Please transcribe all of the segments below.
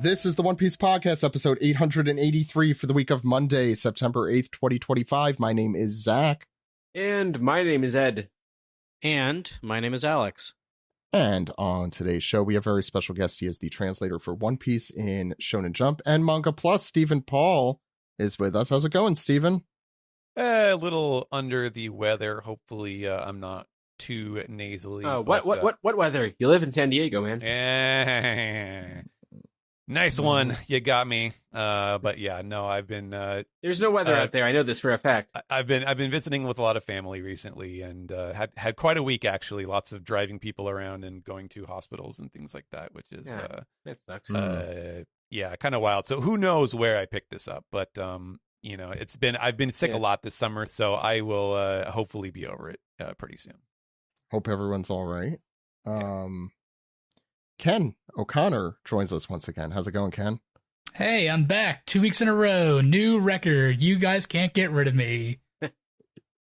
This is the One Piece Podcast, episode 883 for the week of Monday, September 8th, 2025. My name is Zach. And my name is Ed. And my name is Alex. And on today's show, we have a very special guest. He is the translator for One Piece in Shonen Jump and Manga Plus. Stephen Paul is with us. How's it going, Stephen? A little under the weather. Hopefully, I'm not too nasally. What weather? You live in San Diego, man. Nice one. You got me. But yeah, no, I've been. There's no weather out there. I know this for a fact. I've been visiting with a lot of family recently, and had quite a week actually. Lots of driving people around and going to hospitals and things like that, which is that sucks. Yeah, kind of wild. So who knows where I picked this up? But I've been sick a lot this summer, so I will hopefully be over it pretty soon. Hope everyone's all right. Ken O'Connor joins us once again. How's it going, Ken? Hey, I'm back. 2 weeks in a row. New record. You guys can't get rid of me.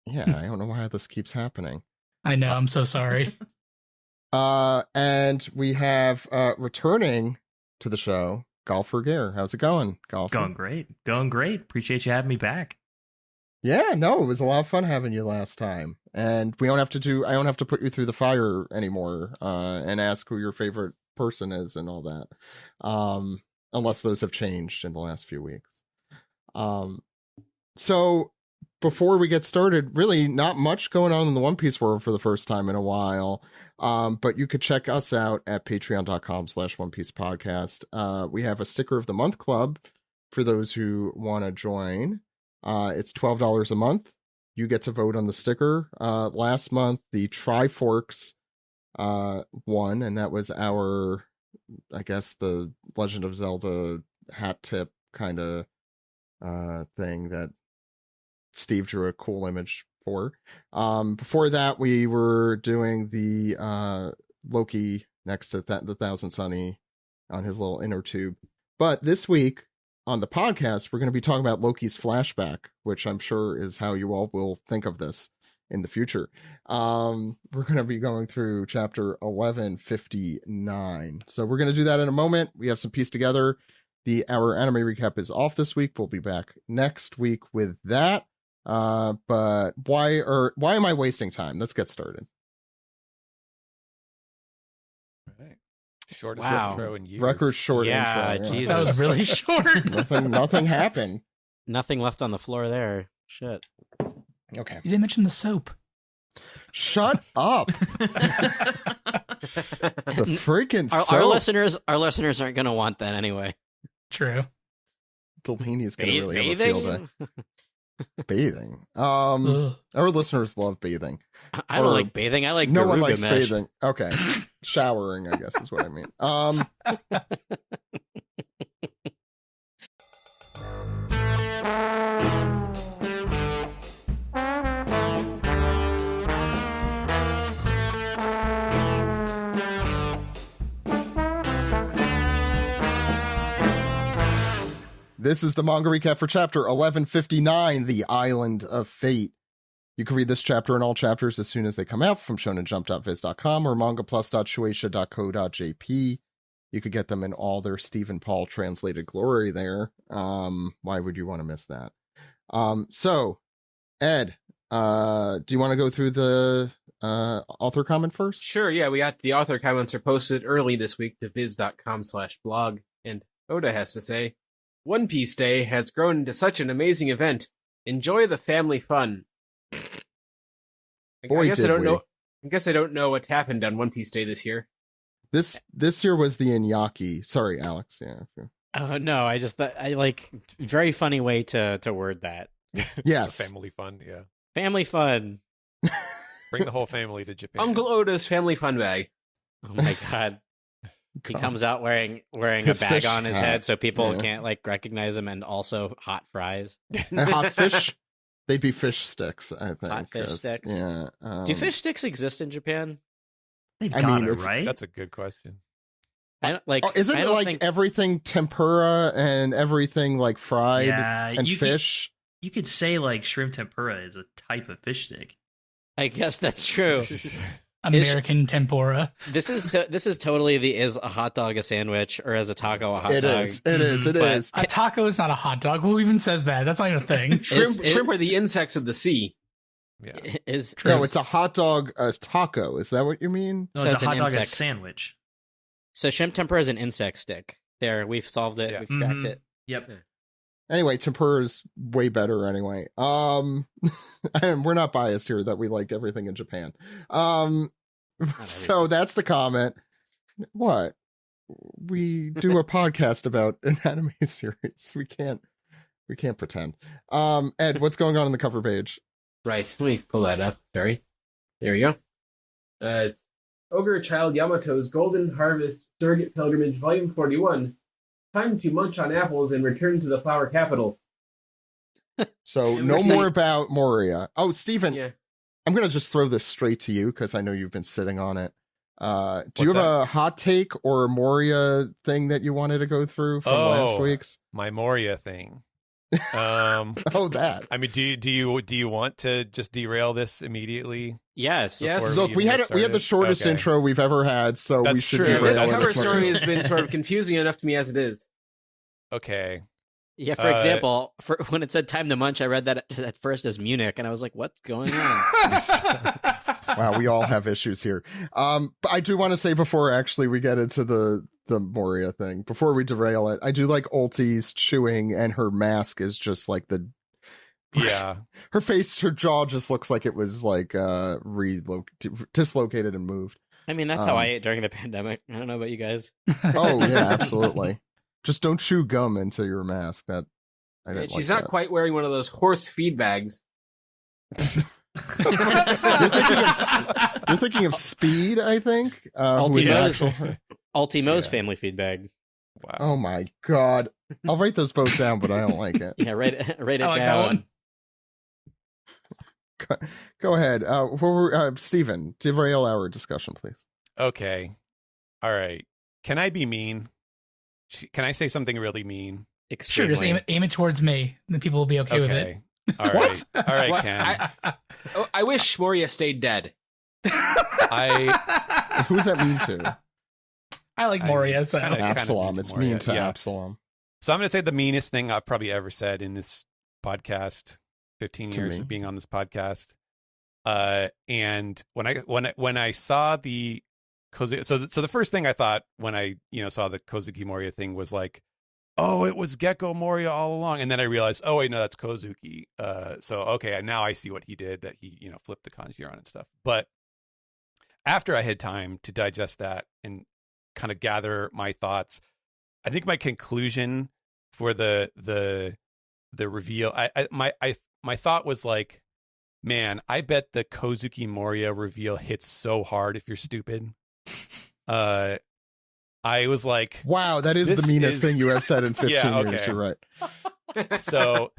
Yeah, I don't know why this keeps happening. I know. I'm so sorry. And we have returning to the show, GolferGare. How's it going, Golfer? Going great. Appreciate you having me back. Yeah, no, it was a lot of fun having you last time. And I don't have to put you through the fire anymore and ask who your favorite person is and all that. Unless those have changed in the last few weeks. So before we get started, really not much going on in the One Piece world for the first time in a while. But you could check us out at patreon.com/One Piece Podcast. We have a Sticker of the Month club for those who want to join. It's $12 a month. You get to vote on the sticker. Last month, the Triforks won, and that was our, I guess, the Legend of Zelda hat tip kind of thing that Steve drew a cool image for. Before that, we were doing the Loki next to the Thousand Sunny on his little inner tube. But this week, on the podcast, we're going to be talking about Loki's flashback, which I'm sure is how you all will think of this in the future. We're going to be going through chapter 1159. So we're going to do that in a moment. We have some piece together. Our anime recap is off this week. We'll be back next week with that. But why am I wasting time? Let's get started. Shortest intro in years. Record short intro. Yeah, Jesus. That was really short. Nothing happened. Nothing left on the floor there. Shit. Okay. You didn't mention the soap. Shut up. The freaking soap. Our listeners aren't going to want that anyway. True. Delaney's going to really have a field day. Bathing. Our listeners love bathing. I don't like bathing. I like no Garuga one likes mesh. bathing. Okay. Showering, I guess is what I mean. This is the manga recap for chapter 1159, The Island of Fate. You can read this chapter and all chapters as soon as they come out from shonenjump.viz.com or mangaplus.shueisha.co.jp. You could get them in all their Stephen Paul translated glory there. Why would you want to miss that? So, Ed, do you want to go through the author comment first? Sure, yeah, we got the author comments are posted early this week to viz.com/blog, and Oda has to say, One Piece Day has grown into such an amazing event. Enjoy the family fun. I guess I don't know what happened on One Piece Day this year. This year was the Inyaki. Sorry, Alex. Yeah. No, I just very funny way to word that. Yes. Family fun, yeah. Family fun. Bring the whole family to Japan. Uncle Oda's family fun bag. Oh my god. He comes out wearing His a bag fish on his hat. head so people can't recognize him, and also hot fries. And hot fish. They'd be fish sticks, I think. Hot fish sticks. Yeah. Do fish sticks exist in Japan? They've I got mean, it, right? That's a good question. I don't like. Isn't I it don't like think... everything tempura and everything like fried and fish? You could say like shrimp tempura is a type of fish stick. I guess that's true. American tempura. This is totally the is a hot dog a sandwich or is a taco a hot dog? It is. It But is. A taco is not a hot dog. Who even says that? That's not even a thing. Shrimp are the insects of the sea. Yeah. No, it's a hot dog as taco. Is that what you mean? No, So it's it's a an hot dog insect. as sandwich. So shrimp tempura is an insect stick. There, we've solved it. Yeah. We've cracked it. Yep. Anyway, tempura is way better anyway. And we're not biased here that we like everything in Japan. So that's the comment. What? We do a podcast about an anime series. We can't pretend. Ed, what's going on the cover page? Right, let me pull that up. Sorry. There we go. It's Ogre Child Yamato's Golden Harvest Surrogate Pilgrimage, Volume 41. Time to munch on apples and return to the flower capital. So And no we're more about Moria. Oh, Stephen, Yeah. I'm going to just throw this straight to you because I know you've been sitting on it. Do you What's have that? a hot take or a Moria thing that you wanted to go through from last week's? My Moria thing. Oh, that. I mean, do you want to just derail this immediately? Yes. Yes. before Look, even we get had the started? shortest Okay. intro we've ever had, so we That's should true. derail This it cover as much story as- has been sort of confusing enough to me as it is. Okay. Yeah, for example, when it said time to munch, I read that at first as Munich, and I was like, what's going on? Wow, we all have issues here. But I do want to say before actually we get into the Moria thing, before we derail it, I do like Ulti's chewing, and her mask is just like the Yeah. her face, her jaw just looks like it was like dislocated and moved. I mean, that's how I ate during the pandemic. I don't know about you guys. Oh yeah, absolutely. Just don't chew gum into your mask. That I didn't She's like not that. quite wearing one of those horse feed bags. You're thinking of Speed, I think. Who is Ultimo's, Ultimo's Yeah. family feed bag. Wow. Oh my god! I'll write those both down, but I don't like it. Yeah, write it I like that down. one. Go ahead. Steven, derail our discussion, please. Okay. All right. Can I be mean? Can I say something really mean? Sure, just aim it towards me, and then people will be okay with it. All right. All right, What? Ken. I wish Moria stayed dead. Who's that mean to? I like Moria, so kinda- Absalom. mean to It's Moria, mean to yeah. Absalom. So I'm going to say the meanest thing I've probably ever said in this podcast. 15 To years me. of being on this podcast. And when I saw the Kozuki, so the first thing I thought when I saw the Kozuki Moria thing was like, oh, it was Gecko Moria all along, and then I realized, oh wait, no, that's Kozuki. So okay, now I see what he did, that he flipped the kanji around and stuff. But after I had time to digest that and kind of gather my thoughts, I think my conclusion for the reveal, my thought was like, man, I bet the Kozuki Moria reveal hits so hard if you're stupid. I was like, Wow, that is This the meanest is- thing you have said in 15 Yeah, years. okay. You're right. so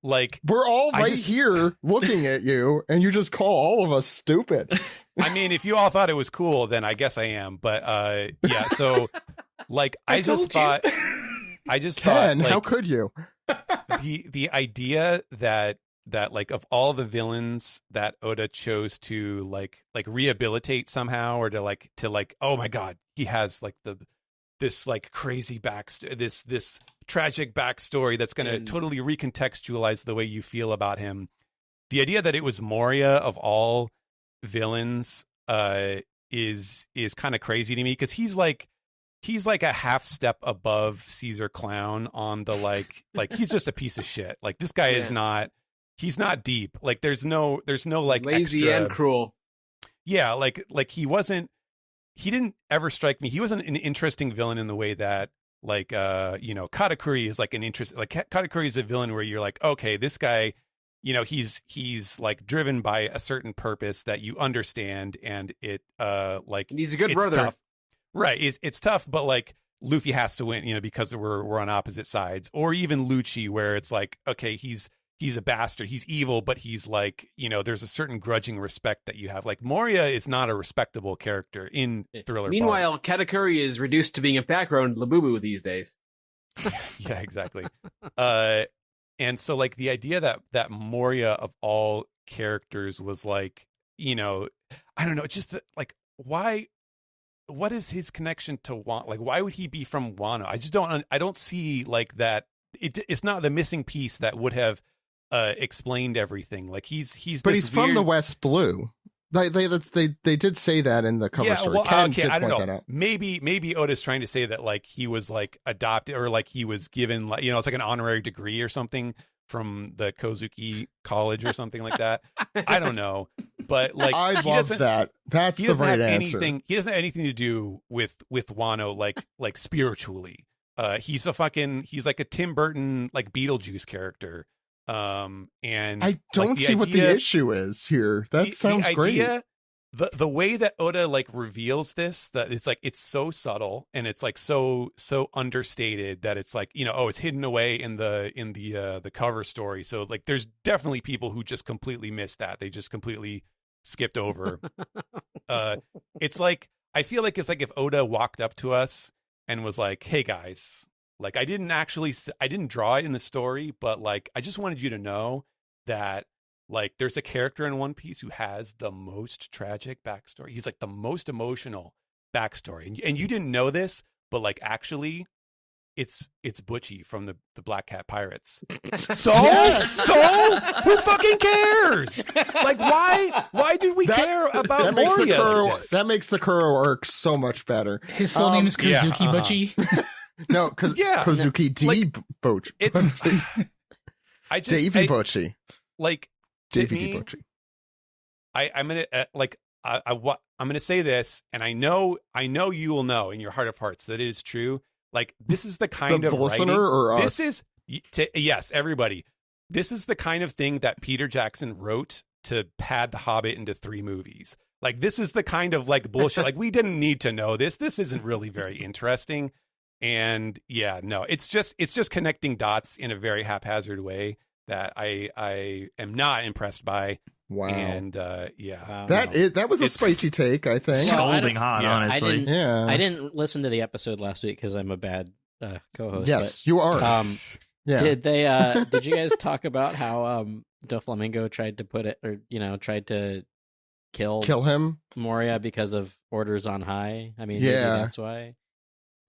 like, We're all I right just- here looking at you, and you just call all of us stupid. I mean, if you all thought it was cool, then I guess I am. But yeah, so like, I just thought, Ken, like, how could you? the idea that like of all the villains that Oda chose to like rehabilitate somehow, or to like oh my god, he has like this like crazy backstory, this tragic backstory that's going to And- totally recontextualize the way you feel about him. The idea that it was Moria of all villains is kind of crazy to me, because he's like a half step above Caesar Clown on the like he's just a piece of shit. Like, this guy is not, he's not deep. Like, there's no like Lazy extra, and cruel. yeah, like he didn't ever strike me. He wasn't an interesting villain in the way that like Katakuri is like an interest, like Katakuri is a villain where you're like, okay, this guy, he's like driven by a certain purpose that you understand, and it like, And he's a good it's brother. tough. Right. It's tough, but like Luffy has to win, because we're on opposite sides. Or even Lucci, where it's like, okay, he's a bastard, he's evil, but he's like, there's a certain grudging respect that you have. Like, Moria is not a respectable character in Thriller Bark. Meanwhile, Katakuri is reduced to being a background Labubu these days. Yeah, exactly. And so like the idea that Moria of all characters was like, I don't know. It's just like, why? What is his connection to Wano? Like, why would he be from Wano? I just don't. I don't see like that. It's not the missing piece that would have explained everything. Like he's. But this he's from the West Blue. They did say that in the cover story. Well, Ken okay, did I don't point know. that out. Maybe Oda's trying to say that like he was like adopted or like he was given like it's like an honorary degree or something from the Kozuki College or something like that. I don't know, but like I love that. That's the right answer. He doesn't have anything to do with Wano like spiritually. He's like a Tim Burton like Beetlejuice character. And I don't see what the issue is here. That sounds great. The way that Oda like reveals this, that it's like it's so subtle and it's like so understated that it's like it's hidden away in the cover story. So like there's definitely people who just completely missed that. They just completely skipped over. It's like I feel like it's like if Oda walked up to us and was like, "Hey guys, like I didn't draw it in the story, but like I just wanted you to know that." Like, there's a character in One Piece who has the most tragic backstory. He's like the most emotional backstory, and you didn't know this, but like actually, it's Butchie from the Black Cat Pirates. So who fucking cares? Like, why do we care about Moria? That makes the Kuro arc so much better. His full name is Kozuki Butchie. No, because Kozuki D. Butchie. It's Davy Butchie. Like. Davey Butchie. I'm gonna I'm gonna say this, and I know you will know in your heart of hearts that it is true. Like this is the kind of listener writing, or us? This is yes, everybody. This is the kind of thing that Peter Jackson wrote to pad The Hobbit into 3 movies. Like this is the kind of like bullshit. Like we didn't need to know this. This isn't really very interesting. And yeah, no, it's just connecting dots in a very haphazard way that I am not impressed by. Wow. And wow. That was a spicy take, I think. Scalding hot, honestly. I didn't listen to the episode last week because I'm a bad co-host. Yes, you are. Did you guys talk about how Doflamingo tried to put it, or tried to kill him Moria because of orders on high? I mean, maybe that's why.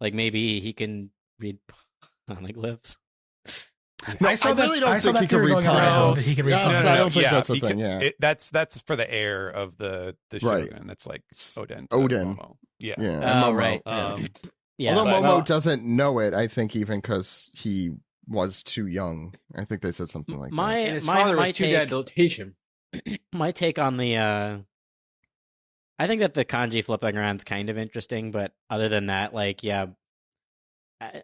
Like maybe he can read poneglyphs. No, I really don't think he can read poneglyphs. I don't think that's a thing. Yeah, that's for the heir of the shogun. Right. That's like Odin. Momo. Yeah. Oh, right. Although Momo doesn't know it, I think even because he was too young. I think they said something like that. His father was too dead to teach him. My take on the, I think that the kanji flipping around's kind of interesting, but other than that, like, yeah,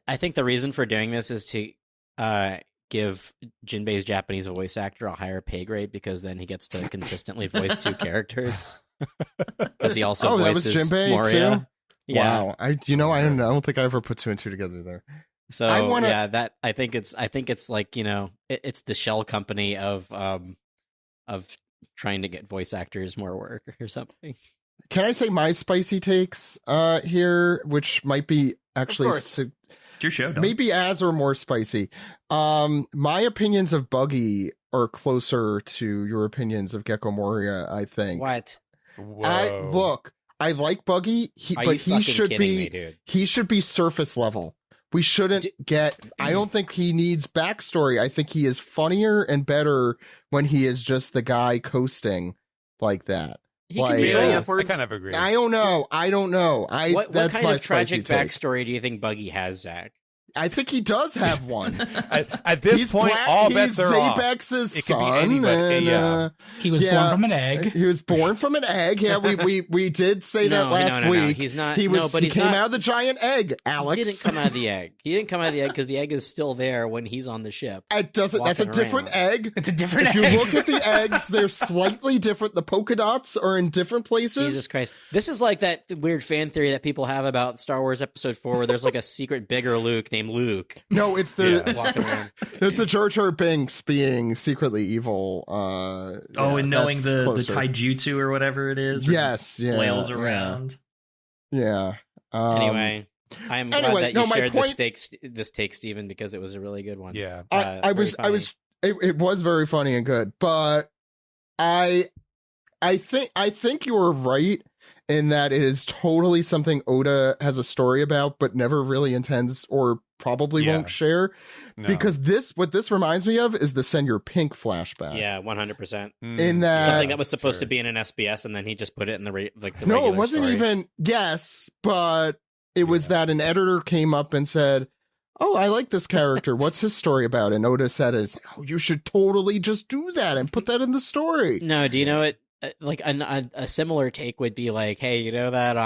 I think the reason for doing this is to give Jinbei's Japanese voice actor a higher pay grade because then he gets to consistently voice 2 characters. Because he also voices that was Jinbei Moria. Too? Yeah. Wow, I don't think I ever put 2 and 2 together there. So I think it's like it's the shell company of trying to get voice actors more work or something. Can I say my spicy takes here, which might be actually it's your show, maybe as or more spicy. My opinions of Buggy are closer to your opinions of Gecko Moria, I think. What? I like Buggy, but he should be surface level. We shouldn't I don't think he needs backstory. I think he is funnier and better when he is just the guy coasting like that. He can be I kind of agree. I don't know. What that's kind my of tragic take. backstory do you think Buggy has, Zach? I think he does have one. At this point, all bets are off. Zabex's son. He was born from an egg. He was born from an egg. Yeah, we did say that last week. No. He's not. He came out of the giant egg, Alex. He didn't come out of the egg. He didn't come out of the egg because the egg is still there when he's on the ship. That's a different egg. It's a different egg. If you look at the eggs, they're slightly different. The polka dots are in different places. Jesus Christ. This is like that weird fan theory that people have about Star Wars Episode 4 where there's like a secret bigger Luke named Luke. No, it's the walking around. It's the Jar Jar Binks being secretly evil. And knowing the taijutsu or whatever it is. Yes, flails around. Yeah. Anyway, I'm glad that you shared this take, Stephen, because it was a really good one. Yeah, it was very funny and good, but I I think you're right in that it is totally something Oda has a story about, but never really intends or probably won't share. No. Because what this reminds me of is the Senor Pink flashback. Yeah, 100%. In that something that was supposed to be in an SBS, and then he just put it in the no, it wasn't story. even but it was that an editor came up and said, "Oh, I like this character. What's his story about?" And Oda said, "Oh, you should totally just do that and put that in the story." No, do you know it? Like a similar take would be like, hey, you know that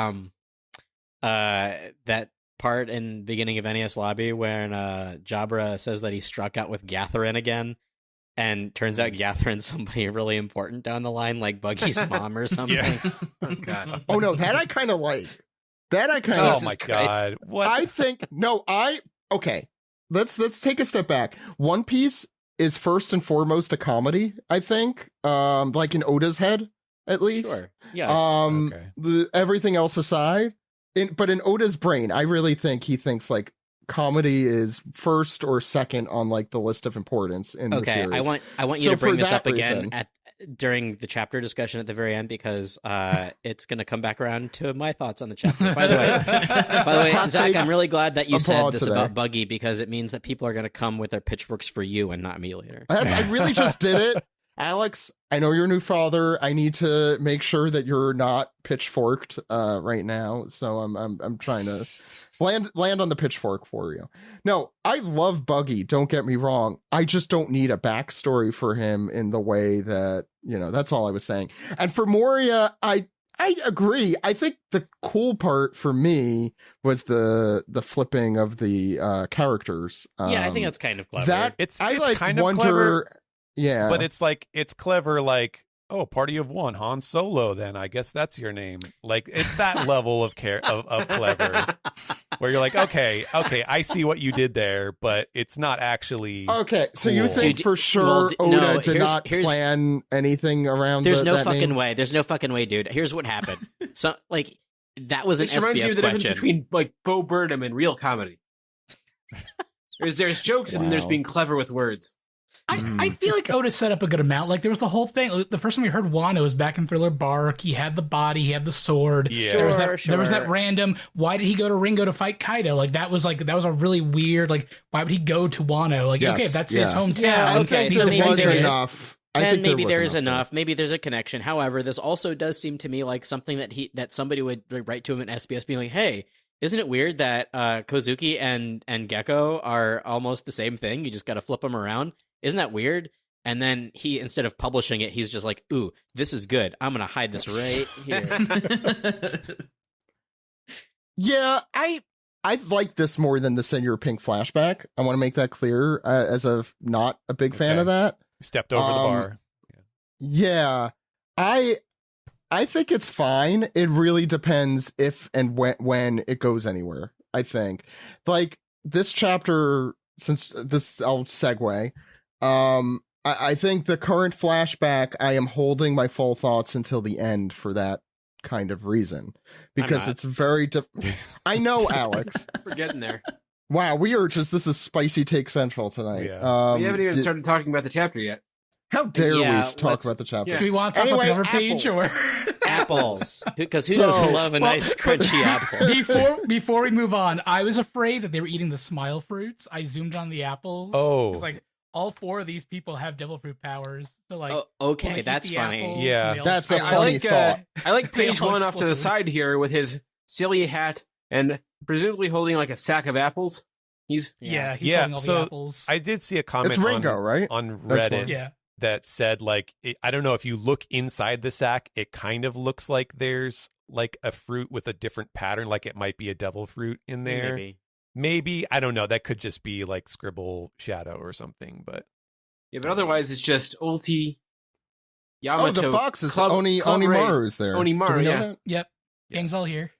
that part in the beginning of NES Lobby when Jabra says that he struck out with Gatherin again, and turns out Gatherin's somebody really important down the line, like Buggy's mom or something. Yeah. Oh god. Oh no, that I kind of like. Oh my god! What? I think okay. Let's take a step back. One Piece is first and foremost a comedy, I think. Like in Oda's head, at least. Sure. Yes. Everything else aside, but in Oda's brain, I really think he thinks like comedy is first or second on like the list of importance in the series. I want you to bring this up again during the chapter discussion at the very end, because it's going to come back around to my thoughts on the chapter. By the way, Zach, I'm really glad that you said this about Buggy, because it means that people are going to come with their pitchforks for you and not me later. I really just did it. Alex, I know you're a new father. I need to make sure that you're not pitchforked right now. So I'm trying to land on the pitchfork for you. No, I love Buggy. Don't get me wrong. I just don't need a backstory for him in the way that, that's all I was saying. And for Moria, I agree. I think the cool part for me was the flipping of the characters. I think that's kind of clever. It's kind of clever. Yeah. But it's clever, like, oh, party of one, Han Solo, then I guess that's your name. Like, it's that level of clever where you're like, okay, I see what you did there, but it's not actually okay. So cool. You think for sure Oda did not plan anything around There's no that fucking name? Way. There's no fucking way, dude. Here's what happened. So, like, that was an SBS reminds me of the question. difference between, like, Bo Burnham and real comedy. There's jokes and there's being clever with words. I feel like Oda set up a good amount. Like, there was the whole thing. The first time we heard Wano was back in Thriller Bark. He had the body. He had the sword. Yeah. There was that random, why did he go to Ringo to fight Kaido? Like, that was a really weird, like, why would he go to Wano? Like, okay, that's his hometown. Yeah, okay. So maybe there is enough. Maybe there is enough. Maybe there's a connection. However, this also does seem to me like something that somebody would write to him in SBS being like, hey, isn't it weird that Kozuki and Gecko are almost the same thing? You just got to flip them around. Isn't that weird? And then he, instead of publishing it, he's just like, ooh, this is good. I'm going to hide this right here. Yeah, I like this more than the Senor Pink flashback. I want to make that clear as of not a big fan of that. Stepped over the bar. Yeah. I think it's fine. It really depends if and when it goes anywhere, I think. Like, this chapter, I'll segue. I think the current flashback, I am holding my full thoughts until the end for that kind of reason, because it's very I know, Alex. We're getting there. Wow, this is spicy take central tonight. Yeah. We haven't even started talking about the chapter yet. How dare we talk about the chapter? Yeah. Do we want to talk about the cover page or apples? Because who doesn't love a nice crunchy apple? Before we move on, I was afraid that they were eating the smile fruits. I zoomed on the apples. Oh, it's like all four of these people have devil fruit powers. So like, okay, that's funny. Apples, yeah, that's a funny thought. I like page one off to the side here with his silly hat and presumably holding like a sack of apples. He's holding all the apples. I did see a comment. It's Ringo, right? On Reddit. That said, like, I don't know if you look inside the sack, it kind of looks like there's like a fruit with a different pattern, like it might be a devil fruit in there. Maybe I don't know. That could just be like scribble shadow or something. But but otherwise it's just Ulti, Yamato. Oh, the fox is Onimaru is there. Onimaru, That? Yep, gang's all here.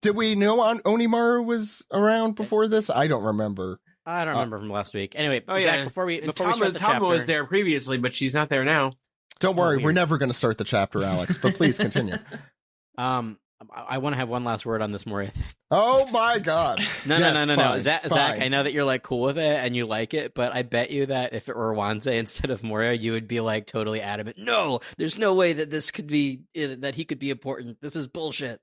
Did we know Onimaru was around before this? I don't remember. I don't remember from last week. Anyway, Zach, before we start the chapter, Tama was there previously, but she's not there now. Don't worry, we're never going to start the chapter, Alex. But please continue. I want to have one last word on this Moria thing. Oh my God! No. Zach, I know that you're like cool with it and you like it, but I bet you that if it were Wanze instead of Moria, you would be like totally adamant. No, there's no way that this could be that he could be important. This is bullshit.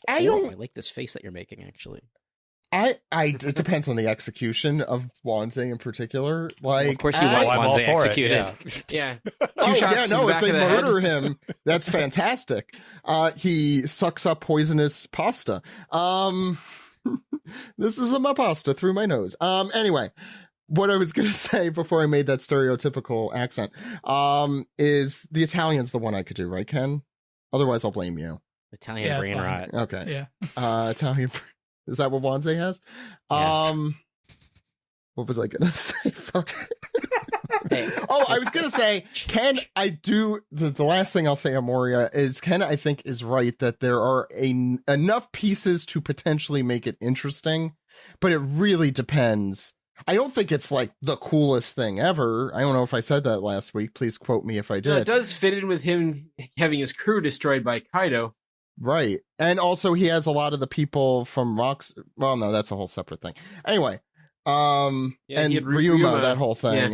I like this face that you're making. Actually, it depends on the execution of Wanze in particular. Like, of course, you want Wanze executed. Yeah. If they murder him, that's fantastic. He sucks up poisonous pasta. This is my pasta through my nose. Anyway, what I was going to say before I made that stereotypical accent, is the Italian's the one I could do, right, Ken? Otherwise, I'll blame you. Italian brain rot. Okay. Yeah. Italian. Is that what Wanze has? Yes. What was I going to say? Hey, I was going to say, Ken, I do. The last thing I'll say on Moria is Ken, I think, is right that there are enough pieces to potentially make it interesting, but it really depends. I don't think it's like the coolest thing ever. I don't know if I said that last week. Please quote me if I did. No, it does fit in with him having his crew destroyed by Kaido. Right. And also he has a lot of the people from Rocks. Well, no, that's a whole separate thing. Anyway, and Ryuma, that whole thing,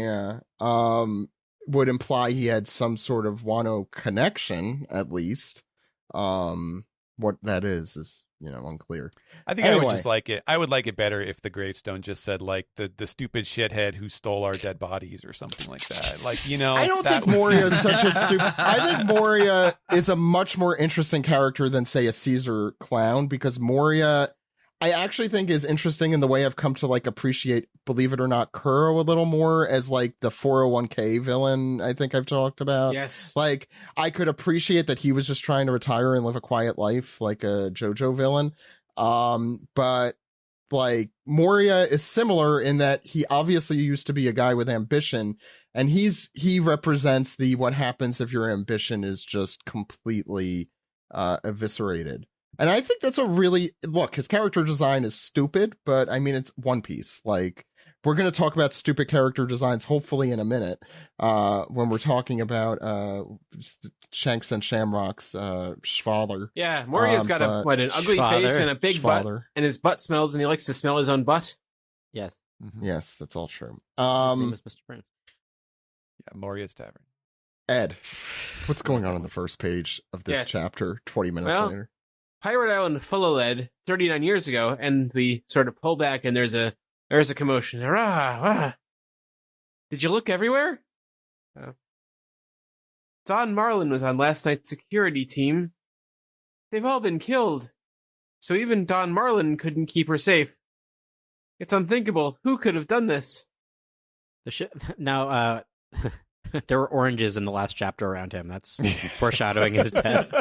would imply he had some sort of Wano connection, at least. What that is unclear. I think I would just like it. I would like it better if the gravestone just said like the stupid shithead who stole our dead bodies or something like that. Like, I don't think Moria is such a stupid. I think Moria is a much more interesting character than, say, a Caesar clown, because Moria, I actually think, is interesting in the way I've come to like appreciate, believe it or not, Kuro a little more as like the 401k villain. I think I've talked about. Yes. Like, I could appreciate that he was just trying to retire and live a quiet life like a JoJo villain. But like Moria is similar in that he obviously used to be a guy with ambition, and he represents the what happens if your ambition is just completely eviscerated. And I think that's his character design is stupid, but I mean, it's One Piece. Like, we're going to talk about stupid character designs, hopefully in a minute, when we're talking about Shanks and Shamrock's Schwaller. Yeah, Moria's got an ugly face and a big butt, and his butt smells, and he likes to smell his own butt. Yes. Mm-hmm. Yes, that's all true. His name is Mr. Prince. Yeah, Moria's Tavern. Ed, what's going on the first page of this chapter 20 minutes later? Pirate Island full of lead 39 years ago, and we sort of pull back, and there's a commotion. Hurrah! Did you look everywhere? Don Marlin was on last night's security team. They've all been killed, so even Don Marlin couldn't keep her safe. It's unthinkable. Who could have done this? Now, there were oranges in the last chapter around him. That's foreshadowing his death.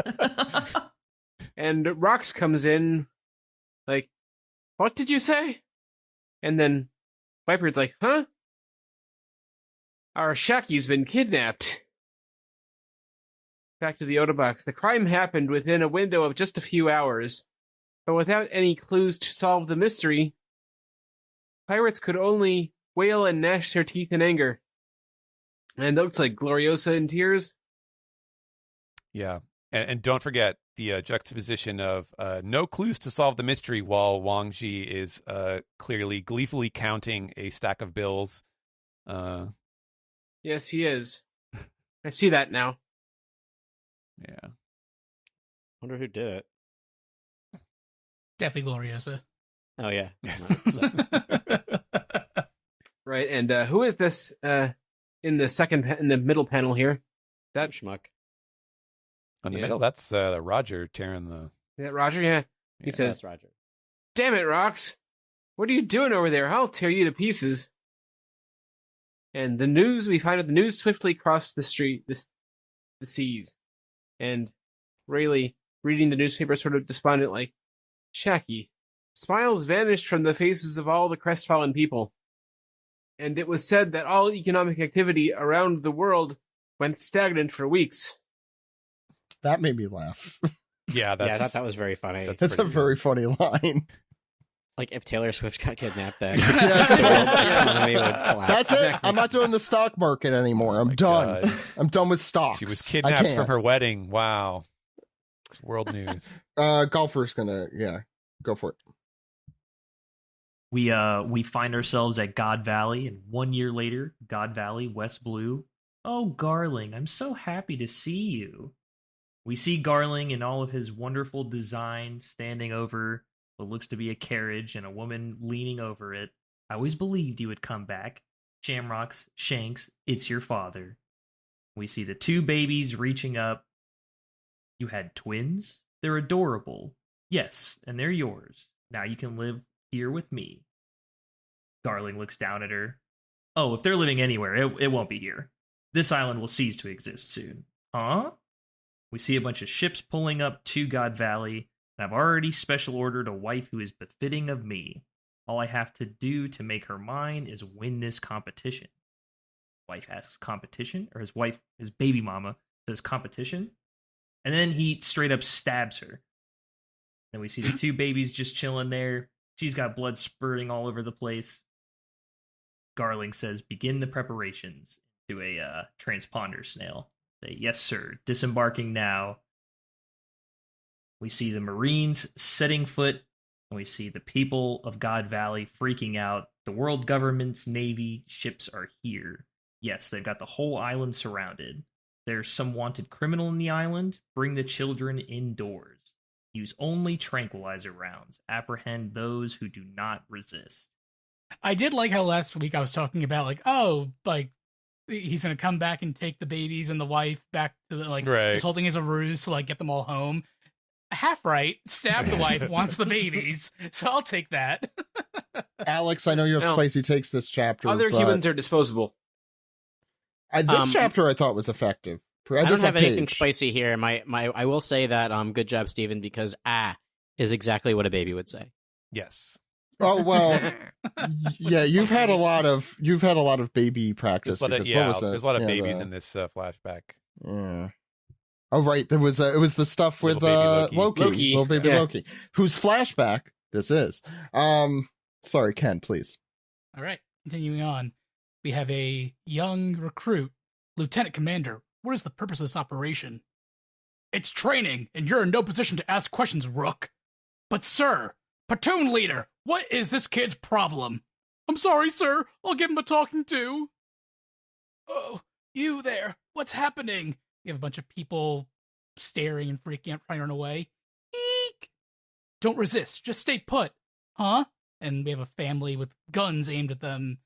And Rox comes in, like, what did you say? And then Viper's like, huh? Our Shaki's been kidnapped. Back to the Oda box. The crime happened within a window of just a few hours, but without any clues to solve the mystery, pirates could only wail and gnash their teeth in anger. And it looks like Gloriosa in tears. Yeah. And don't forget the juxtaposition of no clues to solve the mystery while Wang Ji is clearly gleefully counting a stack of bills. Yes, he is. I see that now. Yeah. Wonder who did it. Definitely Gloriosa. Oh, yeah. Right, and who is this in the middle panel here? Is that Schmuck? In the middle, that's Roger tearing the... Is that Roger? Yeah. He says, that's Roger. Damn it, Rox! What are you doing over there? I'll tear you to pieces. And we find out the news swiftly crossed the seas. And Rayleigh, reading the newspaper, sort of despondent, like, Shaki. Smiles vanished from the faces of all the crestfallen people. And it was said that all economic activity around the world went stagnant for weeks. That made me laugh. Yeah, I thought that was very funny. That's a very funny line. Like, if Taylor Swift got kidnapped, then Yes. economy would collapse. That's it. I'm not doing the stock market anymore. I'm done. God. I'm done with stocks. She was kidnapped from her wedding. Wow. It's world news. Golfer's gonna go for it. We find ourselves at God Valley, and 1 year later, God Valley, West Blue. Oh, Garling, I'm so happy to see you. We see Garling in all of his wonderful design, standing over what looks to be a carriage and a woman leaning over it. I always believed you would come back. Shamrocks, Shanks, it's your father. We see the two babies reaching up. You had twins? They're adorable. Yes, and they're yours. Now you can live here with me. Garling looks down at her. Oh, if they're living anywhere, it won't be here. This island will cease to exist soon. Huh? We see a bunch of ships pulling up to God Valley, and I've already special ordered a wife who is befitting of me. All I have to do to make her mine is win this competition. Wife asks competition, or his baby mama says competition, and then he straight up stabs her. Then we see the two babies just chilling there. She's got blood spurting all over the place. Garling says, begin the preparations to a transponder snail. Say, yes, sir. Disembarking now. We see the Marines setting foot, and we see the people of God Valley freaking out. The world government's Navy ships are here. Yes, they've got the whole island surrounded. There's some wanted criminal in the island. Bring the children indoors. Use only tranquilizer rounds. Apprehend those who do not resist. I did like how last week I was talking about he's gonna come back and take the babies and the wife back to the right. This whole thing is a ruse to get them all home. Half right, stab the wife, wants the babies, so I'll take that. Alex, I know you have spicy takes this chapter. Other humans are disposable. This chapter I thought was effective. I don't have anything spicy here. I will say that good job, Steven, because is exactly what a baby would say. Yes. Oh well, yeah. You've had a lot of baby practice. There's a lot of babies in this flashback. Yeah. Oh right, it was the stuff with Loki, little baby Loki, whose flashback this is. Sorry, Ken, please. All right, continuing on, we have a young recruit, Lieutenant Commander. What is the purpose of this operation? It's training, and you're in no position to ask questions, Rook. But sir, platoon leader, what is this kid's problem? I'm sorry, sir. I'll give him a talking to. Oh, you there. What's happening? You have a bunch of people staring and freaking out, trying to run away. Eek! Don't resist. Just stay put. Huh? And we have a family with guns aimed at them.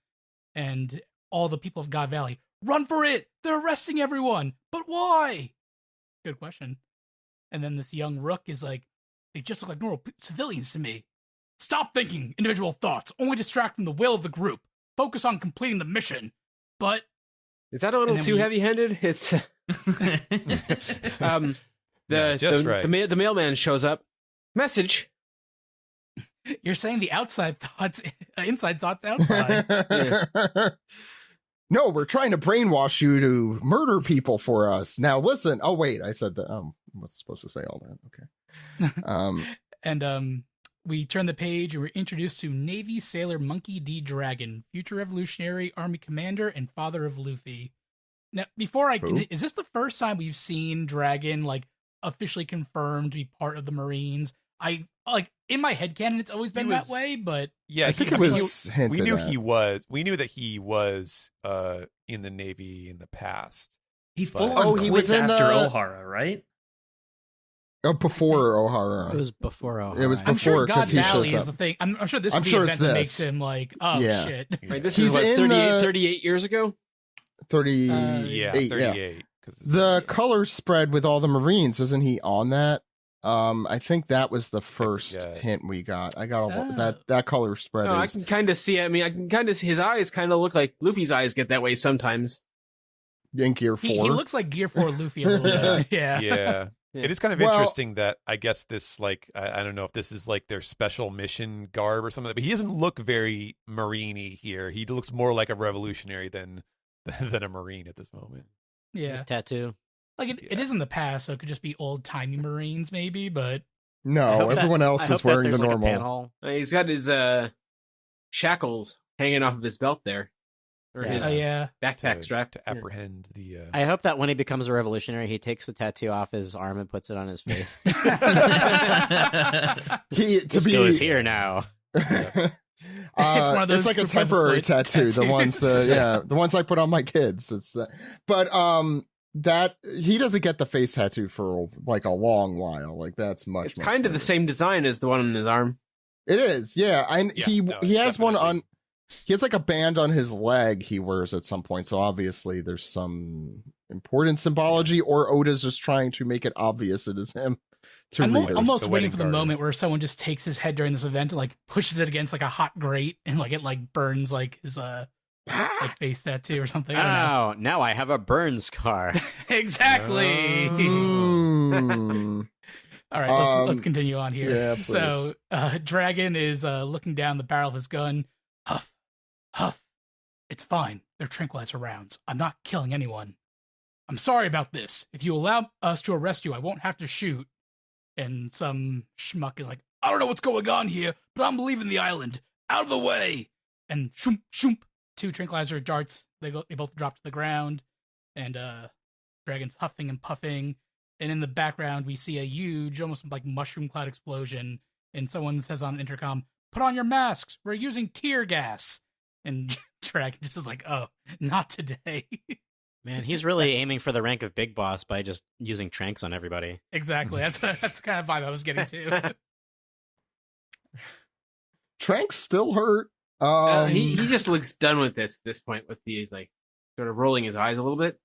And all the people of God Valley. Run for it! They're arresting everyone! But why? Good question. And then this young Rook is like, they just look like normal civilians to me. Stop thinking individual thoughts. Only distract from the will of the group. Focus on completing the mission. But... Is that a little too heavy-handed? It's... the mailman shows up. Message. You're saying the outside thoughts, inside thoughts outside. Yeah. No, we're trying to brainwash you to murder people for us. Now listen. Oh wait, I said that. I wasn't supposed to say all that. Okay. And we turn the page and we're introduced to Navy Sailor Monkey D. Dragon, future Revolutionary Army commander and father of Luffy. Now, before I can, is this the first time we've seen Dragon officially confirmed to be part of the Marines? I in my headcanon, it's always been that way, but yeah, I think it was. We knew he was. We knew that he was in the Navy in the past. He he was after O'Hara, right? Oh, before O'Hara. It was before O'Hara. It was before. I'm sure God Valley is the thing. I'm sure this is the event that makes him shit. Right, this is 38 years ago. 38. 38. The color spread with all the Marines, isn't he on that? I think that was the first hint we got. I got that color spread. I can kind of see. I mean, I can kind of see his eyes kind of look like Luffy's eyes get that way sometimes. In Gear 4. He looks like Gear 4 Luffy a little bit. Yeah. Yeah. It is kind of interesting that I guess this, I don't know if this is their special mission garb or something, but he doesn't look very Marine-y here. He looks more like a revolutionary than a Marine at this moment. Yeah. His tattoo. It is in the past, so it could just be old-timey Marines maybe, but... No, everyone else is wearing the normal. He's got his shackles hanging off of his belt there. or Yeah. his backpack to, strap to apprehend the. I hope that when he becomes a revolutionary, he takes the tattoo off his arm and puts it on his face. This goes here now. It's one of those it's like a fruit by the temporary foot tattoo. The ones the ones I put on my kids. It's that, but that he doesn't get the face tattoo for like a long while. Like that's much. It's much kind of the later. same design as the one on his arm. It is, yeah. And he has one on. He has like a band on his leg he wears at some point. So obviously there's some important symbology, or Oda's just trying to make it obvious it is him. I'm readers. almost The waiting wedding for the garter. moment where someone just takes his head during this event and like pushes it against like a hot grate and like it like burns like his like face tattoo or something. I don't know. Oh, now I have a burn scar. Exactly. Mm. All right, let's continue on here. yeah, please. So Dragon is looking down the barrel of his gun. Huff, huff. It's fine. They're tranquilizer rounds. I'm not killing anyone. I'm sorry about this. If you allow us to arrest you, I won't have to shoot. And some schmuck is like, I don't know what's going on here, but I'm leaving the island. Out of the way. And shoomp, shoomp. 2 tranquilizer darts. They both drop to the ground. And Dragon's huffing and puffing. And in the background, we see a huge, almost like mushroom cloud explosion. And someone says on intercom, put on your masks. We're using tear gas. And Dragon just is like, oh, not today. Man, he's really aiming for the rank of Big Boss by just using tranks on everybody. Exactly. That's the kind of vibe I was getting to. Tranks still hurt. He just looks done with this point with the like sort of rolling his eyes a little bit.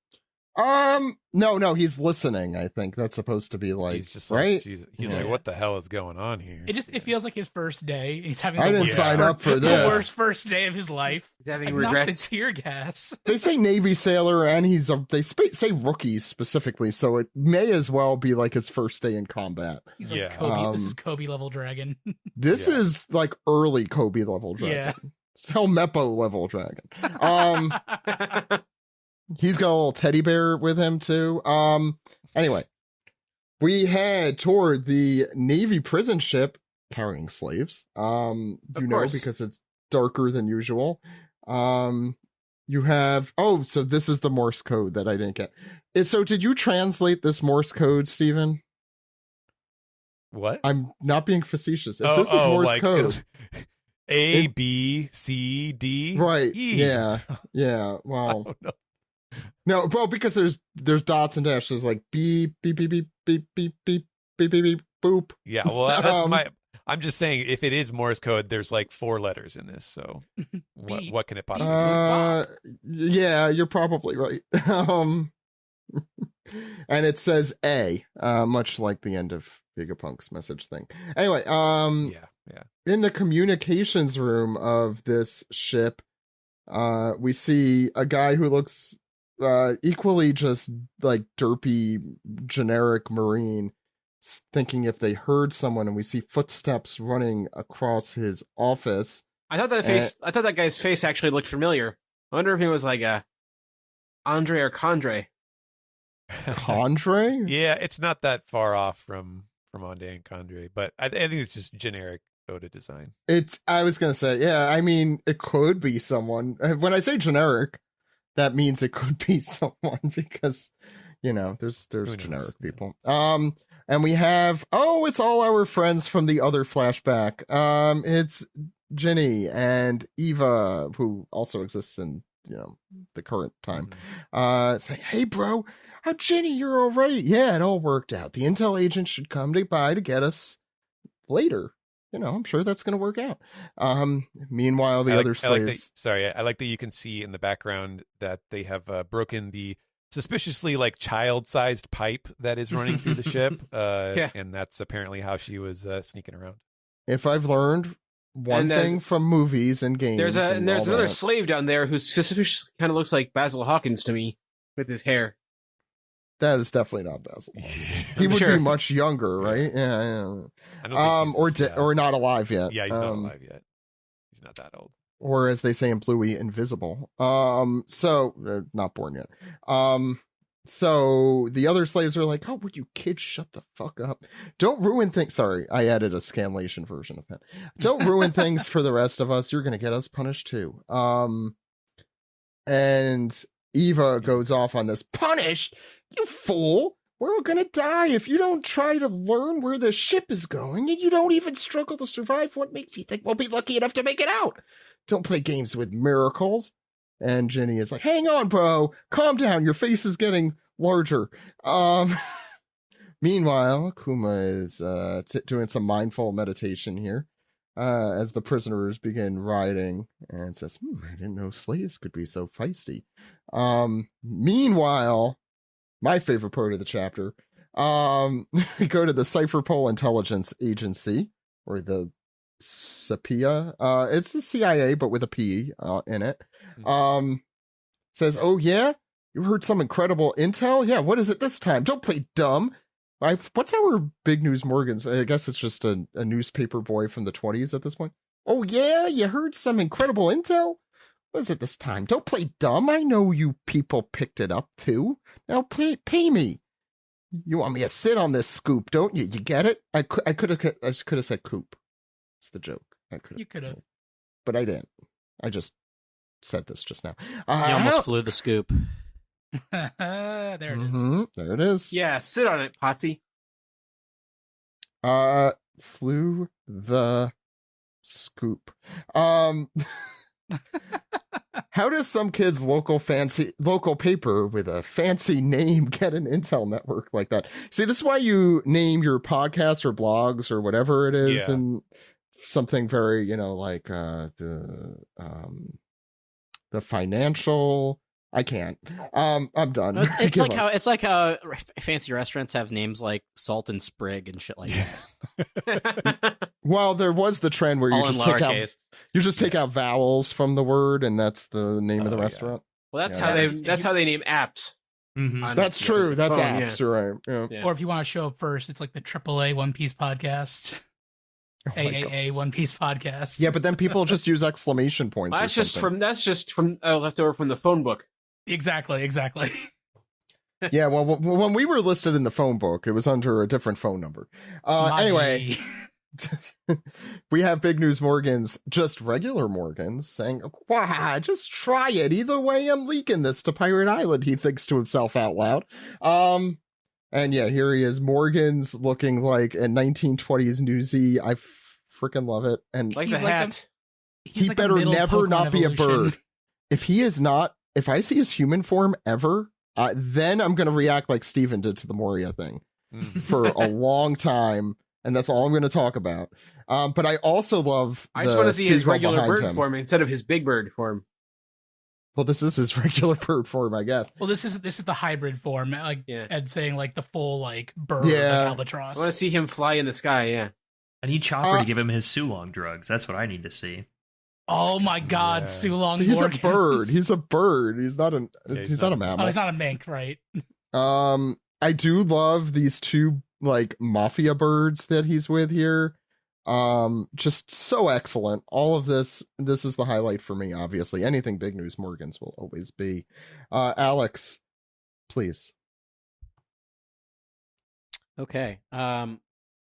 No, he's listening. I think that's supposed to be like, He's just right. like, Jesus. He's like, what the hell is going on here? It feels like his first day. He's having I the didn't worst, sign up for the this. worst first day of his life. He's having I knocked regrets. the tear gas. They say Navy sailor, and they say rookies specifically, so it may as well be like his first day in combat. He's like Yeah. Kobe. This is Kobe level dragon. This Yeah. is like early Kobe level dragon. Yeah. It's Helmeppo level dragon. He's got a little teddy bear with him too. Anyway, we head toward the Navy prison ship carrying slaves. You know, because it's darker than usual. You have so this is the Morse code that I didn't get. So did you translate this Morse code, Stephen? What? I'm not being facetious. If this is Morse like, code. A, B, C, D, Right. E. Yeah. Well, Oh, no. no, well, because there's dots and dashes like beep, beep, beep, beep, beep, beep, beep, beep, beep, beep, boop. Yeah, well, that's I'm just saying, if it is Morse code, there's like 4 letters in this. So what can it possibly be? Yeah, you're probably right. And it says A, much like the end of Vegapunk's message thing. Anyway, Yeah. in the communications room of this ship, we see a guy who looks equally just like derpy, generic Marine, thinking if they heard someone, and we see footsteps running across his office. I thought that guy's face actually looked familiar. I wonder if he was like a Andre or Condre. Condre? Yeah, it's not that far off from Ande and Condre, but I think it's just generic Oda design. I was gonna say, yeah, I mean, it could be someone. When I say generic, that means it could be someone, because, you know, there's generic people. And we have, it's all our friends from the other flashback. It's Ginny and Eva, who also exists in, you know, the current time. It's like, hey, bro, Ginny, you're all right. Yeah, it all worked out. The intel agent should come by to get us later. You know, I'm sure that's going to work out. Meanwhile, the other slaves. I like that you can see in the background that they have broken the suspiciously like child-sized pipe that is running through the ship. And that's apparently how she was sneaking around. If I've learned one thing from movies and games, there's another slave down there who suspiciously kind of looks like Basil Hawkins to me with his hair. That is definitely not Basil. He would be much younger, right? Yeah. I don't think or not alive yet. Yeah, he's not alive yet. He's not that old. Or as they say in Bluey, invisible. So they're not born yet. So the other slaves are like, "Oh, would you kids shut the fuck up? Don't ruin things." Sorry, I added a scanlation version of that. Don't ruin things for the rest of us. You're gonna get us punished too. And Eva goes off on this. Punished? You fool! We're all gonna die if you don't try to learn where the ship is going, and you don't even struggle to survive. What makes you think we'll be lucky enough to make it out? Don't play games with miracles. And Ginny is like, hang on, bro. Calm down. Your face is getting larger. Meanwhile, Kuma is doing some mindful meditation here as the prisoners begin riding and says, I didn't know slaves could be so feisty. Meanwhile, my favorite part of the chapter, we go to the Cypherpole Intelligence Agency, or the SAPIA. It's the CIA, but with a P in it. Says, oh, yeah? You heard some incredible intel? Yeah, what is it this time? Don't play dumb. What's our Big News Morgan's? I guess it's just a newspaper boy from the 20s at this point. Oh, yeah? You heard some incredible intel? What is it this time? Don't play dumb. I know you people picked it up, too. Now pay me. You want me to sit on this scoop, don't you? You get it? I could have said coop. It's the joke. You could have. But I didn't. I just said this just now. You almost flew the scoop. There it is. There it is. Yeah, sit on it, Potsy. Flew the scoop. How does some kid's local paper with a fancy name get an intel network like that? See, this is why you name your podcasts or blogs or whatever it is, and something very, like the financial. I can't. I'm done. It's like how fancy restaurants have names like Salt and Sprig and shit like that. Well, there was the trend where you just take out vowels from the word, and that's the name of the restaurant. Well, that's how they name apps. Mm-hmm. That's true. That's apps, right? Yeah. Or if you want to show up first, it's like the AAA One Piece podcast. AAA One Piece podcast. Yeah, but then people just use exclamation points. Well, that's just from left over from the phone book. Exactly. Yeah, well, when we were listed in the phone book, it was under a different phone number. Anyway, we have Big News Morgans, just regular Morgans, saying, wow, just try it. Either way, I'm leaking this to Pirate Island, he thinks to himself out loud. And yeah, here he is, Morgans, looking like a 1920s newsy. I freaking love it. And like the hat. He better never not be a bird. If I see his human form ever, then I'm going to react like Steven did to the Moria thing for a long time. And that's all I'm going to talk about. But I also love I just want to see his regular bird form instead of his big bird form. Well, this is his regular bird form, I guess. Well, this is the hybrid form, and saying like the full bird, albatross. I want to see him fly in the sky. Yeah, I need Chopper to give him his Sulong drugs. That's what I need to see. Oh my God, Sulong! He's a bird. He's a bird. He's not a mammal. Oh, he's not a mink, right? I do love these two mafia birds that he's with here. Just so excellent. All of this is the highlight for me, obviously. Anything Big News Morgans will always be. Alex, please. Okay.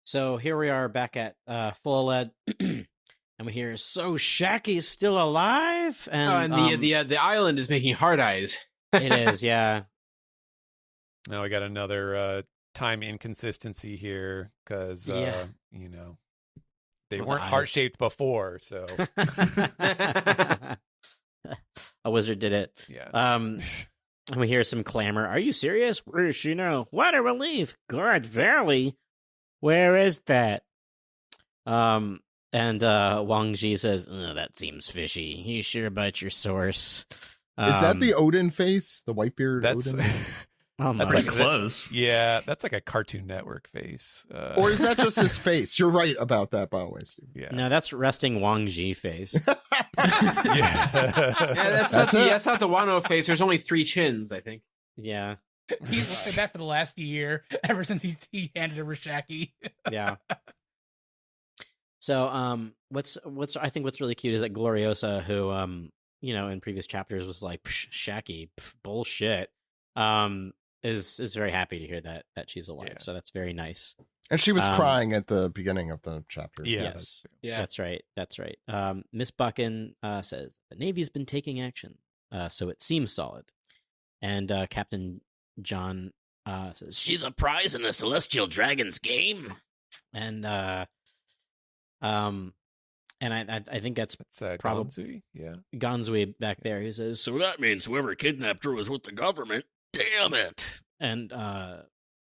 So here we are back at Full Lead, and we hear, so Shaggy's still alive? And the island is making hard eyes. It is, yeah. Now we got another time inconsistency here, because they weren't heart-shaped before, so a wizard did it. Yeah. And we hear some clamor. Are you serious? Where is she now? What a relief! God Valley, where is that? And Wang Ji says, that seems fishy. You sure about your source? Is that the Odin face? The Whitebeard Odin? Oh, that's pretty close. Yeah, that's like a Cartoon Network face. Or is that just his face? You're right about that, by the way. Yeah. No, that's resting Wang Ji face. That's not the Wano face. There's only 3 chins, I think. Yeah. He's looked at that for the last year, ever since he handed over Shaggy. Yeah. So, what's really cute is that Gloriosa, who in previous chapters was like, Shaggy, bullshit. Is very happy to hear that she's alive. Yeah. So that's very nice. And she was crying at the beginning of the chapter. Yes. That's right. Miss Buchan says, the Navy's been taking action. so it seems solid. And Captain John says, she's a prize in the Celestial Dragons game. And I think that's Gonzui? probably Yeah. Gonzui back there. He says, so that means whoever kidnapped her was with the government. Damn it. And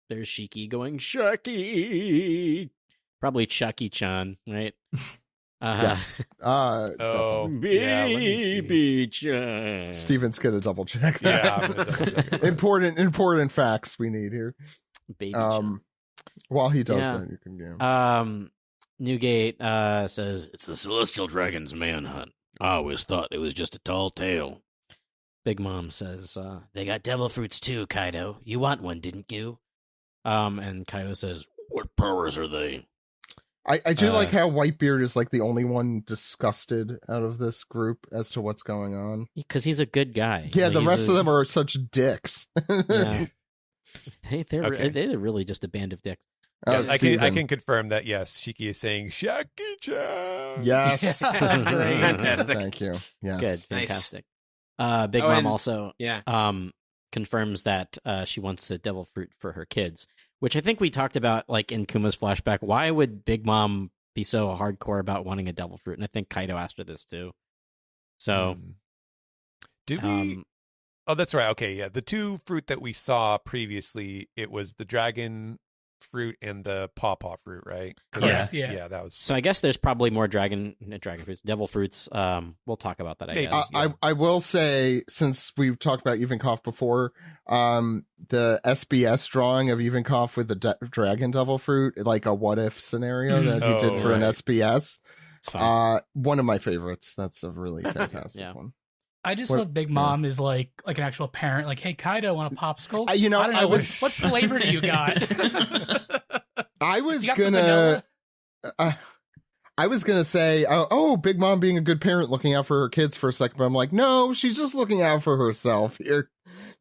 there's Shiki going, Shucky. Probably Chucky-chan, right? Yes. Baby-chan. Steven's gonna double check that. Yeah, I'm gonna double check it. important facts we need here. Baby-chan. While he does that, you can Newgate says, it's the Celestial Dragon's manhunt. I always thought it was just a tall tale. Big Mom says, they got devil fruits too, Kaido. You want one, didn't you? And Kaido says, what powers are they? I do like how Whitebeard is like the only one disgusted out of this group as to what's going on. Because he's a good guy. Yeah, the rest of them are such dicks. Yeah. They're really just a band of dicks. Yes, I can confirm that, yes, Shiki is saying Shaki-chan. Yes. That's great. Fantastic. Thank you. Yes. Good, fantastic. Big Mom also confirms that she wants the devil fruit for her kids, which I think we talked about like in Kuma's flashback. Why would Big Mom be so hardcore about wanting a devil fruit? And I think Kaido asked her this too. So, did we? Oh, that's right. Okay, yeah, the two fruit that we saw previously, it was the dragon fruit and the pawpaw fruit, right? Yeah. That was. So I guess there's probably more dragon fruits, devil fruits. We'll talk about that. I guess. I will say, since we've talked about Ivankov before, the SBS drawing of Ivankov with the dragon devil fruit, like a what if scenario that he did for an SBS, one of my favorites. That's a really fantastic one. I just love Big Mom is like an actual parent. Like, hey, Kaido, want a popsicle? I don't know. What flavor do you got? I was gonna say, Big Mom being a good parent, looking out for her kids for a second, but I'm like, no, she's just looking out for herself here.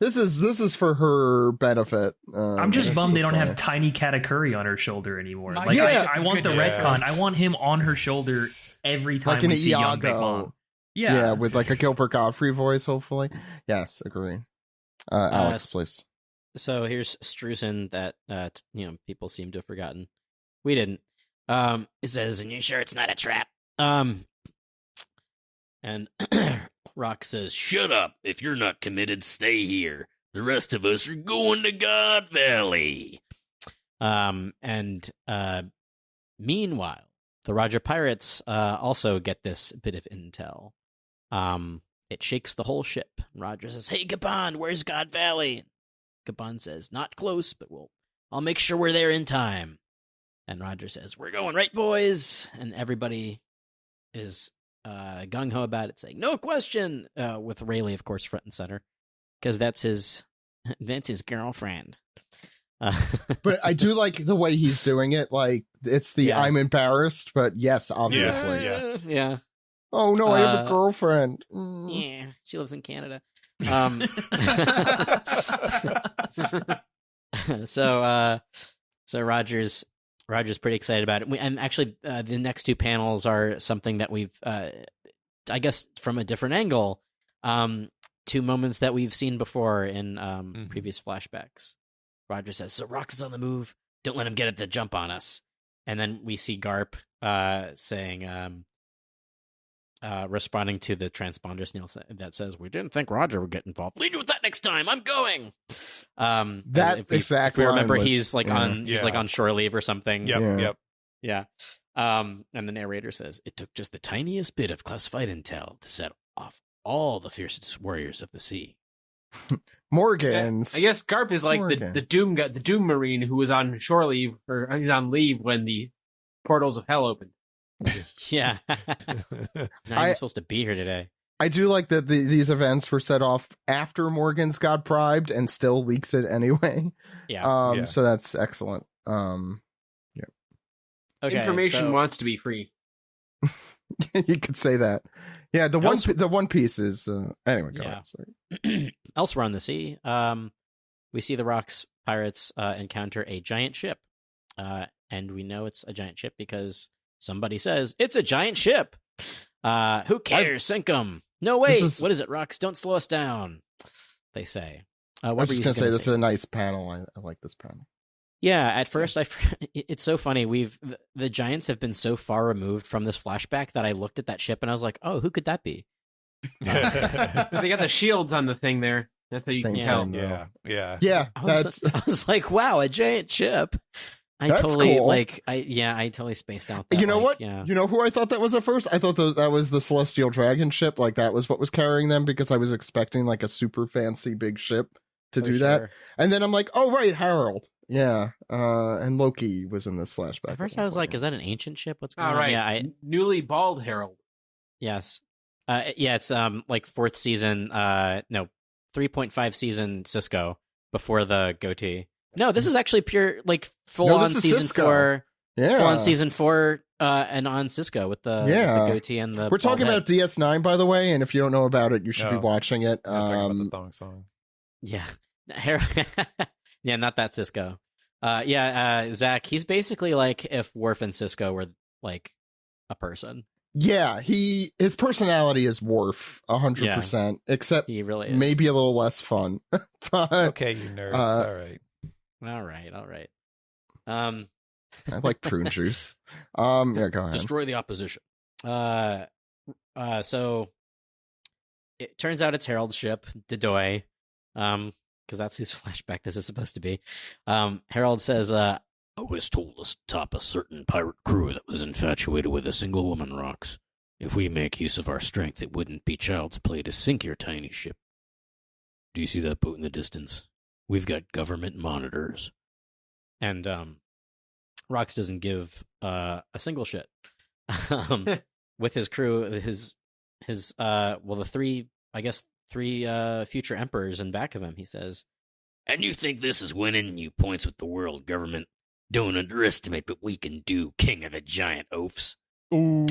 This is for her benefit. I'm just bummed they don't have tiny Katakuri on her shoulder anymore. I want the retcon. I want him on her shoulder every time we see young Big Mom. Yeah, with like a Gilbert Godfrey voice, hopefully. Yes, agree. Alex, please. So here's Struzan that people seem to have forgotten. We didn't. It says, "Are you sure it's not a trap?" And Rock says, "Shut up! If you're not committed, stay here. The rest of us are going to God Valley." Meanwhile, the Roger Pirates also get this bit of intel. It shakes the whole ship. Roger says, "Hey, Gabon, where's God Valley?" Gabon says, "Not close, but I'll make sure we're there in time." And Roger says, "We're going, right, boys?" And everybody is gung-ho about it, saying, "No question," with Rayleigh, of course, front and center, because that's his girlfriend. But I do like the way he's doing it. Like, it's the I'm embarrassed, but yes, obviously. Yeah. Oh, no, I have a girlfriend. Yeah, she lives in Canada. So Roger's pretty excited about it. And actually, the next two panels are something that we've, I guess, from a different angle, two moments that we've seen before in previous flashbacks. Roger says, "So Rox is on the move. Don't let him get the jump on us." And then we see Garp saying, responding to the transponder snail that says, "We didn't think Roger would get involved. Lead with that next time. I'm going." If we remember, he's like on shore leave or something. Yep. Yeah. And the narrator says, "It took just the tiniest bit of classified intel to set off all the fiercest warriors of the sea." Morgan's. I guess Garp is like the Doom guy, the Doom Marine who was on shore leave, or he's on leave when the portals of hell opened. Yeah. Not even supposed to be here today. I do like that these events were set off after Morgan's got bribed and still leaks it anyway. Yeah. So that's excellent. Okay, Information wants to be free. You could say that. Yeah, the One Piece is anyway. Go ahead, sorry. Elsewhere on the sea, we see the Rocks pirates encounter a giant ship, and we know it's a giant ship because somebody says it's a giant ship. Who cares? Sink 'em. No, wait. What is it, Rox? Don't slow us down. They say. I was just going to say this is a nice panel. I like this panel. Yeah, at first, it's so funny. The Giants have been so far removed from this flashback that I looked at that ship and I was like, oh, who could that be? They got the shields on the thing there. That's how you can tell. Yeah. I was like, wow, a giant ship. That's totally cool. I totally spaced out that. You know what? Yeah. You know who I thought that was at first? I thought that was the Celestial Dragon ship. Like that was what was carrying them because I was expecting like a super fancy big ship to do that. And then I'm like, oh right, Harold. Yeah. And Loki was in this flashback. At first I was like, is that an ancient ship? What's going on? Right. Yeah, newly bald Harold. Yes. Yeah, it's like 4th season 3.5 season Cisco before the goatee. No, this is actually pure like full on season Cisco. 4. Yeah. Full on season 4 and on Cisco with the goatee and the We're talking about DS9 by the way, and if you don't know about it, you should be watching it. Talking about the thong song. Yeah. Yeah, not that Cisco. Zach, he's basically like if Worf and Cisco were like a person. Yeah, his personality is Worf 100%, except he really is. Maybe a little less fun. But, okay, you nerds. All right. I like prune juice. Yeah, go ahead. Destroy the opposition. So it turns out it's Harold's ship, Dedoy, because that's whose flashback this is supposed to be. Harold says, I was told to stop a certain pirate crew that was infatuated with a single woman, Rox. If we make use of our strength, it wouldn't be child's play to sink your tiny ship. Do you see that boat in the distance? We've got government monitors. And Rox doesn't give a single shit. With his crew, the three future emperors in back of him, he says, and you think this is winning? You points with the world government. Don't underestimate what we can do, king of the giant oafs. Ooh.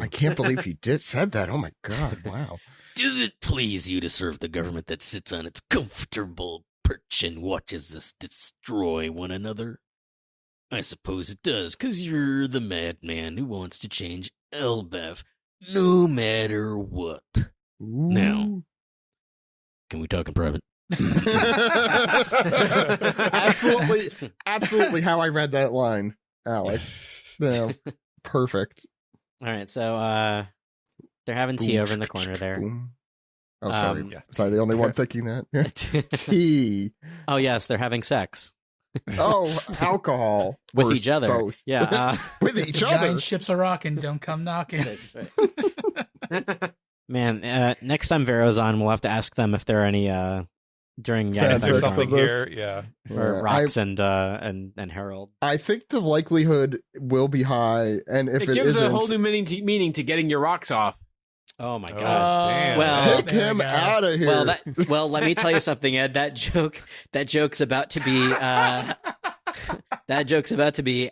I can't believe he said that. Oh my god, wow. Does it please you to serve the government that sits on its comfortable perch and watches us destroy one another? I suppose it does, 'cause you're the madman who wants to change Elbaf no matter what. Ooh. Now, can we talk in private? Absolutely how I read that line, Alex. Yeah, perfect. All right, so they're having tea over in the corner there. Oh, sorry. Was I the only one thinking that? Tea. Oh, yes, they're having sex. Oh, alcohol. With each other. Both. Yeah. With each other. Giant ships are rocking. Don't come knocking. That's right. Man, next time Vero's on, we'll have to ask them if there are any during there's Yada something here. Yeah. or Rox and Harold. I think the likelihood will be high, and if it gives isn't, a whole new meaning to getting your rocks off. Oh my god! Damn. Well, take him out of here. Well, let me tell you something, Ed. That joke's about to be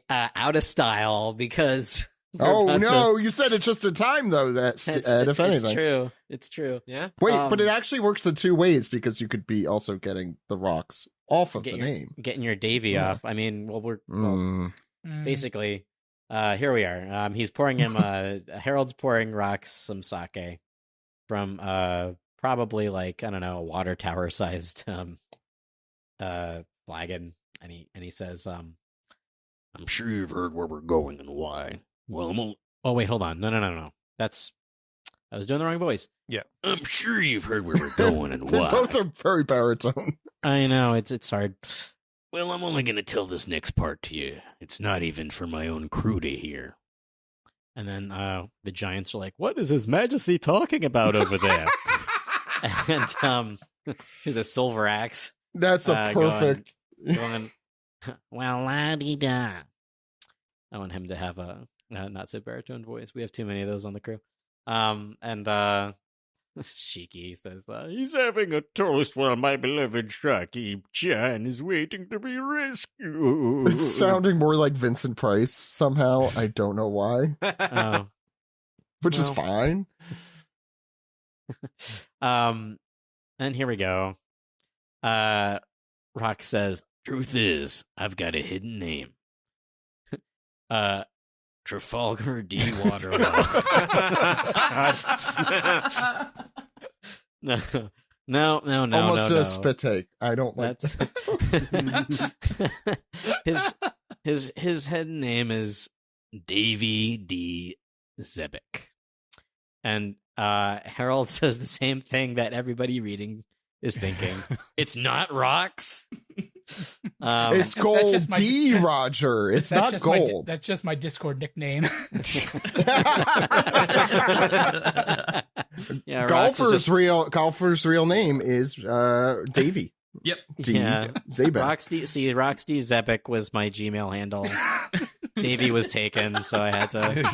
out of style because. Oh no! You said it just in time, though. Ed. If anything, it's true. Yeah. Wait, but it actually works in two ways because you could be also getting the rocks off of the name, getting your Davy off. I mean, basically. Here we are. He's pouring him. Harold's pouring Rox some sake from probably like I don't know a water tower sized flagon, and he says, "I'm sure you've heard where we're going and why." Well, oh wait, hold on. No. I was doing the wrong voice. Yeah, I'm sure you've heard where we're going and why. Both are very baritone. I know it's hard. Well, I'm only going to tell this next part to you. It's not even for my own crew to hear. And then the giants are like, what is His Majesty talking about over there? And here's a silver axe. That's a perfect. Going, well, la-di-da. I want him to have a not so baritone voice. We have too many of those on the crew. And Shiki says, he's having a toast while my beloved Shaki-chan is waiting to be rescued. It's sounding more like Vincent Price somehow. I don't know why. Which is fine. And here we go. Rock says, truth is, I've got a hidden name. Trafalgar D. Waterloo. No. Almost no. a spit take. I don't like that. his head name is Davy D. Zebic. And Harold says the same thing that everybody reading is thinking. It's not rocks. It's Gold D. Roger. It's not gold. That's just my Discord nickname. Yeah, Golfer's real name is Davy. Yep. D. Yeah. Zebic. Rox D. Zebic was my Gmail handle. Davy was taken, so I had to.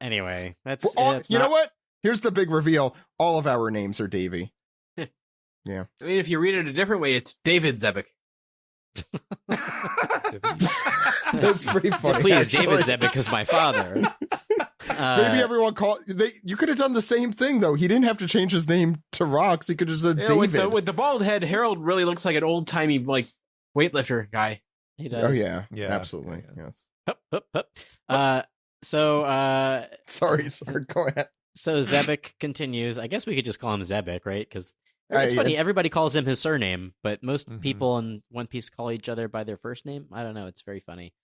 Anyway, that's you know what? Here's the big reveal. All of our names are Davy. Yeah. I mean, if you read it a different way, it's David Zebic. That's pretty funny. Please, David Zebic is my father. Maybe everyone you could have done the same thing, though. He didn't have to change his name to Rox. He could have said David. With the bald head, Harold really looks like an old-timey, weightlifter guy. He does. Oh, yeah. Yeah. Absolutely. Yeah. Yes. Hup. Sorry. Go ahead. So Zebic continues. I guess we could just call him Zebic, right? Because it's funny. Everybody calls him his surname, but most people in One Piece call each other by their first name. I don't know. It's very funny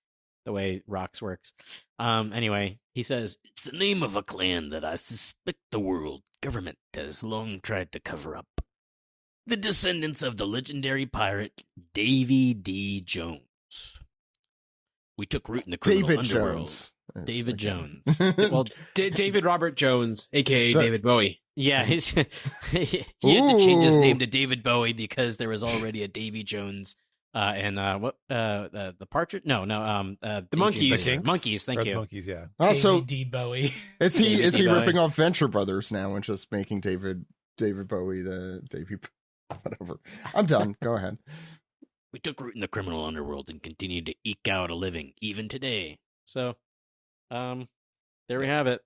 the way Rox works. Anyway, he says, it's the name of a clan that I suspect the world government has long tried to cover up. The descendants of the legendary pirate Davy D. Jones. We took root in the criminal underworld. Jones. David Jones. Well, David Robert Jones, a.k.a. David Bowie. Yeah, he had to change his name to David Bowie because there was already a Davy Jones the Partridge? No, the Monkeys. Monkeys, thank you. Monkeys, yeah. Also, D. Bowie. Is he Bowie. ripping off Venture Brothers now and just making David Bowie the Davy? Whatever. I'm done. Go ahead. We took root in the criminal underworld and continue to eke out a living even today. So, there we have it.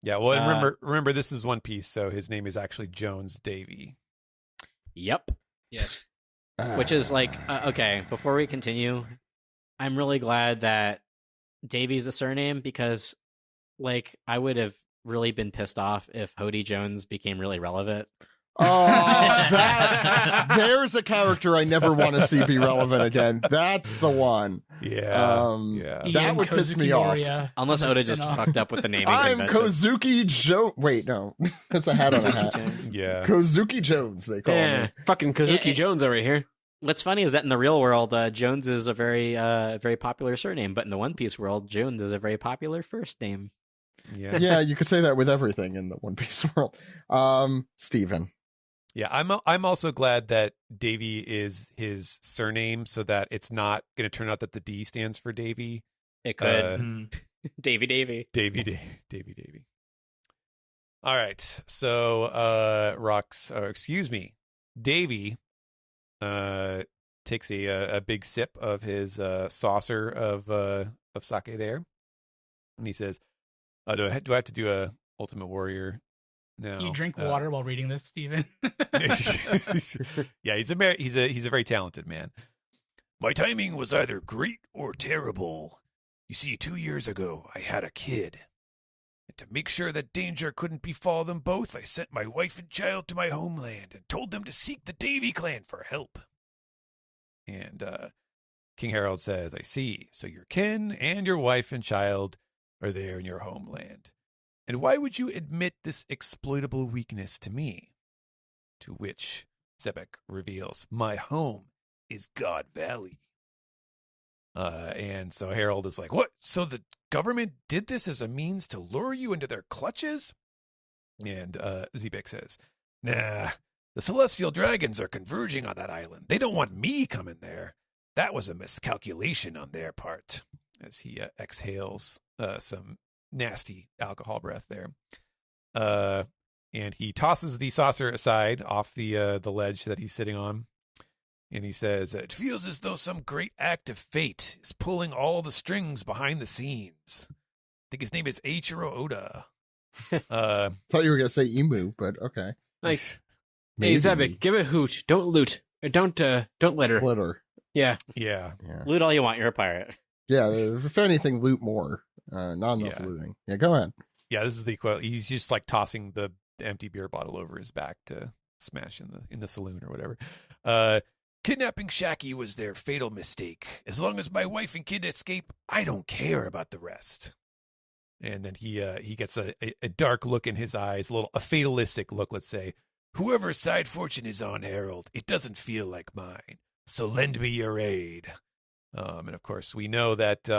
Yeah, well, and remember, this is One Piece, so his name is actually Jones Davy. Yep. Yes. Which is okay, before we continue, I'm really glad that Davy's the surname because, I would have really been pissed off if Hody Jones became really relevant. Oh, there's a character I never want to see be relevant again. That's the one. Yeah. That would piss me off. Unless Oda just fucked up with the naming. I'm Kozuki Jones. Wait, no. That's a hat on a hat. Jones. Yeah. Kozuki Jones, they call me. Fucking Kozuki Jones over here. What's funny is that in the real world, Jones is a very popular surname, but in the One Piece world, Jones is a very popular first name. Yeah. Yeah, you could say that with everything in the One Piece world. Steven. Yeah, I'm also glad that Davy is his surname so that it's not going to turn out that the D stands for Davy. It could. Davy. All right. So Davy takes a big sip of his saucer of sake there. And he says, do I have to do a Ultimate Warrior? No. You drink water while reading this, Steven. Yeah, he's a very talented man. My timing was either great or terrible. You see, 2 years ago, I had a kid. And to make sure that danger couldn't befall them both, I sent my wife and child to my homeland and told them to seek the Davy clan for help. And King Harold says, I see. So your kin and your wife and child are there in your homeland. And why would you admit this exploitable weakness to me? To which Zebic reveals, my home is God Valley. And so Harold is like, what? So the government did this as a means to lure you into their clutches? And Zebic says, nah, the celestial dragons are converging on that island. They don't want me coming there. That was a miscalculation on their part. As he exhales some nasty alcohol breath there. And he tosses the saucer aside off the ledge that he's sitting on. And he says, it feels as though some great act of fate is pulling all the strings behind the scenes. I think his name is Eiichiro Oda. Thought you were going to say Emu, but okay. Nice. Hey, Zebic, give it a hoot. Don't loot. Don't let her. Glitter. Yeah. Yeah. Loot all you want. You're a pirate. Yeah, if anything, loot more. Not enough looting. Yeah, go ahead. Yeah, this is the quote. He's just like tossing the empty beer bottle over his back to smash in the saloon or whatever. Kidnapping Shaki was their fatal mistake. As long as my wife and kid escape, I don't care about the rest. And then he gets a dark look in his eyes, a fatalistic look, let's say. Whoever's side fortune is on, Harold, it doesn't feel like mine. So lend me your aid. And of course, we know that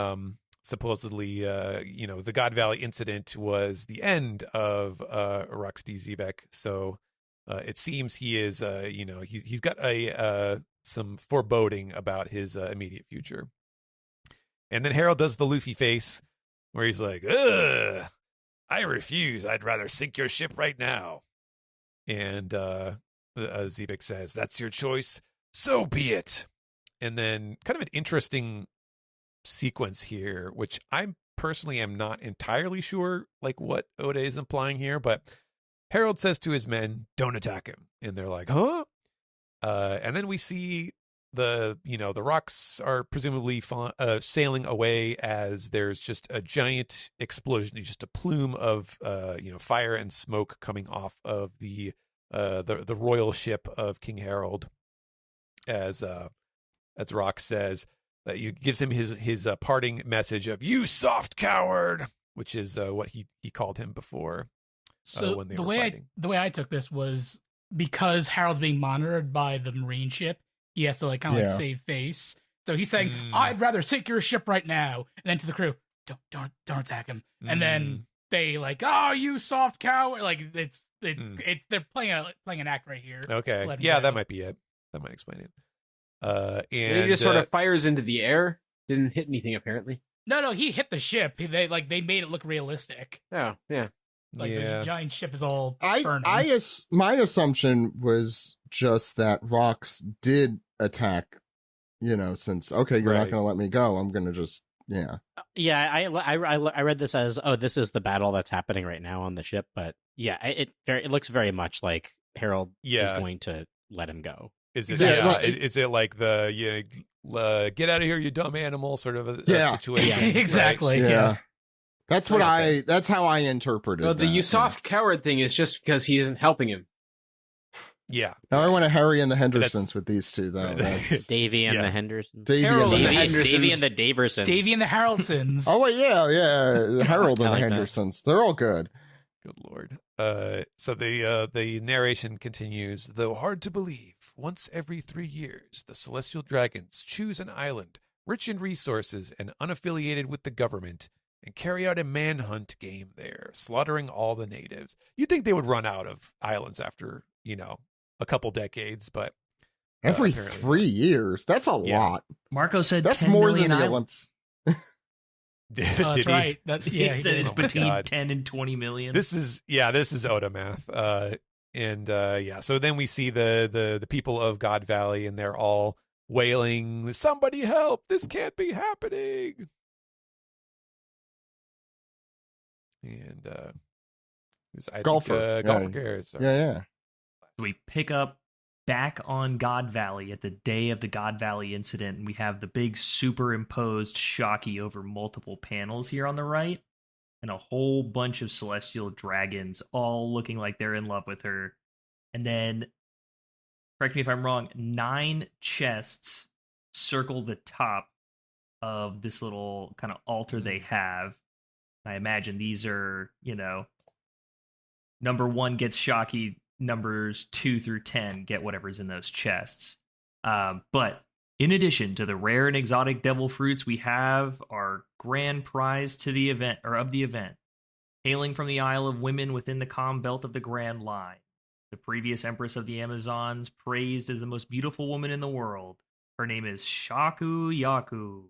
supposedly, the God Valley incident was the end of Roxy Zebek. So it seems he is, he's got some foreboding about his immediate future. And then Harold does the Luffy face, where he's like, ugh, I refuse. I'd rather sink your ship right now. And Zebek says, that's your choice. So be it. And then kind of an interesting sequence here, which I personally am not entirely sure like what Oda is implying here, but Harold says to his men, don't attack him. And they're like, huh? And then we see the rocks are presumably sailing away as there's just a giant explosion, just a plume of fire and smoke coming off of the royal ship of King Harold, as Rock says, he gives him his parting message of "you soft coward," which is what he called him before. So when they were fighting. The way I took this was because Harold's being monitored by the Marine ship, he has to kind of save face. So he's saying, "I'd rather sink your ship right now." And then to the crew, "Don't attack him." And then they "Oh, you soft coward!" Like it's they're playing an act right here. Okay, yeah, that might be it. That might explain it. And he just sort of fires into the air. Didn't hit anything apparently. No, he hit the ship. They made it look realistic. Oh, yeah. The giant ship is all burning. My assumption was just that Rox did attack, since, okay, you're not going to let me go. I'm going to just, Yeah, I read this as, this is the battle that's happening right now on the ship. But yeah, it looks very much like Harold is going to let him go. Is it? Is it like the get out of here, you dumb animal sort of a situation? Yeah, exactly. Right? Yeah. That's that's how I interpreted it. The you soft coward thing is just because he isn't helping him. Yeah. Now I want to Harry and the Hendersons with these two, though. That's... Davy and the Hendersons. Davy and the Daversons. Davy and the Haroldsons. Oh, wait, yeah. Harold and the Hendersons. They're all good. Good Lord. So the narration continues. Though hard to believe, once every 3 years, the Celestial Dragons choose an island rich in resources and unaffiliated with the government and carry out a manhunt game there, slaughtering all the natives. You'd think they would run out of islands after, a couple decades, but every 3 years. That's a lot. Marco said that's 10 more million than the islands. That's right. He said it's between 10 and 20 million. This is Oda math. So then we see the people of God Valley, and they're all wailing, "Somebody help! This can't be happening!" And GolferGare. Yeah. So we pick up back on God Valley at the day of the God Valley incident, and we have the big superimposed Shaki over multiple panels here on the right, and a whole bunch of celestial dragons all looking like they're in love with her. And then, correct me if I'm wrong, 9 chests circle the top of this little kind of altar they have. I imagine these are, number 1 gets Shaki, numbers 2 through 10 get whatever's in those chests. But in addition to the rare and exotic devil fruits, we have our grand prize of the event, hailing from the Isle of Women within the calm belt of the Grand Line. The previous Empress of the Amazons, praised as the most beautiful woman in the world. Her name is Shaku Yaku.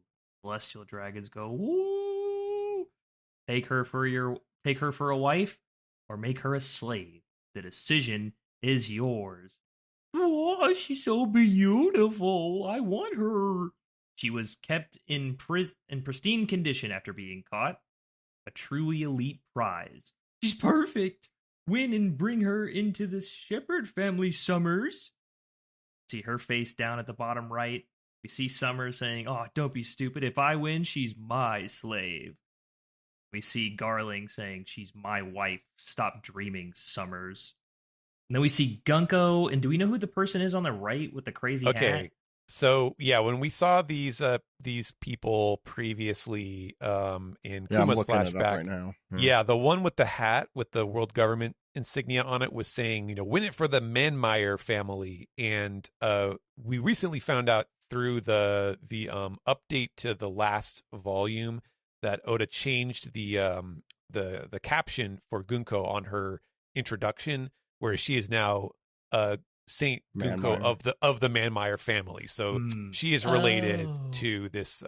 Celestial dragons go, woo! Take her for a wife, or make her a slave. The decision is yours. Oh, she's so beautiful. I want her. She was kept in pristine condition after being caught. A truly elite prize. She's perfect. Win and bring her into the Shepherd family, Summers. See her face down at the bottom right. We see Summer saying, "Oh, don't be stupid. If I win, she's my slave." We see Garling saying, "She's my wife. Stop dreaming, Summers." And then we see Gunko, and do we know who the person is on the right with the crazy hat? So yeah, when we saw these people previously in Kuma's flashback, right now. Yeah, the one with the hat with the world government insignia on it was saying, win it for the Manmeyer family. And we recently found out through the update to the last volume that Oda changed the caption for Gunko on her introduction, whereas she is now Saint Gunko of the Manmeyer family. So she is related to this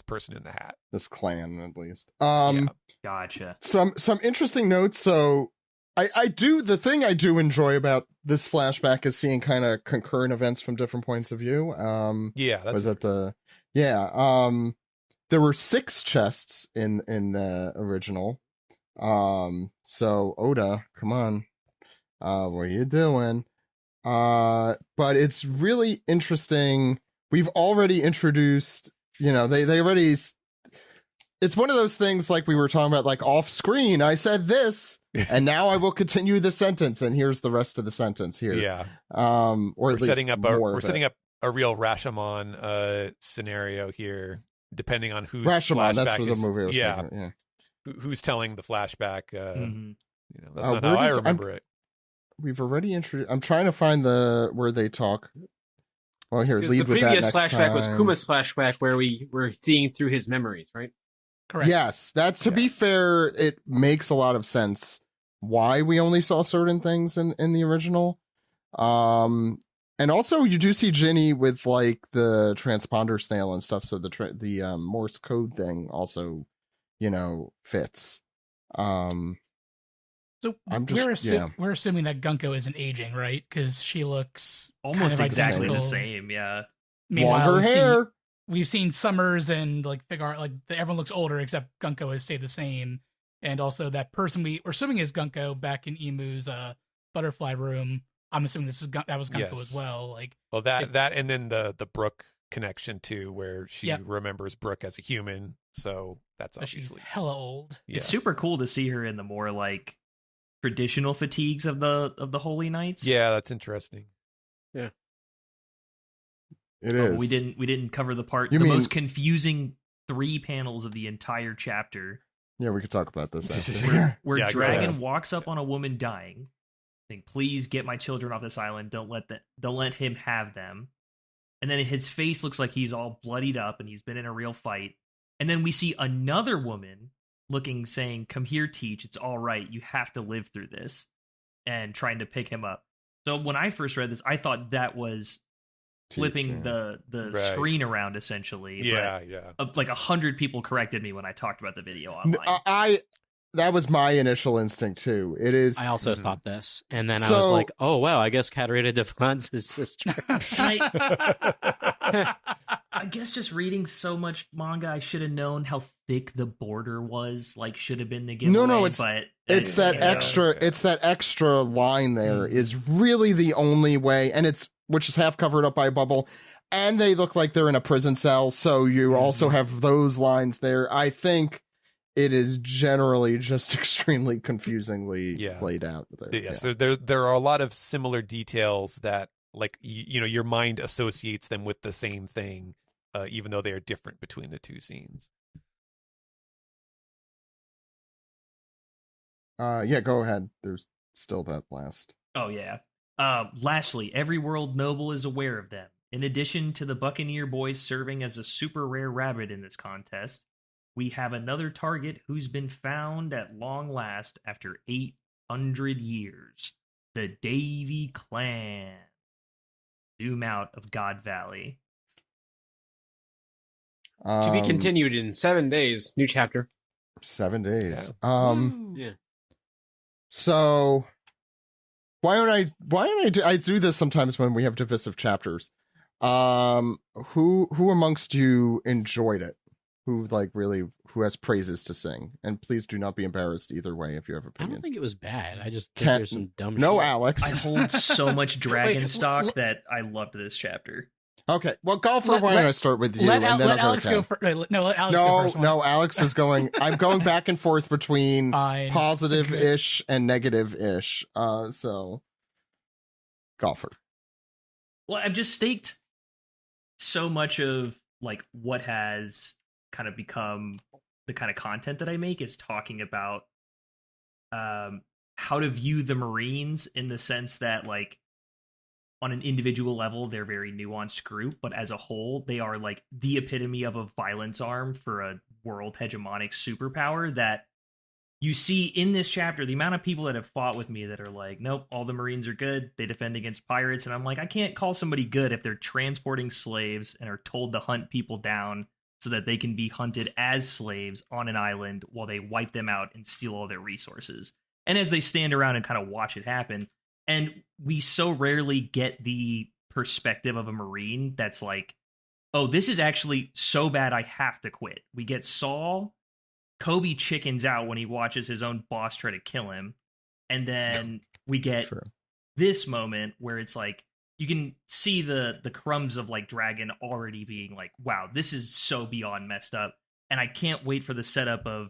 person in the hat. This clan, at least. Gotcha. Some interesting notes. So the thing I do enjoy about this flashback is seeing kind of concurrent events from different points of view. There were 6 chests in the original. So Oda, come on. What are you doing? But it's really interesting. We've already introduced, they already, it's one of those things like we were talking about, like off screen, I said this, and now I will continue the sentence, and here's the rest of the sentence here. Yeah. Or we're setting up a real Rashomon scenario here, depending on whose Rashomon, flashback that's what is. the movie was yeah. thinking, yeah. Who's telling the flashback? That's not how I remember it. We've already introduced. I'm trying to find where they talk. Well, here, lead with that next time. The previous flashback was Kuma's flashback, where we were seeing through his memories, right? Correct. Yes, to be fair, it makes a lot of sense why we only saw certain things in the original. And also you do see Ginny with like the transponder snail and stuff, so the Morse code thing also, fits. So we're assuming that Gunko isn't aging, right? Because she looks almost kind of exactly the same. Yeah. Meanwhile, longer hair. We've seen Summers and like Figaro, like everyone looks older except Gunko has stayed the same. And also that person we're assuming is Gunko back in Emu's butterfly room. I'm assuming that was Gunko as well. Like, well, that and then the Brooke connection too, where she remembers Brooke as a human. So that's obviously she's hella old. Yeah. It's super cool to see her in the more like traditional fatigues of the Holy Knights. Yeah, that's interesting. Yeah. It is. We didn't cover the most confusing 3 panels of the entire chapter. Yeah, we could talk about this after. where Dragon walks up on a woman dying, saying, "Please get my children off this island. Don't let him have them." And then his face looks like he's all bloodied up and he's been in a real fight. And then we see another woman looking, saying, "Come here, Teach. It's all right. You have to live through this," and trying to pick him up. So when I first read this, I thought that was flipping the screen around, essentially. Yeah, but, like 100 people corrected me when I talked about the video online. That was my initial instinct too. It is. I also thought this, and then I was like, "Oh wow, I guess Katarina defends his sister." I guess just reading so much manga, I should have known how thick the border was. Like, should have been the giveaway. No, it's that extra. It's that extra line there is really the only way, and which is half covered up by a bubble, and they look like they're in a prison cell. So you also have those lines there. I think it is generally just extremely confusingly played out there. Yes, there are a lot of similar details that, like, your mind associates them with the same thing, even though they are different between the two scenes. Go ahead. There's still that last. Oh, yeah. Lastly, every world noble is aware of them. In addition to the Buccaneer boys serving as a super rare rabbit in this contest, we have another target who's been found at long last after 800 years. The Davy Clan. Zoom out of God Valley. To be continued in 7 days. New chapter. 7 days. Yeah. So why don't I do this sometimes when we have divisive chapters? Who amongst you enjoyed it? Who has praises to sing? And please do not be embarrassed either way if you have opinions. I don't think it was bad. I just think there's some dumb shit. No, Alex. I hold so much dragon stock that I loved this chapter. Okay, well, Golfer, why don't I start with you? Let and then let I'll Alex go go first. No, let Alex go first. No, Alex is going. I'm going back and forth between Fine. positive-ish and negative-ish. So, Golfer. Well, I've just staked so much of like what has kind of become the kind of content that I make is talking about how to view the Marines in the sense that like on an individual level they're a very nuanced group, but as a whole they are like the epitome of a violence arm for a world hegemonic superpower that you see in this chapter. The amount of people that have fought with me that are like, nope, all the Marines are good, they defend against pirates, and I'm like, I can't call somebody good if they're transporting slaves and are told to hunt people down so that they can be hunted as slaves on an island while they wipe them out and steal all their resources. And as they stand around and kind of watch it happen, and we so rarely get the perspective of a Marine that's like, oh, this is actually so bad I have to quit. We get Saul. Kobe chickens out when he watches his own boss try to kill him. And then we get this moment where it's like, you can see the crumbs of like Dragon already being like, wow, this is so beyond messed up. And I can't wait for the setup of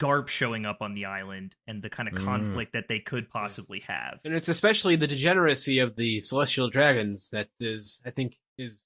Garp showing up on the island and the kind of conflict that they could possibly have. And it's especially the degeneracy of the celestial dragons that is, I think, is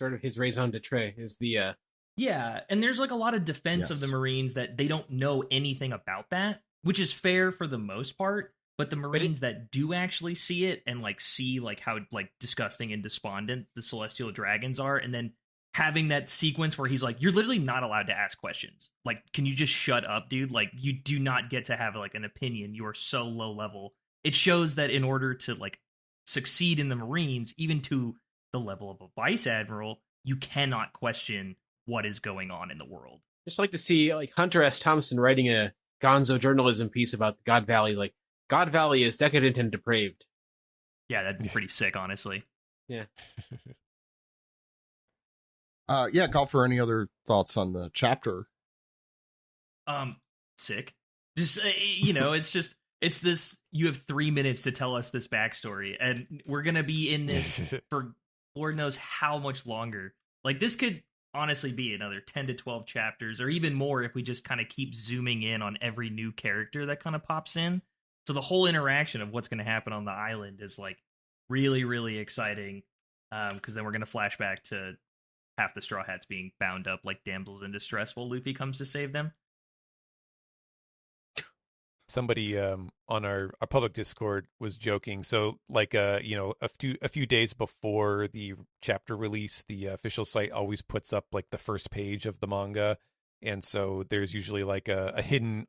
sort of his raison d'etre, is the... Yeah, and there's like a lot of defense of the Marines that they don't know anything about that, which is fair for the most part, but the Marines that do actually see it and like see like how like disgusting and despondent the celestial dragons are, and then having that sequence where he's like, you're literally not allowed to ask questions. Like, can you just shut up, dude? Like, you do not get to have like an opinion. You are so low level. It shows that in order to like succeed in the Marines, even to the level of a vice admiral, you cannot question what is going on in the world. Just like to see like Hunter S. Thompson writing a gonzo journalism piece about God Valley. Like, God Valley is decadent and depraved. Yeah, that'd be pretty sick, honestly. Yeah. Yeah, Golfer, any other thoughts on the chapter? Sick. Just, it's this, you have 3 minutes to tell us this backstory, and we're gonna be in this for Lord knows how much longer. Like, this could honestly be another 10 to 12 chapters, or even more if we just kind of keep zooming in on every new character that kind of pops in. So the whole interaction of what's going to happen on the island is like really, really exciting, because then we're going to flash back to half the Straw Hats being bound up like damsels in distress while Luffy comes to save them. Somebody on our public Discord was joking. So like a few days before the chapter release, the official site always puts up like the first page of the manga, and so there's usually like a hidden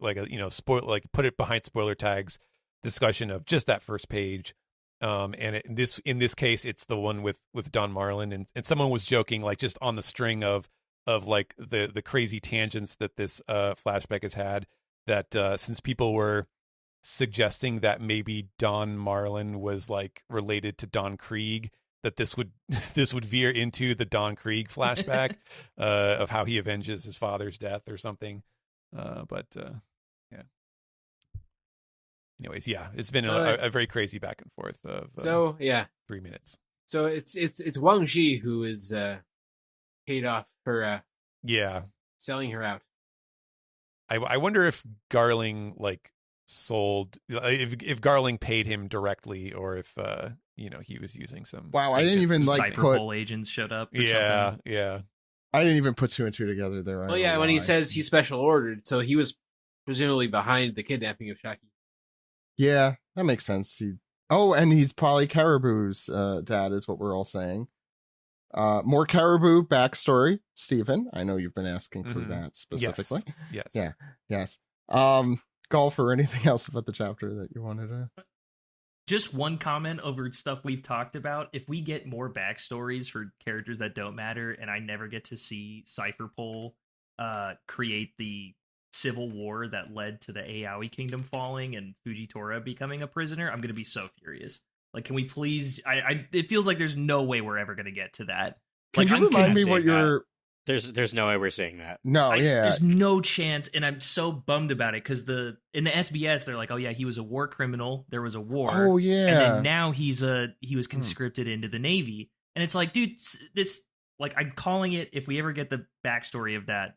spoil, like put it behind spoiler tags discussion of just that first page. And in this case, it's the one with Don Marlin, and someone was joking like just on the string of like the crazy tangents that this flashback has had, that since people were suggesting that maybe Don Marlin was like related to Don Krieg, that this would veer into the Don Krieg flashback of how he avenges his father's death or something. Yeah. Anyways, yeah, it's been a very crazy back and forth of 3 minutes. So it's Wang Ji who is paid off for selling her out. I wonder if Garling like sold, if Garling paid him directly, or if he was using some. Wow, I didn't even like Cyberpol agents showed up. Yeah. I didn't even put two and two together there. Well, yeah, when he says he special ordered, so he was presumably behind the kidnapping of Shaki. Yeah, that makes sense. And he's probably Caribou's dad, is what we're all saying. More Caribou backstory, Stephen. I know you've been asking for that specifically. Yes. Yeah. Yes. Golfer, anything else about the chapter that you wanted to? Just one comment over stuff we've talked about. If we get more backstories for characters that don't matter, and I never get to see Cypherpole create the civil war that led to the Aoi kingdom falling and Fujitora becoming a prisoner, I'm going to be so furious. Like, can we please? It feels like there's no way we're ever going to get to that. Can you remind me what your? There's no way we're seeing that. No, there's no chance, and I'm so bummed about it because in the SBS they're like, oh yeah, he was a war criminal. There was a war. Oh yeah, and then now he was conscripted into the Navy. And it's like, dude, this, like, I'm calling it, if we ever get the backstory of that,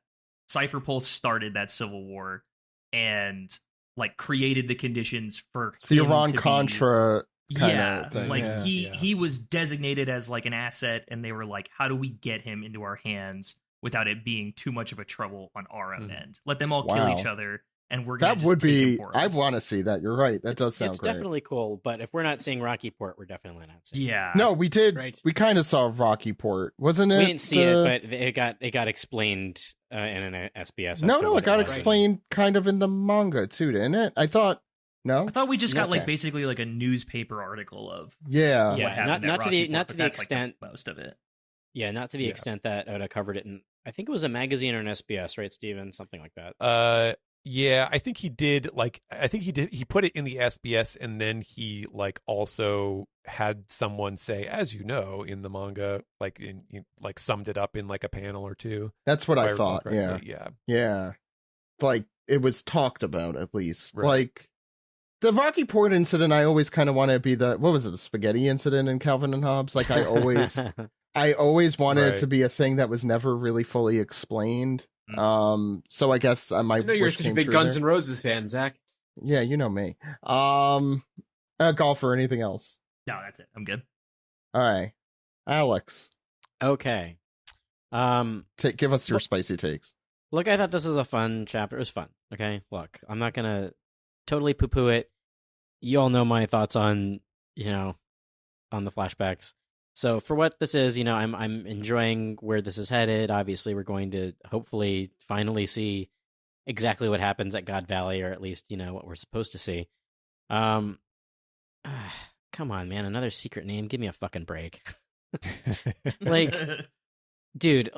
Cypher Pulse started that civil war and, like, created the conditions for It's the him Iran to Contra kind yeah, of thing. like Yeah. he was designated as like an asset, and they were like, how do we get him into our hands without it being too much of a trouble on our own end? Let them all kill each other, and we're gonna That just would take him be. for I us. want to see that. You're right. That does sound It's great. definitely cool, but if we're not seeing Rocky Port, we're definitely not seeing. Yeah, No, we did. Right. We kind of saw Rocky Port, wasn't it? We didn't see it, but it got explained in an SBS. as No, to it what got was. explained kind of in the manga too, didn't it? I thought. No. I thought we just got Okay. like basically like a newspaper article of Yeah. what Yeah, happened not at to the Rocky not Port, to but the that's, like, extent. most of it. Yeah, not to the Yeah. extent that Oda covered it in. I think it was a magazine or an SBS, right, Steven? Something like that. Yeah, I think he did. Like, I think he did. He put it in the SBS, and then he like also had someone say, as you know, in the manga, like like summed it up in like a panel or two. That's what if I recall thought. Yeah. correctly. Yeah. Yeah. Like it was talked about at least. Right. Like the Rocky Port incident, I always kind of want to be the what was it, the spaghetti incident in Calvin and Hobbes? Like I always wanted it Right. to be a thing that was never really fully explained. So I guess I might. I know you're such a big Guns N' Roses fan, Zach. Yeah, you know me. Golfer, anything else? No, that's it. I'm good. All right, Alex, Okay. give us your spicy takes. Look, I thought this was a fun chapter. It was fun. Okay. Look, I'm not gonna totally poo-poo it. You all know my thoughts on on the flashbacks. So for what this is, I'm enjoying where this is headed. Obviously, we're going to hopefully finally see exactly what happens at God Valley, or at least what we're supposed to see. Come on, man, another secret name. Give me a fucking break. Like, dude,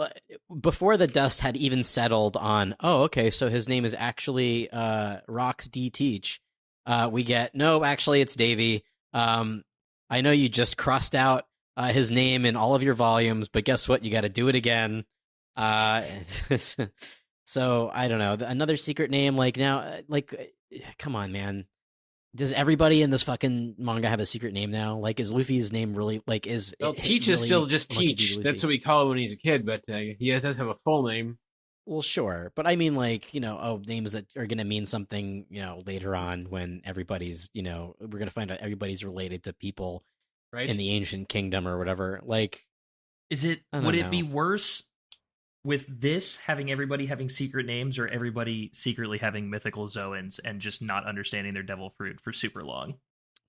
before the dust had even settled on, oh, okay, so his name is actually Rox D. Teach. We get, no, actually, it's Davy. I know you just crossed out his name in all of your volumes, but guess what? You got to do it again. So I don't know. Another secret name, like now, like, come on, man. Does everybody in this fucking manga have a secret name now? Like, is Luffy's name really like is? Well, Teach is still just Teach. That's what we call him when he's a kid, but he does have a full name. Well, sure, but I mean, like, names that are gonna mean something, later on when everybody's, we're gonna find out everybody's related to people Right. in the ancient kingdom or whatever. Like, Is it? I don't Would it know. be worse with this having everybody having secret names, or everybody secretly having mythical Zoans and just not understanding their devil fruit for super long?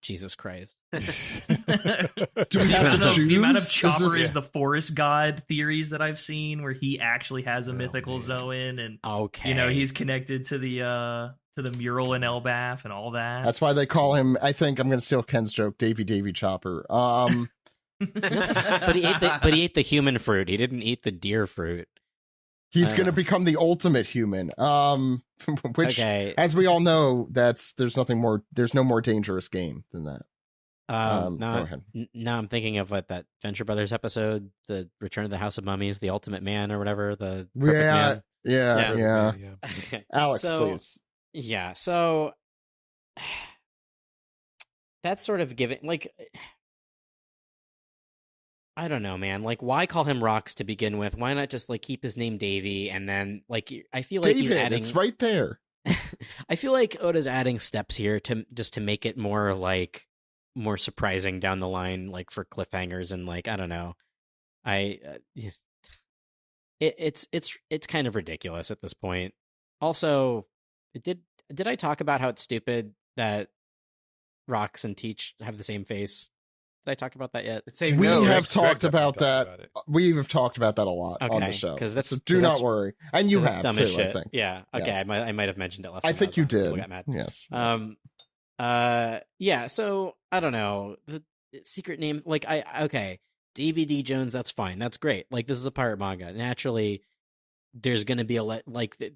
Jesus Christ. Do we The have amount to of- choose? The amount of Is Chopper this- is the forest god theories that I've seen, where he actually has a mythical man. Zoan, and Okay. he's connected to the mural in Elbaf and all that. That's why they call him. I think I'm going to steal Ken's joke, Davy Chopper. But he ate the human fruit. He didn't eat the deer fruit. He's going to become the ultimate human. Which, Okay. as we all know, there's no more dangerous game than that. Go ahead. Now I'm thinking of that Venture Brothers episode, the Return of the House of Mummies, the Ultimate Man or whatever, the perfect man. Yeah. Yeah. Okay. Alex, So- please. Yeah, so that's sort of giving, like, I don't know, man. Like, why call him Rox to begin with? Why not just like keep his name Davy, and then like I feel like he's David, adding. it's right there. I feel like Oda's adding steps here to make it more surprising down the line, like for cliffhangers and like I don't know. It's kind of ridiculous at this point. Also, did I talk about how it's stupid that Rox and Teach have the same face? Did I talk about that yet? Same We nose. have talked Greg about definitely that. talked We have talked about that a lot on the Okay, show. 'cause that's- so 'cause do that's- not worry. And you That's have dumb too, as shit. I think. Yeah. Okay. Yes. I might have mentioned it last. I time think you was on. People did. got mad. Yes. Yeah, so I don't know. The secret name, like okay, DVD Jones, that's fine. That's great. Like this is a pirate manga. Naturally, there's going to be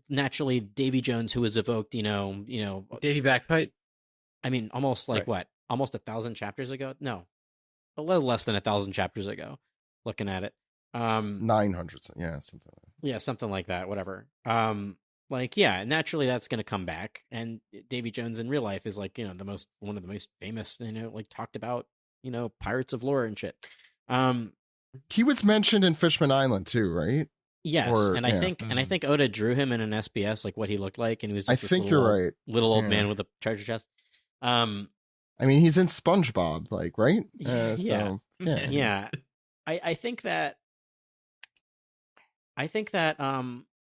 naturally Davy Jones, who was evoked, Davy Backfight. I mean, almost like Right. what? Almost 1,000 chapters ago? No, a little less than 1,000 chapters ago. Looking at it, 900. Yeah, something. yeah, something like that. Whatever. Yeah, naturally that's going to come back, and Davy Jones in real life is like one of the most famous, like talked about, pirates of lore and shit. He was mentioned in Fishman Island too, right? Yes, Or- and yeah. I think Oda drew him in an SBS, like what he looked like, and he was I just this think little, you're right. little old Yeah. man with a treasure chest. I mean, he's in SpongeBob, like, right? Yeah. So, yeah. Yeah, I think that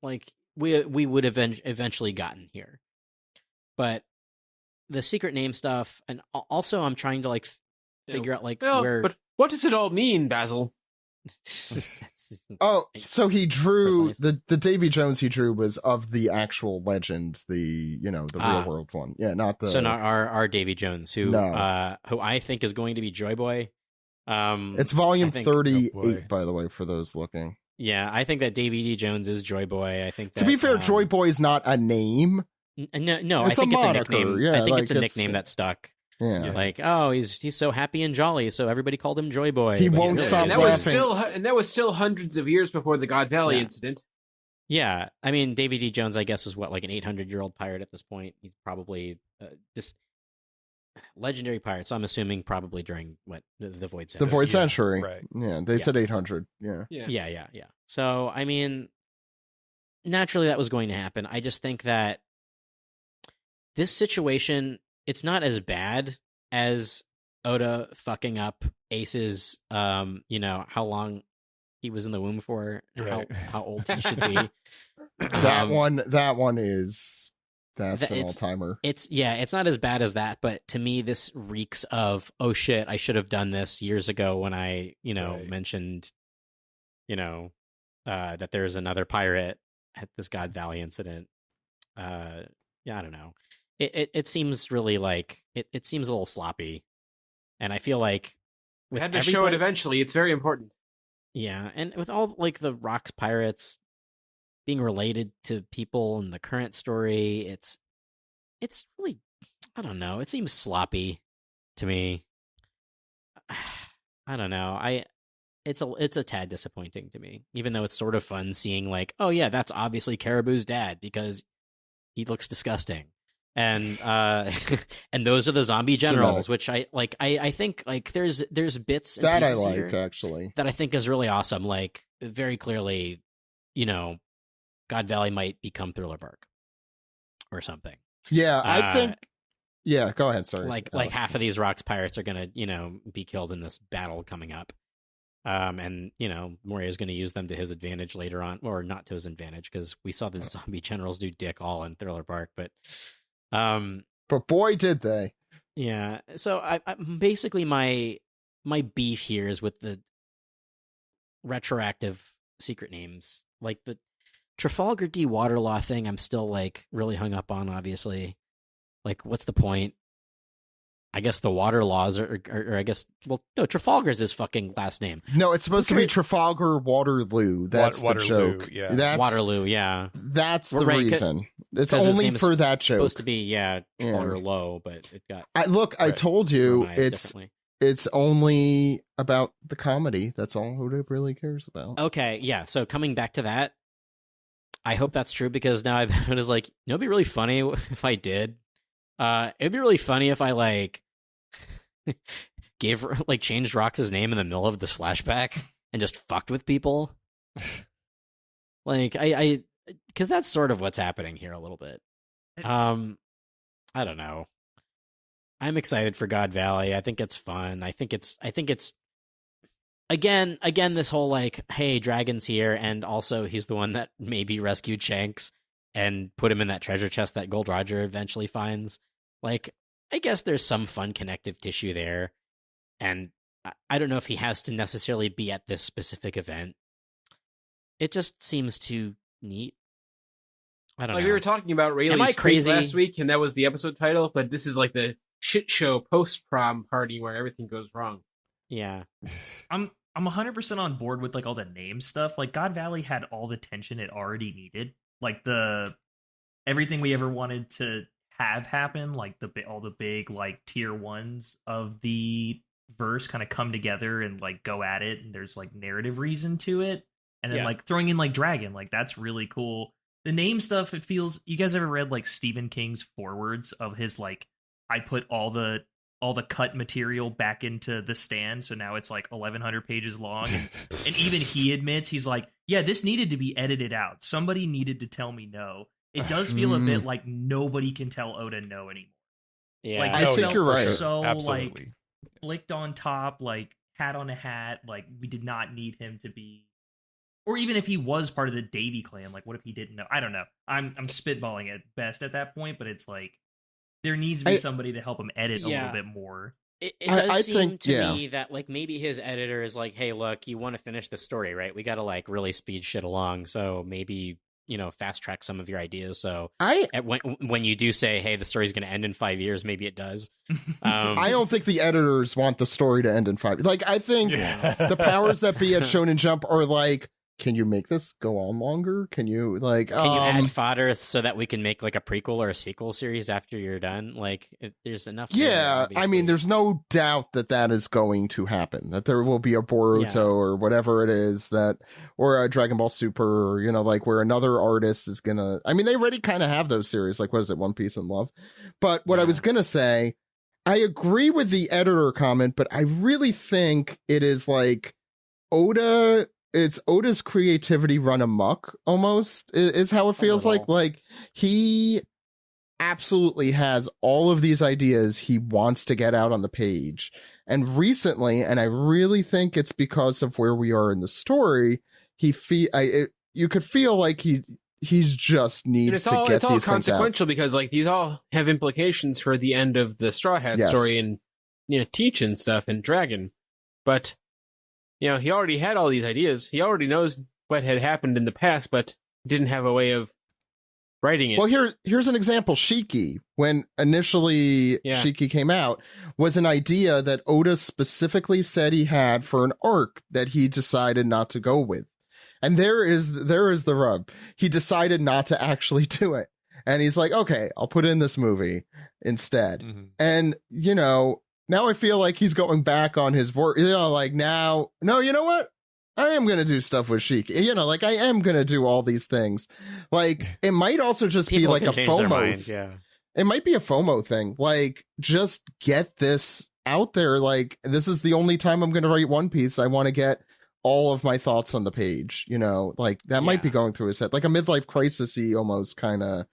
like we would have eventually gotten here, but the secret name stuff, and also I'm trying to like figure out like Well, where. but what does it all mean, Basil? Oh, so he drew Personalized. the Davy Jones he drew was of the actual legend, the real world one. Yeah, not the. So not our Davy Jones, who No. who I think is going to be Joy Boy. It's volume I think- 38, Oh, boy. by the way, for those looking. Yeah, I think that Davy D. Jones is Joy Boy. I think that, To be fair, Joy Boy is not a name. No, It's I a think it's a moniker, nickname. yeah, I think like, it's a nickname that stuck. Yeah. Yeah. Like, oh, he's so happy and jolly, so everybody called him Joy Boy. He But won't really stop And isn't. laughing. that was still hundreds of years before the God Valley Yeah. incident. Yeah, I mean, Davy D. Jones, I guess, is what, like an 800-year-old pirate at this point. He's probably this legendary pirate. So I'm assuming probably during what the Void The Century. Void Yeah, Century. right. Yeah, they Yeah. said 800. Yeah. Yeah. Yeah. So I mean, naturally that was going to happen. I just think that this situation, it's not as bad as Oda fucking up Ace's, how long he was in the womb for, Right. how old he should be. That Um, one is that's an it's- all-timer. It's not as bad as that, but to me, this reeks of, oh shit, I should have done this years ago when I, Right. mentioned, that there's another pirate at this God Valley incident. I don't know. It seems really like it seems a little sloppy, and I feel like We with had to show it everybody- eventually. It's very important. Yeah, and with all like the Rocks pirates being related to people in the current story, it's really, I don't know. It seems sloppy to me. I don't know. It's a tad disappointing to me, even though it's sort of fun seeing like, oh yeah, that's obviously Caribou's dad because he looks disgusting. And and those are the zombie generals, which I like. I think like there's bits and That I pieces like, here actually. that I think is really awesome. Like very clearly, God Valley might become Thriller Bark or something. Yeah, I Uh, think. Yeah, go ahead. Sorry. Like Alex. half of these Rocks pirates are gonna be killed in this battle coming up. And Moria's going to use them to his advantage later on, or not to his advantage, because we saw the zombie generals do dick all in Thriller Bark. But But boy, did they. yeah. So I basically my beef here is with the retroactive secret names, like the Trafalgar D Waterlaw thing. I'm still like really hung up on. Obviously, like what's the point? I guess the water laws or I guess, well, no, Trafalgar's his fucking last name. No, it's supposed to be Okay. Trafalgar Waterloo. That's Waterloo, the joke. yeah. That's Waterloo, yeah. That's Well, the right, 'cause- reason. It's 'cause his only name is for that joke. Supposed to be, Yeah. Trafalgar Low, but it got I Right. told you romanized it's differently. it's only about the comedy. That's all Hoda really cares about. Okay, yeah. So coming back to that, I hope that's true because now I've it is like, it'd be really funny if I did. It'd be really funny if I like changed Rox's name in the middle of this flashback and just fucked with people. Like I because that's sort of what's happening here a little bit. I don't know. I'm excited for God Valley. I think it's fun. I think it's again this whole like, hey, Dragon's here, and also he's the one that maybe rescued Shanks and put him in that treasure chest that Gold Roger eventually finds. Like, I guess there's some fun connective tissue there, and I don't know if he has to necessarily be at this specific event. It just seems too neat. I don't Like know. we were talking about Rayleigh's Am I Creek crazy? last week, and that was the episode title. But this is like the shit show post prom party where everything goes wrong. Yeah. I'm 100% on board with like all the name stuff. Like God Valley had all the tension it already needed. Like everything we ever wanted to have happen, like all the big like tier ones of the verse kind of come together and like go at it, and there's like narrative reason to it. And then Yeah. like throwing in like Dragon, like that's really cool. The name stuff, it feels, you guys ever read like Stephen King's forewords of his like, I put all the all the cut material back into the stand, so now it's like 1,100 pages long. And even he admits, he's like, yeah, this needed to be edited out. Somebody needed to tell me no. It does feel a bit like nobody can tell Oda no anymore. Yeah, Like, I think you're right. So Absolutely. like flicked on top, like hat on a hat. Like, we did not need him to be, or even if he was part of the Davy clan, like what if he didn't know? I don't know. I'm spitballing at best at that point, but it's like there needs to be somebody to help him edit a little bit more. It does I seem think, to me that like maybe his editor is like, hey, look, you want to finish the story, right? We got to like really speed shit along, so maybe, you know, fast track some of your ideas. So when you do say, hey, the story's going to end in 5 years, maybe it does. I don't think the editors want the story to end in 5 years. Like, I think the powers that be at Shonen Jump are like, can you make this go on longer? Can you like? Can you add fodder so that we can make like a prequel or a sequel series after you're done? Like, there's enough. Yeah, I mean, there's no doubt that is going to happen. That there will be a Boruto or whatever it is or a Dragon Ball Super, or, you know, like where another artist is gonna. I mean, they already kind of have those series. Like, what is it, One Piece and Love? But what I was gonna say, I agree with the editor comment, but I really think it is like Oda. It's Oda's creativity run amok, almost, is how it feels like. Like, he absolutely has all of these ideas he wants to get out on the page. And recently, and I really think it's because of where we are in the story, you could feel like he's just needs to get these things out. It's all consequential because like these all have implications for the end of the Straw Hat story and, you know, Teach and stuff and Dragon. But, you know, he already had all these ideas. He already knows what had happened in the past, but didn't have a way of writing it. Well, here's an example. Shiki, when initially Shiki came out, was an idea that Oda specifically said he had for an arc that he decided not to go with. And there is the rub. He decided not to actually do it. And he's like, okay, I'll put in this movie instead. Mm-hmm. And, you know, now I feel like he's going back on his work. You know, like now, no, you know what? I am going to do stuff with Shiki. You know, like I am going to do all these things. Like, it might also just be like a FOMO. It might be a FOMO thing. Like, just get this out there. Like, this is the only time I'm going to write One Piece. I want to get all of my thoughts on the page. You know, like that might be going through his head. Like a midlife crisis-y almost kind of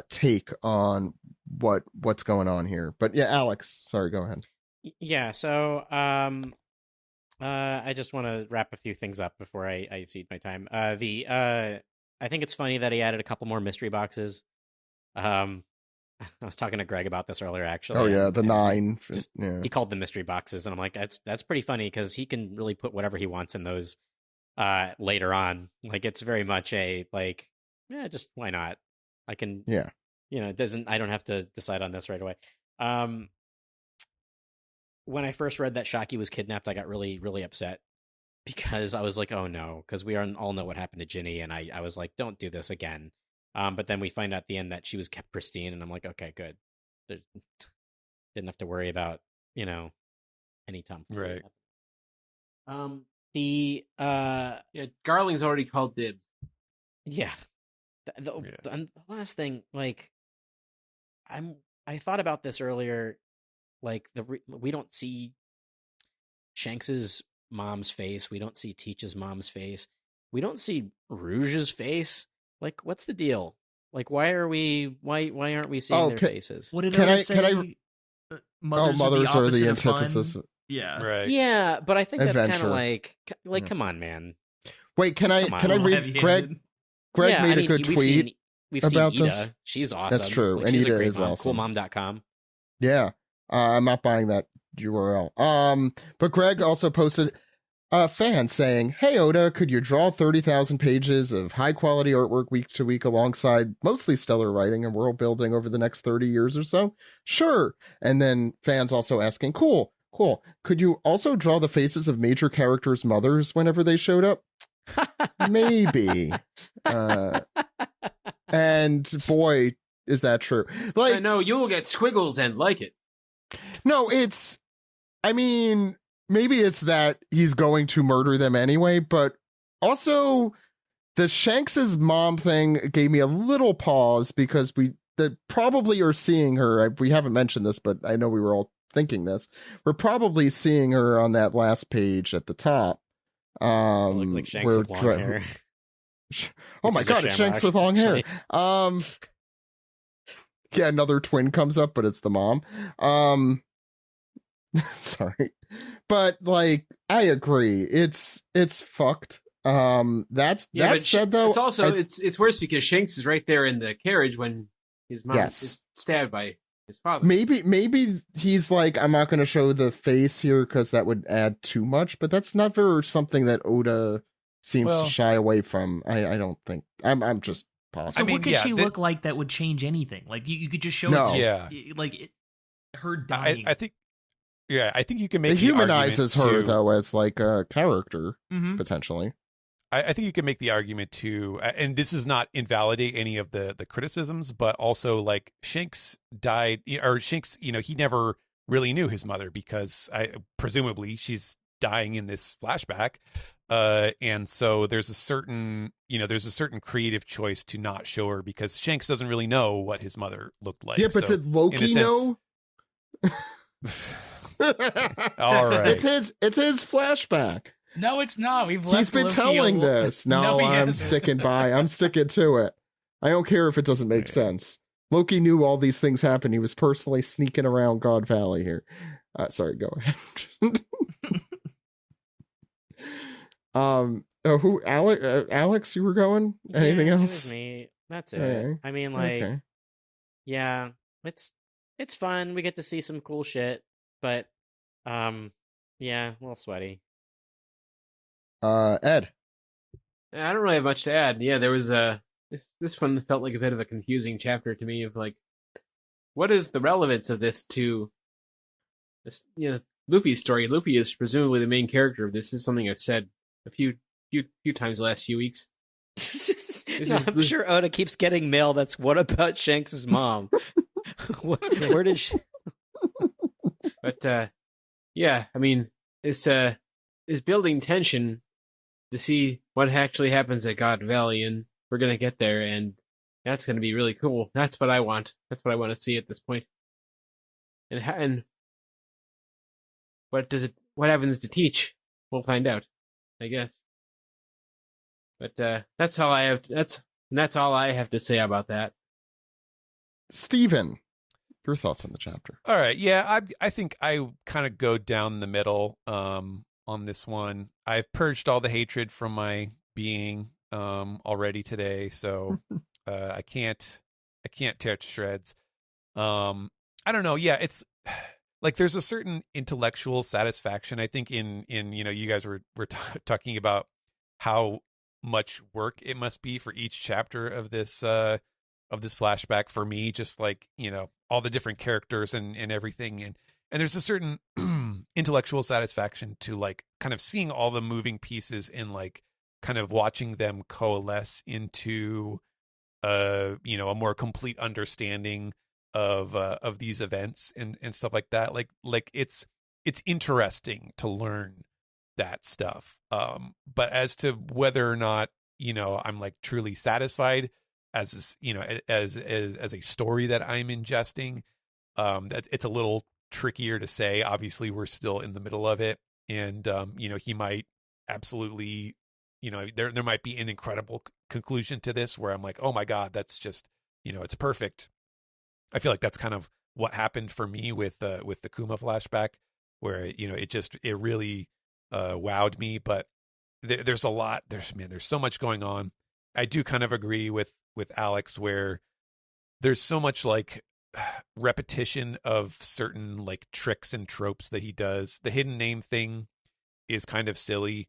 take on what's going on here. But yeah, Alex, sorry, go ahead. Yeah, so I just want to wrap a few things up before I cede my time. I think it's funny that he added a couple more mystery boxes. I was talking to Greg about this earlier, actually. Oh yeah, the 9. He called them mystery boxes, and I'm like, that's pretty funny because he can really put whatever he wants in those later on. Like, it's very much a like, just why not? I can, you know, it doesn't. I don't have to decide on this right away. When I first read that Shaki was kidnapped, I got really, really upset because I was like, oh no, because we all know what happened to Ginny, and I was like, don't do this again. But then we find out at the end that she was kept pristine, and I'm like, okay, good. Didn't have to worry about, you know, any tomfoolery. Right. Garling's already called dibs. Yeah. The last thing, like, I thought about this earlier. Like, we don't see Shanks's mom's face. We don't see Teach's mom's face. We don't see Rouge's face. Like, what's the deal? Like, why aren't we seeing their faces? What did I say? Mothers are the antithesis. Yeah, right. Yeah, but I think that's kind of like, come on, man. Wait, can I read Greg? Greg made a good tweet about this. She's awesome. That's true. Like, and she's a great is mom. awesome. Coolmom.com. Yeah. I'm not buying that URL. But Greg also posted a fan saying, hey, Oda, could you draw 30,000 pages of high-quality artwork week to week alongside mostly stellar writing and world building over the next 30 years or so? Sure. And then fans also asking, cool. Could you also draw the faces of major characters' mothers whenever they showed up? Maybe. And boy, is that true. Like, I know, you will get squiggles and like it. No, maybe it's that he's going to murder them anyway, but also the Shanks's mom thing gave me a little pause because we probably are seeing her. We haven't mentioned this, but I know we were all thinking this. We're probably seeing her on that last page at the top. Look like Shanks with long hair. Oh my god, it's Shanks with long hair. Yeah, another twin comes up, but it's the mom. Sorry. But like, I agree. It's fucked. That said though, it's also it's worse because Shanks is right there in the carriage when his mom is stabbed by his father. Maybe he's like, I'm not going to show the face here because that would add too much, but that's never something that Oda seems to shy away from. I don't think. I'm just positive. So what could she look like that would change anything? Like you could just show her dying. I think you can make it humanizes her though as like a character potentially. I think you can make the argument too, and this is not invalidate any of the criticisms, but also like Shanks died, or Shanks, he never really knew his mother because presumably she's dying in this flashback. And so there's a certain creative choice to not show her because Shanks doesn't really know what his mother looked like. Yeah, but did Loki know? All right. It's his flashback. No, it's not. He's been telling this. No, I'm sticking to it. I don't care if it doesn't make sense. Loki knew all these things happened. He was personally sneaking around God Valley here. Sorry, go ahead. Alex, you were going? Anything else? It was me. That's it. Okay. I mean, like, yeah, it's fun. We get to see some cool shit, but, yeah, a little sweaty. Ed. I don't really have much to add. Yeah, there was this one felt like a bit of a confusing chapter to me of like, what is the relevance of this to this, Luffy's story? Luffy is presumably the main character of this. This is something I've said a few times the last few weeks. I'm sure Oda keeps getting mail that's what about Shanks' mom? Where did she... But yeah, I mean, it's building tension to see what actually happens at God Valley, and we're gonna get there, and that's gonna be really cool. That's what I want. That's what I want to see at this point. And what happens to Teach? We'll find out, I guess. But that's all I have. That's all I have to say about that. Steven, your thoughts on the chapter? All right, yeah, I think I kind of go down the middle on this one. I've purged all the hatred from my being already today, so I can't tear it to shreds. I don't know. Yeah, it's like there's a certain intellectual satisfaction. I think in you guys were talking about how much work it must be for each chapter of this flashback for me, just like all the different characters and everything, and there's a certain intellectual satisfaction to like kind of seeing all the moving pieces and like kind of watching them coalesce into a more complete understanding of these events and stuff like that. Like it's interesting to learn that stuff. But as to whether or not I'm like truly satisfied as as a story that I'm ingesting, that it's a little trickier to say. Obviously we're still in the middle of it, and he might absolutely there might be an incredible conclusion to this where I'm like, oh my god, that's just it's perfect. I feel like that's kind of what happened for me with the Kuma flashback, where it really wowed me. But there's a lot. There's so much going on. I do kind of agree with Alex where there's so much like repetition of certain like tricks and tropes that he does. The hidden name thing is kind of silly,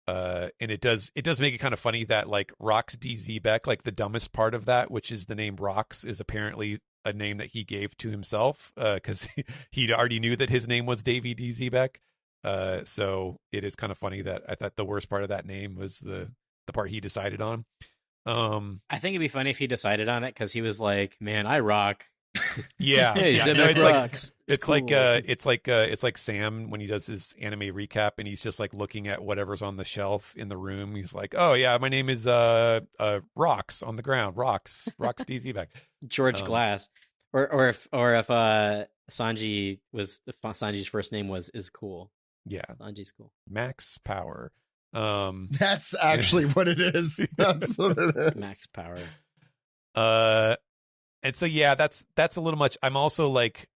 and it does make it kind of funny that like Rox DZ Beck, like the dumbest part of that, which is the name Rox, is apparently a name that he gave to himself because he already knew that his name was Davy DZ Beck. So it is kind of funny that I thought the worst part of that name was the part he decided on. I think it'd be funny if he decided on it because he was like, "Man, I rock." Yeah, hey, yeah. No, it's cool. it's like Sam when he does his anime recap and he's just like looking at whatever's on the shelf in the room. He's like, "Oh yeah, my name is Rocks on the ground. Rocks DZ Beck." George Glass, or if Sanji's first name is cool. Yeah, Sanji's cool. Max Power. That's actually what it is. That's what it is. Max Power. And so yeah, that's a little much. I'm also like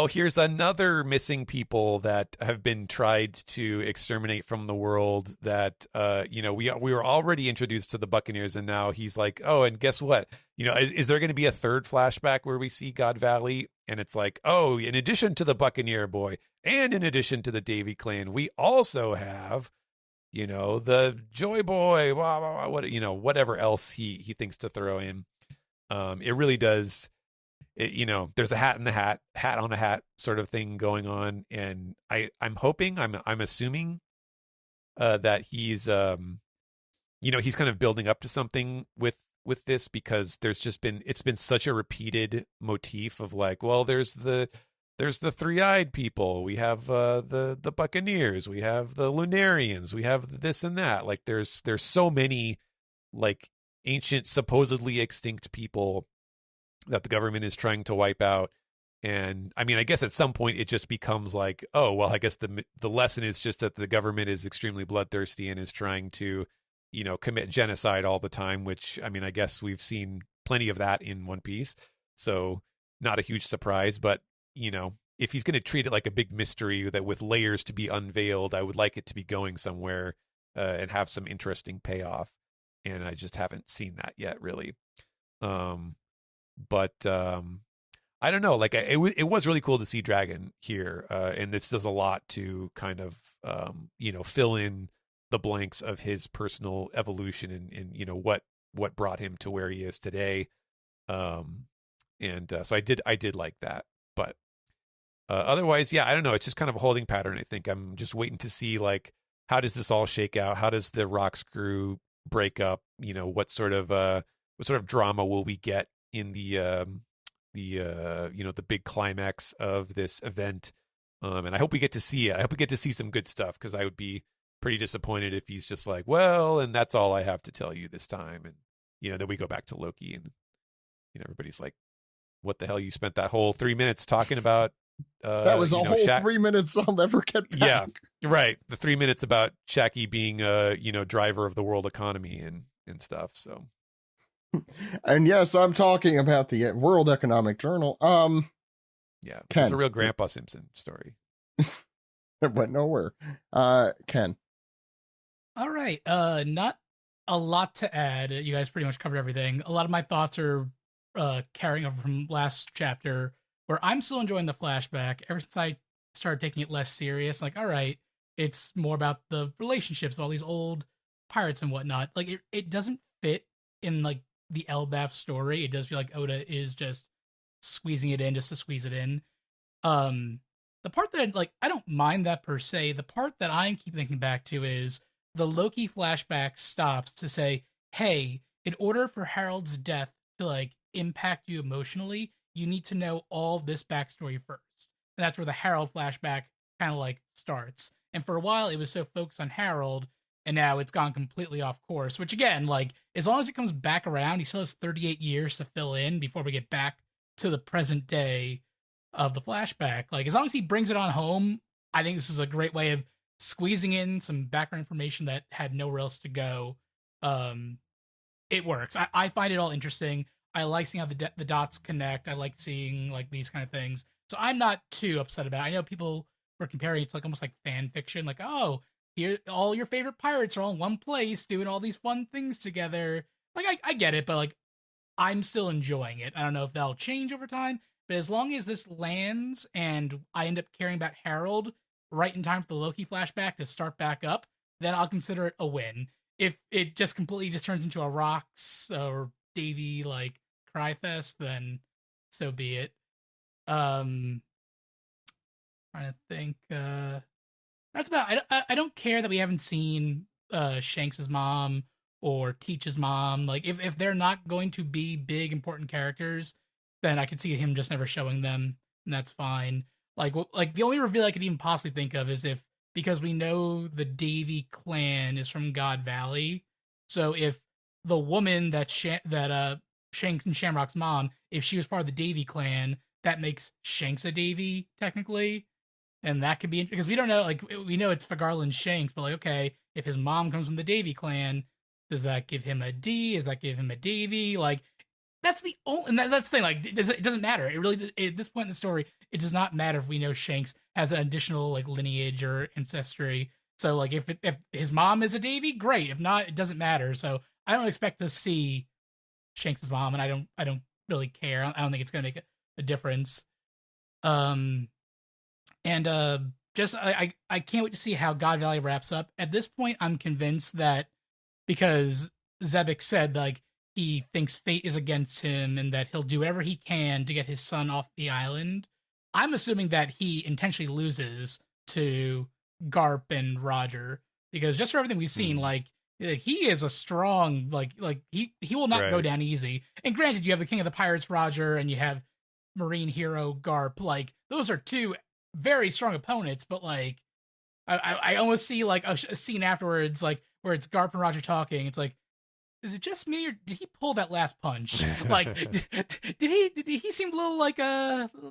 here's another missing people that have been tried to exterminate from the world that we were already introduced to the Buccaneers, and now he's like, oh, and guess what? Is there going to be a third flashback where we see God Valley? And it's like, oh, in addition to the Buccaneer boy and in addition to the Davy clan, we also have the Joy Boy, blah, blah, blah, whatever else he thinks to throw in. It really does. There's a hat on a hat sort of thing going on, and I'm hoping, I'm assuming that he's he's kind of building up to something with this, because it's been such a repeated motif of like, well, there's the three-eyed people, we have the Buccaneers, we have the Lunarians, we have this and that. Like there's so many like ancient, supposedly extinct people that the government is trying to wipe out. And I mean, I guess at some point it just becomes like, oh, well, I guess the lesson is just that the government is extremely bloodthirsty and is trying to, commit genocide all the time, which, I mean, I guess we've seen plenty of that in One Piece. So not a huge surprise, but, if he's going to treat it like a big mystery that with layers to be unveiled, I would like it to be going somewhere and have some interesting payoff. And I just haven't seen that yet, really. But I don't know. Like it was really cool to see Dragon here, and this does a lot to kind of fill in the blanks of his personal evolution and what brought him to where he is today. So I did like that. But otherwise, yeah, I don't know. It's just kind of a holding pattern. I think I'm just waiting to see like, how does this all shake out? How does the Rocks crew break up? What sort of drama will we get in the big climax of this event? And I hope we get to see it. I hope we get to see some good stuff, because I would be pretty disappointed if he's just like, well, and that's all I have to tell you this time. And then we go back to Loki, and everybody's like, what the hell, you spent that whole 3 minutes talking about that was a whole 3 minutes I'll never get back. Yeah, right. The 3 minutes about Shaki being driver of the world economy and stuff. So and yes, I'm talking about the World Economic Journal. Yeah, Ken. It's a real Grandpa Simpson story. It went nowhere. Ken. All right. Not a lot to add. You guys pretty much covered everything. A lot of my thoughts are carrying over from last chapter, where I'm still enjoying the flashback. Ever since I started taking it less serious, like, all right, it's more about the relationships of all these old pirates and whatnot. Like, it doesn't fit in like the Elbaf story. It does feel like Oda is just squeezing it in just to squeeze it in. The part that I don't mind that per se. The part that I keep thinking back to is the Loki flashback stops to say, hey, in order for Harold's death to like impact you emotionally, you need to know all this backstory first. And that's where the Harold flashback kind of like starts. And for a while it was so focused on Harold, and now it's gone completely off course, which again, like, as long as it comes back around, he still has 38 years to fill in before we get back to the present day of the flashback. Like, as long as he brings it on home, I think this is a great way of squeezing in some background information that had nowhere else to go. It works. I find it all interesting. I like seeing how the dots connect. I like seeing like these kind of things. So I'm not too upset about it. I know people were comparing it to like almost like fan fiction, like, oh, here all your favorite pirates are all in one place doing all these fun things together. Like, I get it, but like, I'm still enjoying it. I don't know if that'll change over time, but as long as this lands and I end up caring about Harold right in time for the Loki flashback to start back up, then I'll consider it a win. If it just completely just turns into a Rocks or Davy like cry fest, then so be it. Trying to think. That's about. I don't care that we haven't seen Shanks's mom or Teach's mom. Like, if they're not going to be big important characters, then I could see him just never showing them, and that's fine. Like the only reveal I could even possibly think of is because we know the Davy clan is from God Valley, so if the woman that Shanks and Shamrock's mom, if she was part of the Davy clan, that makes Shanks a Davy, technically. And that could be, because we don't know, like, we know it's Fagarland Shanks, but, like, okay, if his mom comes from the Davy clan, does that give him a D? Does that give him a Davy? Like, that's the only, and that's the thing, like, it doesn't matter. It really, at this point in the story, it does not matter if we know Shanks has an additional, like, lineage or ancestry. So, like, if his mom is a Davy, great. If not, it doesn't matter. So, I don't expect to see Shanks' mom, and I don't really care. I don't think it's going to make a difference. Just I can't wait to see how God Valley wraps up. At this point, I'm convinced that because Zebek said, like, he thinks fate is against him and that he'll do whatever he can to get his son off the island, I'm assuming that he intentionally loses to Garp and Roger, because just for everything we've seen, like, he is a strong, like he will not go down easy. And granted, you have the King of the Pirates, Roger, and you have Marine hero Garp. Like, those are two very strong opponents, but, like, I almost see, like, a scene afterwards, like, where it's Garp and Roger talking. It's like, is it just me, or did he pull that last punch? Like, did he seem a little, like,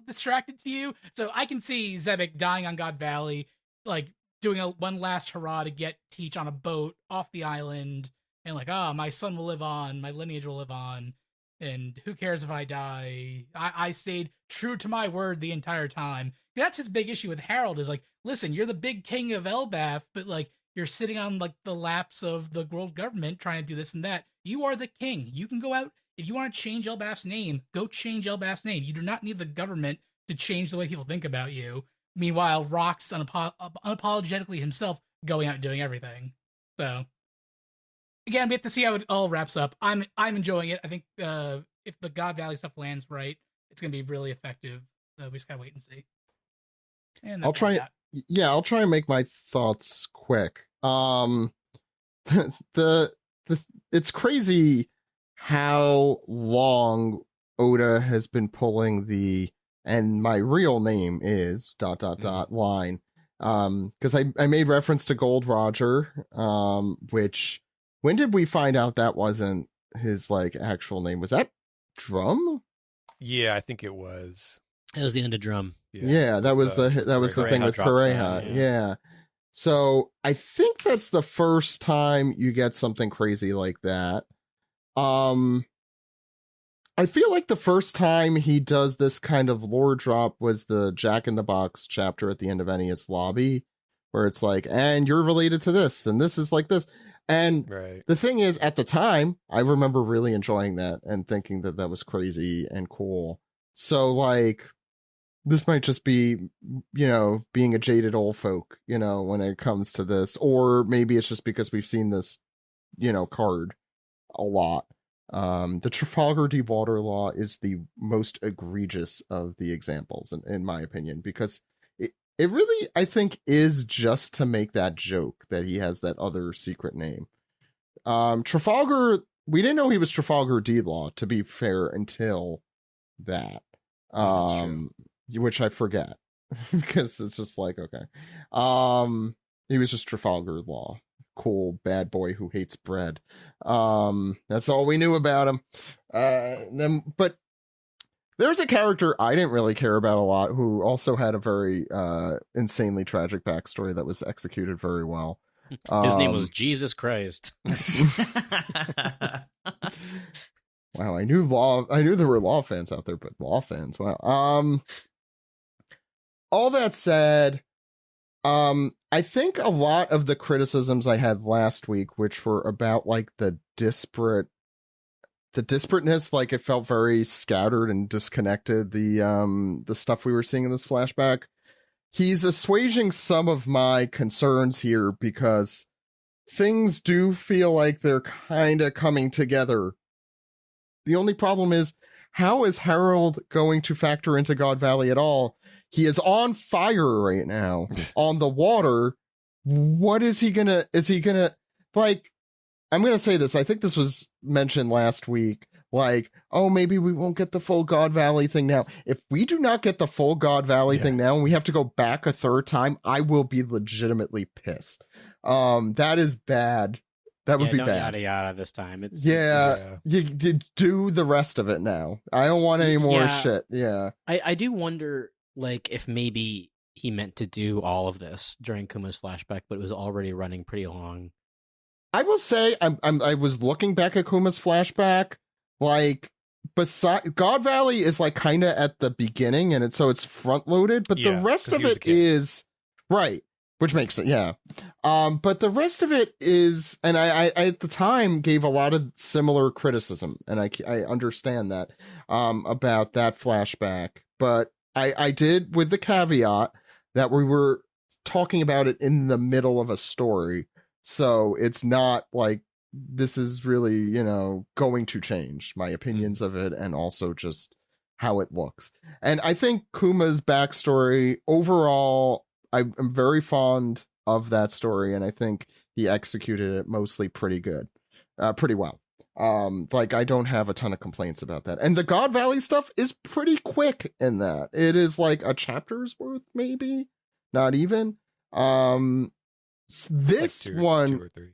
distracted to you? So I can see Zebek dying on God Valley, like, doing one last hurrah to get Teach on a boat off the island, and, like, my son will live on, my lineage will live on, and who cares if I die? I stayed true to my word the entire time. That's his big issue with Harold, is, like, listen, you're the big king of Elbaf, but, like, you're sitting on, like, the laps of the world government trying to do this and that. You are the king. You can go out, if you want to change Elbaf's name, go change Elbaf's name. You do not need the government to change the way people think about you. Meanwhile, Rock's unapologetically himself going out and doing everything. So, again, we have to see how it all wraps up. I'm enjoying it. I think if the God Valley stuff lands right, it's going to be really effective. So we just got to wait and see. And I'll try and make my thoughts quick. It's crazy how long Oda has been pulling the "and my real name is ... line. Because I made reference to Gold Roger, which, when did we find out that wasn't his, like, actual name? Was that Drum? Yeah, I think it was. It was the end of Drum. Yeah, that was the thing with Kureha. Yeah. So I think that's the first time you get something crazy like that. I feel like the first time he does this kind of lore drop was the Jack in the Box chapter at the end of Ennia's Lobby, where it's like, and you're related to this, and this is like this. And the thing is, at the time, I remember really enjoying that and thinking that that was crazy and cool. So, like, this might just be, you know, being a jaded old folk, you know, when it comes to this. Or maybe it's just because we've seen this, you know, card a lot. The Trafalgar Deepwater Law is the most egregious of the examples, in my opinion, because it really, I think, is just to make that joke that he has that other secret name. Trafalgar, we didn't know he was Trafalgar D Law, to be fair, until that. Which I forget because it's just like, okay. He was just Trafalgar Law. Cool bad boy who hates bread. That's all we knew about him. But there's a character I didn't really care about a lot who also had a very insanely tragic backstory that was executed very well. His name was Jesus Christ. Wow, I knew there were Law fans out there, but Law fans, wow. All that said, I think a lot of the criticisms I had last week, which were about, like, the disparateness, like, it felt very scattered and disconnected, the stuff we were seeing in this flashback, he's assuaging some of my concerns here, because things do feel like they're kind of coming together. The only problem is, how is Harold going to factor into God Valley at all? He is on fire right now on the water. What is he gonna, like, I'm gonna say this. I think this was mentioned last week. Like, oh, maybe we won't get the full God Valley thing now. If we do not get the full God Valley thing now and we have to go back a third time, I will be legitimately pissed. That is bad. That would be don't bad. Yada yada this time. It's You do the rest of it now. I don't want any more shit. Yeah. I do wonder, like, if maybe he meant to do all of this during Kuma's flashback, but it was already running pretty long. I will say, I was looking back at Kuma's flashback, like, God Valley is like kind of at the beginning, and it's front loaded, but the rest of it is right, which makes it but the rest of it is, and I at the time gave a lot of similar criticism, and I understand that about that flashback, but I did with the caveat that we were talking about it in the middle of a story. So it's not like this is really, going to change my opinions of it and also just how it looks. And I think Kuma's backstory overall, I'm very fond of that story. And I think he executed it mostly pretty well. Like, I don't have a ton of complaints about that. And the God Valley stuff is pretty quick in that. It is like a chapter's worth, maybe not even. This like one, 2 or 3.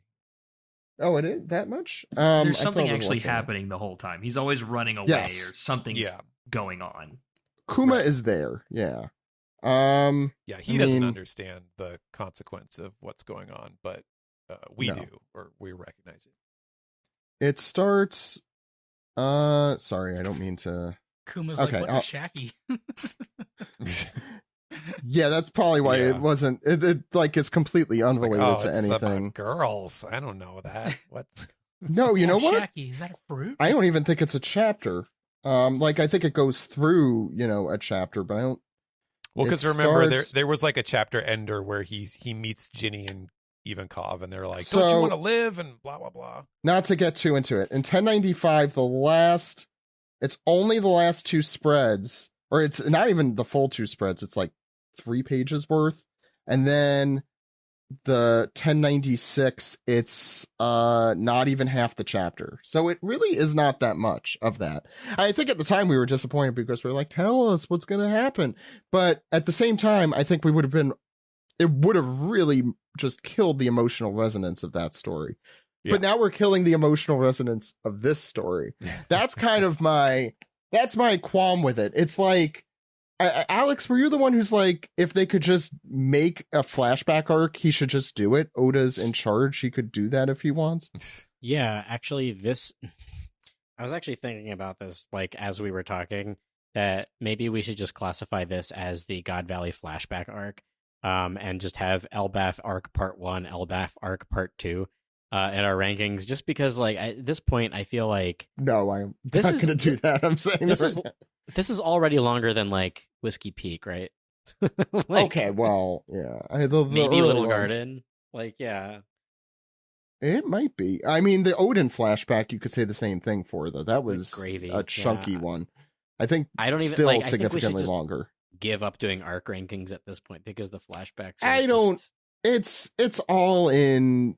Oh, it is that much? There's something actually happening the whole time. He's always running away or something's going on. Kuma is there. Yeah. He doesn't understand the consequence of what's going on, but we do, or we recognize it. It starts. Sorry, I don't mean to. Kuma's like, what is Shaki? Yeah, that's probably why it wasn't. It like is completely unrelated to it's anything. About girls, I don't know that. What? No, you know what? Shaki, is that a fruit? I don't even think it's a chapter. Like I think it goes through, a chapter, but I don't. Well, because remember, there was like a chapter ender where he meets Ginny and Ivankov, and they're like, "Don't you want to live?" and blah blah blah. Not to get too into it. In 1095, it's only the last 2 spreads, or it's not even the full 2 spreads. It's like 3 pages worth, and then the 1096, it's not even half the chapter. So it really is not that much of that. I think at the time we were disappointed because we were like, tell us what's going to happen. But at the same time, I think it would have really just killed the emotional resonance of that story. Yeah. But now we're killing the emotional resonance of this story. That's kind of that's my qualm with it. It's like, Alex, were you the one who's like, if they could just make a flashback arc, he should just do it? Oda's in charge. He could do that if he wants. Yeah, actually, I was actually thinking about this, like, as we were talking, that maybe we should just classify this as the God Valley flashback arc, and just have Elbaf arc part 1, Elbaf arc part 2 in our rankings, just because, like, at this point, I feel like... No, I'm not going to do that. I'm saying this is already longer than, like, Whiskey Peak, right? Okay, well, yeah. Maybe Little Garden. Like, yeah. It might be. I mean, the Odin flashback, you could say the same thing for, though. That was gravy. A chunky one. I think I don't even, still like, significantly longer. Give up doing arc rankings at this point because the flashbacks it's all in...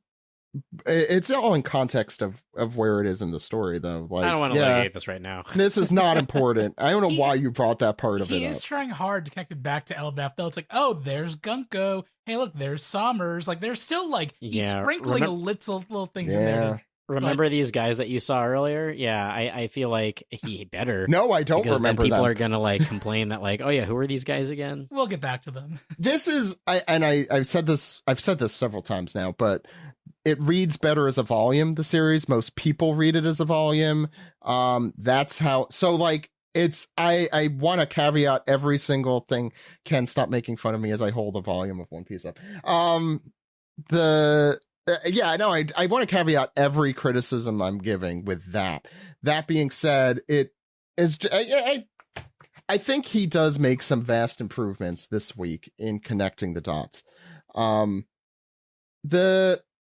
It's all in context of where it is in the story, though. Like, I don't want to litigate this right now. This is not important. I don't know why you brought that part of it up. He is trying hard to connect it back to Elbaf, though. It's like, oh, there's Gunko. Hey, look, there's Sommers. Like, there's still, like, he's sprinkling little things in there. Remember these guys that you saw earlier? Yeah, I feel like he better. No, I don't remember them. Because then people are going to, like, complain that, like, oh, yeah, who are these guys again? We'll get back to them. This is... I've said this several times now, but... It reads better as a volume, the series. Most people read it as a volume. That's how... So, like, it's... I want to caveat every single thing. Ken, stop making fun of me as I hold the volume of One Piece up. I want to caveat every criticism I'm giving with that. That being said, it is... I think he does make some vast improvements this week in connecting the dots.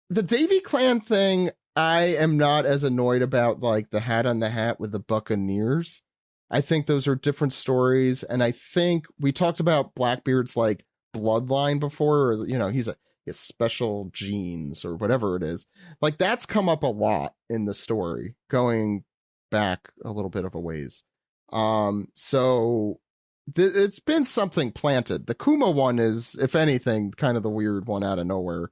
The Davy Clan thing, I am not as annoyed about, like, the hat on the hat with the Buccaneers. I think those are different stories, and I think we talked about Blackbeard's, like, bloodline before, or, he has special genes, or whatever it is. Like, that's come up a lot in the story, going back a little bit of a ways. So... it's been something planted. The Kuma one is, if anything, kind of the weird one out of nowhere.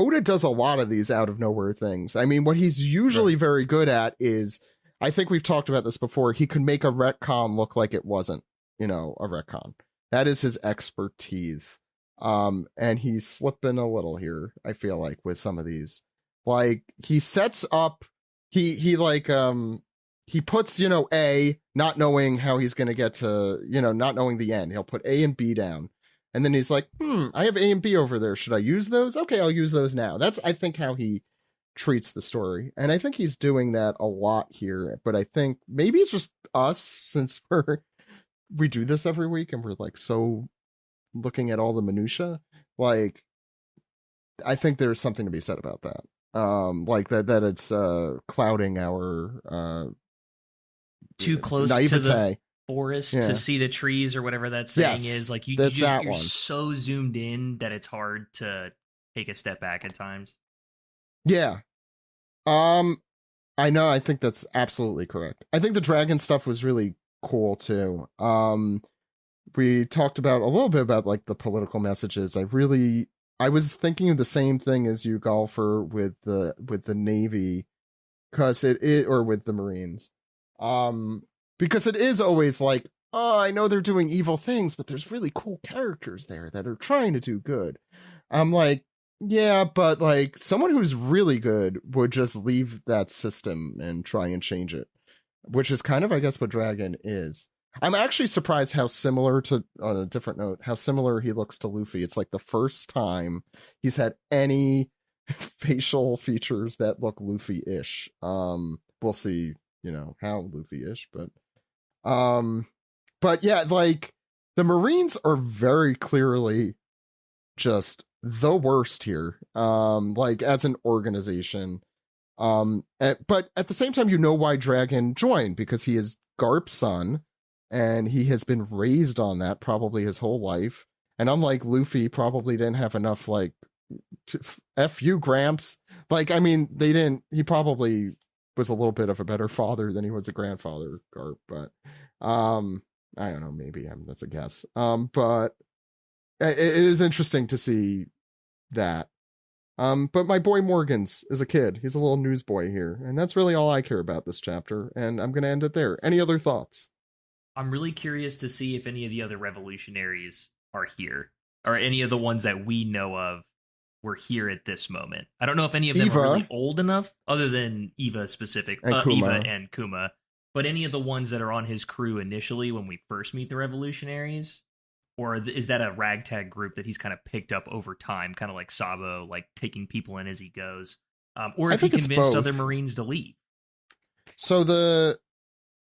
Oda does a lot of these out of nowhere things. I mean, what he's usually very good at is, I think we've talked about this before, he could make a retcon look like it wasn't, a retcon. That is his expertise. And he's slipping a little here, I feel like, with some of these. Like, he sets up, he puts, A, not knowing how he's going to get to, not knowing the end. He'll put A and B down. And then he's like, I have A and B over there. Should I use those? Okay, I'll use those now. That's, I think, how he treats the story. And I think he's doing that a lot here. But I think maybe it's just us, since we do this every week and we're like so looking at all the minutia. Like, I think there's something to be said about that. Like that it's clouding our too close naivete. To the forest to see the trees or whatever that saying is. Like you're so zoomed in that it's hard to take a step back at times. Yeah. I know, I think that's absolutely correct. I think the dragon stuff was really cool too. We talked about a little bit about like the political messages. I was thinking of the same thing as you, Golfer, with the Navy, because or with the Marines. Because it is always like, oh, I know they're doing evil things, but there's really cool characters there that are trying to do good. I'm like, yeah, but like someone who's really good would just leave that system and try and change it, which is kind of, I guess, what Dragon is. I'm actually surprised how similar to, on a different note, how similar he looks to Luffy. It's like the first time he's had any facial features that look Luffy-ish. We'll see, how Luffy-ish, but yeah, like the Marines are very clearly just the worst here. Like as an organization. But at the same time, why Dragon joined, because he is Garp's son. And he has been raised on that probably his whole life. And unlike Luffy, probably didn't have enough, like, F you, Gramps. Like, I mean, he probably was a little bit of a better father than he was a grandfather, Garp. But, I don't know, maybe that's a guess. But it is interesting to see that. But my boy Morgans is a kid. He's a little newsboy here. And that's really all I care about this chapter. And I'm going to end it there. Any other thoughts? I'm really curious to see if any of the other revolutionaries are here, or any of the ones that we know of were here at this moment. I don't know if any of them are really old enough, other than Eva specific, Eva and Kuma, but any of the ones that are on his crew initially when we first meet the revolutionaries, or is that a ragtag group that he's kind of picked up over time, kind of like Sabo, like taking people in as he goes, or if he convinced other Marines to leave. So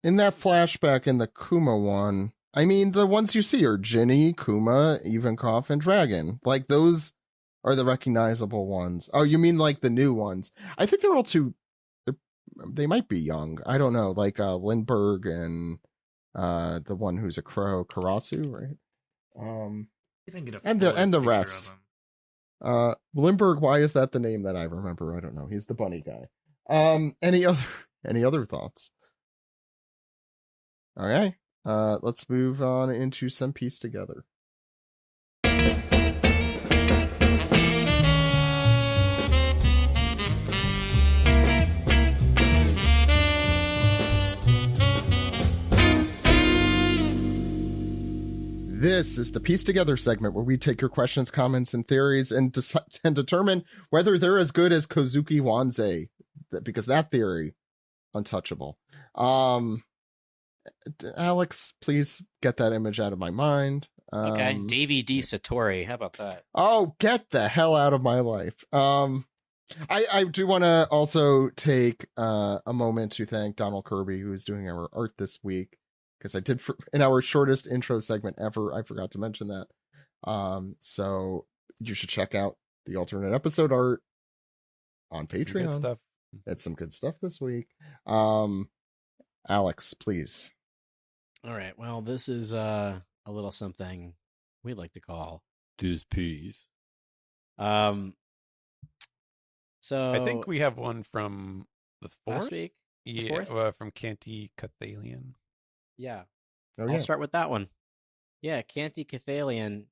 in that flashback in the Kuma one, I mean, the ones you see are Ginny, Kuma, Ivankov, and Dragon. Like, those are the recognizable ones. Oh, you mean like the new ones? I think they're all they might be young. I don't know. Like Lindbergh and the one who's a crow, Karasu, right? And the rest. Lindbergh, why is that the name that I remember? I don't know. He's the bunny guy. Any other thoughts? All right, let's move on into some Piece Together. This is the Piece Together segment where we take your questions, comments, and theories and determine whether they're as good as Kozuki Wanzei, because that theory, untouchable. Alex, please get that image out of my mind. Okay, Davey D. Satori. How about that? Oh, get the hell out of my life. I do want to also take a moment to thank Donald Kirby, who is doing our art this week, because I did in our shortest intro segment ever. I forgot to mention that. So you should check out the alternate episode art on Patreon. Good stuff. It's some good stuff this week. Alex, please. All right. Well, this is a little something we like to call Diz Piece. So I think we have one from the 4th? Last week? Yeah, from Canty Cathalian. Yeah. Oh, I'll start with that one. Yeah, Canty Cathalian.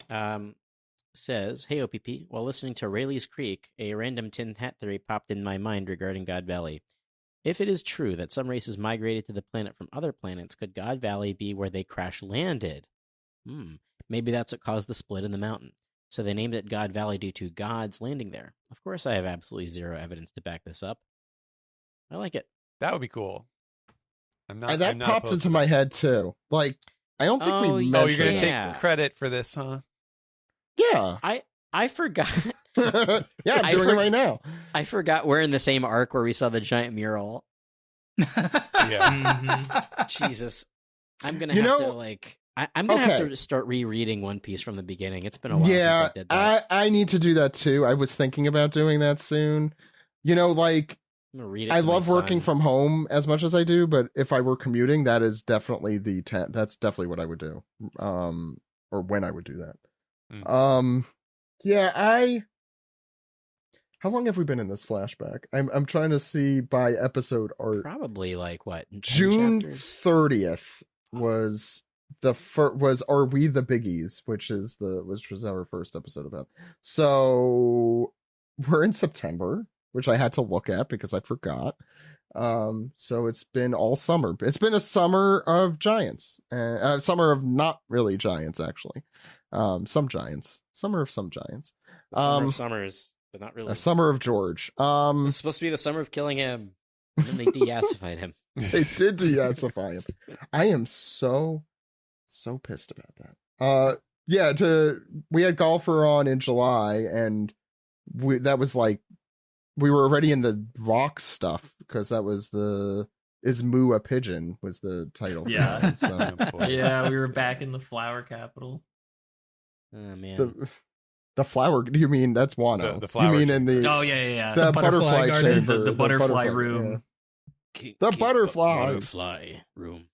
says, "Hey OPP, while listening to Rayleigh's Creek, a random tin hat theory popped in my mind regarding God Valley. If it is true that some races migrated to the planet from other planets, could God Valley be where they crash landed? Maybe that's what caused the split in the mountain. So they named it God Valley due to gods landing there. Of course, I have absolutely zero evidence to back this up. I like it. That would be cool. I'm not. And that I'm not pops opposed into to my that. head too. Like, I don't think we Oh, mentioned. Oh, you're gonna Yeah. take credit for this, huh? Yeah. I forgot. Yeah, I'm I doing it for- right now. I forgot we're in the same arc where we saw the giant mural. Jesus, I'm gonna You have to know- like. I'm gonna have Okay. to start rereading One Piece from the beginning. It's been a while since I did that. I need to do that too. I was thinking about doing that soon. You know, like, I'm gonna read it. I to my love working son. from home as much as I do, but if I were commuting, that is definitely that's definitely what I would do. Or when I would do that. Yeah, how long have we been in this flashback? I'm trying to see by episode art. Probably like what 10 June chapters? 30th was was Are We the Biggies, which was our first episode about. So we're in September, which I had to look at because I forgot. So it's been all summer. It's been a summer of giants, summer of not really giants actually. Some giants, summer of some giants. The summer of summers, but not really. A summer of George. It's supposed to be the summer of killing him, and then they deacidified him. They did deacify him. I am so pissed about that. We had Golfer on in July, and that was like we were already in the rock stuff because that was the Is Moo a Pigeon was the title. for Yeah. that, so. Yeah, we were back in the flower capital. Oh man, The flower. Do you mean that's Wano? The flower You mean in the Oh yeah. the butterfly garden, chamber, the butterfly room. yeah. The butterflies. Butterfly room.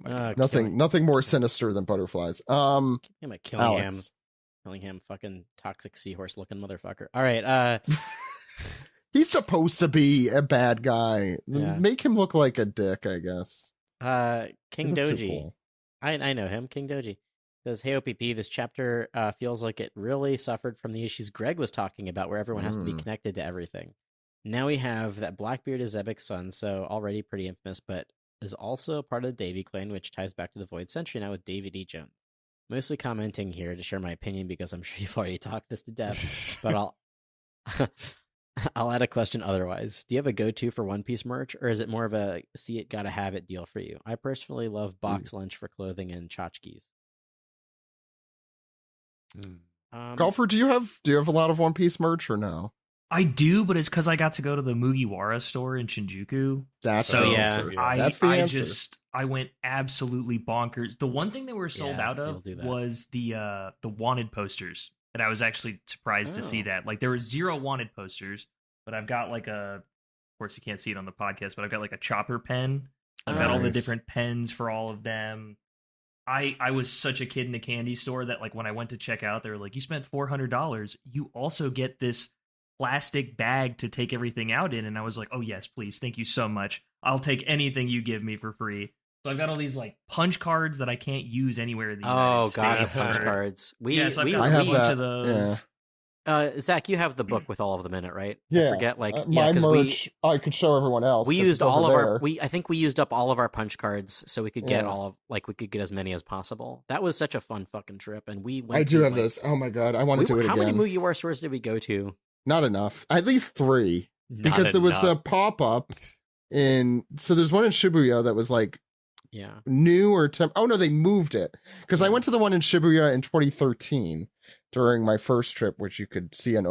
Nothing more sinister than butterflies. Him a Alex. Killingham, fucking toxic seahorse looking motherfucker. All right, He's supposed to be a bad guy. Yeah. Make him look like a dick, I guess. King He looks too Doji. cool. I know him, King Doji. Says, "Hey OPP, this chapter feels like it really suffered from the issues Greg was talking about, where everyone has to be connected to everything. Now we have that Blackbeard is Zebek's son, so already pretty infamous, but is also part of the Davy clan, which ties back to the Void Century now with David E. Jones. Mostly commenting here to share my opinion because I'm sure you've already talked this to death, but I'll add a question otherwise. Do you have a go-to for One Piece merch, or is it more of a see it, gotta have it deal for you? I personally love box lunch for clothing and tchotchkes." Golfer, do you have a lot of One Piece merch or no? I do, but it's because I got to go to the Mugiwara store in Shinjuku. That's So the yeah. answer. I That's the answer. I went absolutely bonkers. The one thing that we're sold Yeah, out you'll of do that. was the wanted posters, and I was actually surprised to see Oh. that. Like there were 0 wanted posters, but I've got like of course you can't see it on the podcast, but I've got like a chopper pen. I've got all the Nice. different pens for all of them. I was such a kid in the candy store that like when I went to check out, they were like, "You spent $400. You also get this plastic bag to take everything out in." And I was like, "Oh yes, please, thank you so much. I'll take anything you give me for free." So I've got all these like punch cards that I can't use anywhere in the Oh United god, the States. punch or- cards. Yes, I've got I a have bunch that, of those. Zach, you have the book with all of them in it, right? Yeah. I forget, like, my 'cause merch, I could show everyone else. we 'cause used it's all of over our. there. I think we used up all of our punch cards, so we could get Yeah. we could get as many as possible. That was such a fun fucking trip, and we went. I do to, have like, this. Oh my god, I want to do it How again. many Mugiwara stores did we go to? Not enough. At least 3. Because Not there was the enough. pop-up so there's one in Shibuya that was like Yeah. new or oh no, they moved it. Because I went to the one in Shibuya in 2013 during my first trip, which you could see on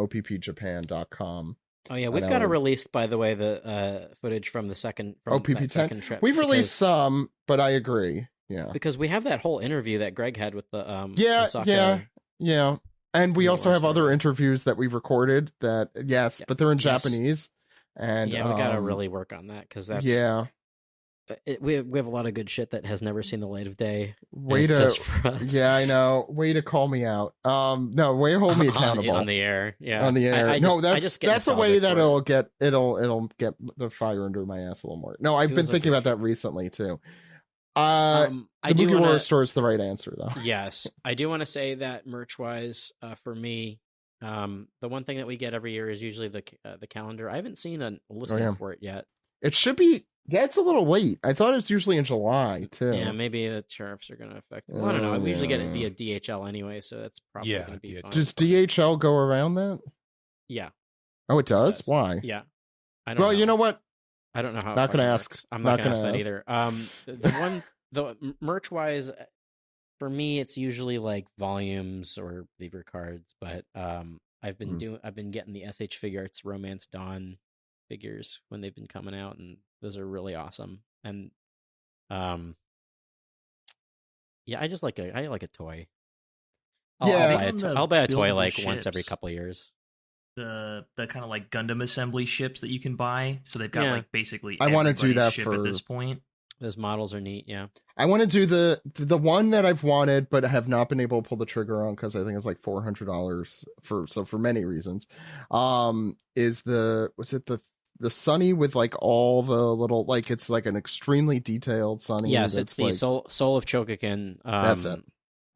OPPJapan.com. Oh yeah, I we've got to know. release, by the way, the footage from the second OPP10. second trip. We've because- released some, but I agree. Yeah. because we have that whole interview that Greg had with the Yeah, Osaka. Yeah. And we Yeah, also have last other Friday. interviews that we've recorded that, yes, Yeah. but they're in Yes. Japanese. And Yeah, we got to really work on that because that's Yeah. we have a lot of good shit that has never seen the light of day. and Way it's to just for us. Yeah, I know. Way to call me out. No, way to hold me accountable. on the air. Yeah, On the air. I No, just get that's a way nostalgic that for it. it'll get the fire under my ass a little more. No, I've It been was a thinking good about that recently too. I The do Mugi wanna, War store is the right answer, though. Yes, I do want to say that merch-wise, for me, the one thing that we get every year is usually the calendar. I haven't seen a listing for it yet. It should be. Yeah, it's a little late. I thought it was usually in July too. Yeah, maybe the tariffs are going to affect it. Well, I don't know. We usually get it via DHL anyway, so that's probably going to be fine. Does DHL go around that? Yeah. Oh, it does? Why? Yeah. I don't know. You know what? I don't know how. Not going to ask. I'm not going to ask that either. The merch wise, for me, it's usually like volumes or lever cards. But I've been getting the SH Figure Arts Romance Dawn figures when they've been coming out, and those are really awesome. And yeah, I like a toy. I'll buy a toy like once every couple of years. The kind of like Gundam assembly ships that you can buy. So they've got like basically I want to do that ship at this point. Those models are neat, yeah. I want to do the one that I've wanted but have not been able to pull the trigger on because I think it's like $400 for many reasons. Is the Sunny with like all the little, like it's like an extremely detailed Sunny. Yes, it's the like, Soul of Chogokin. That's it.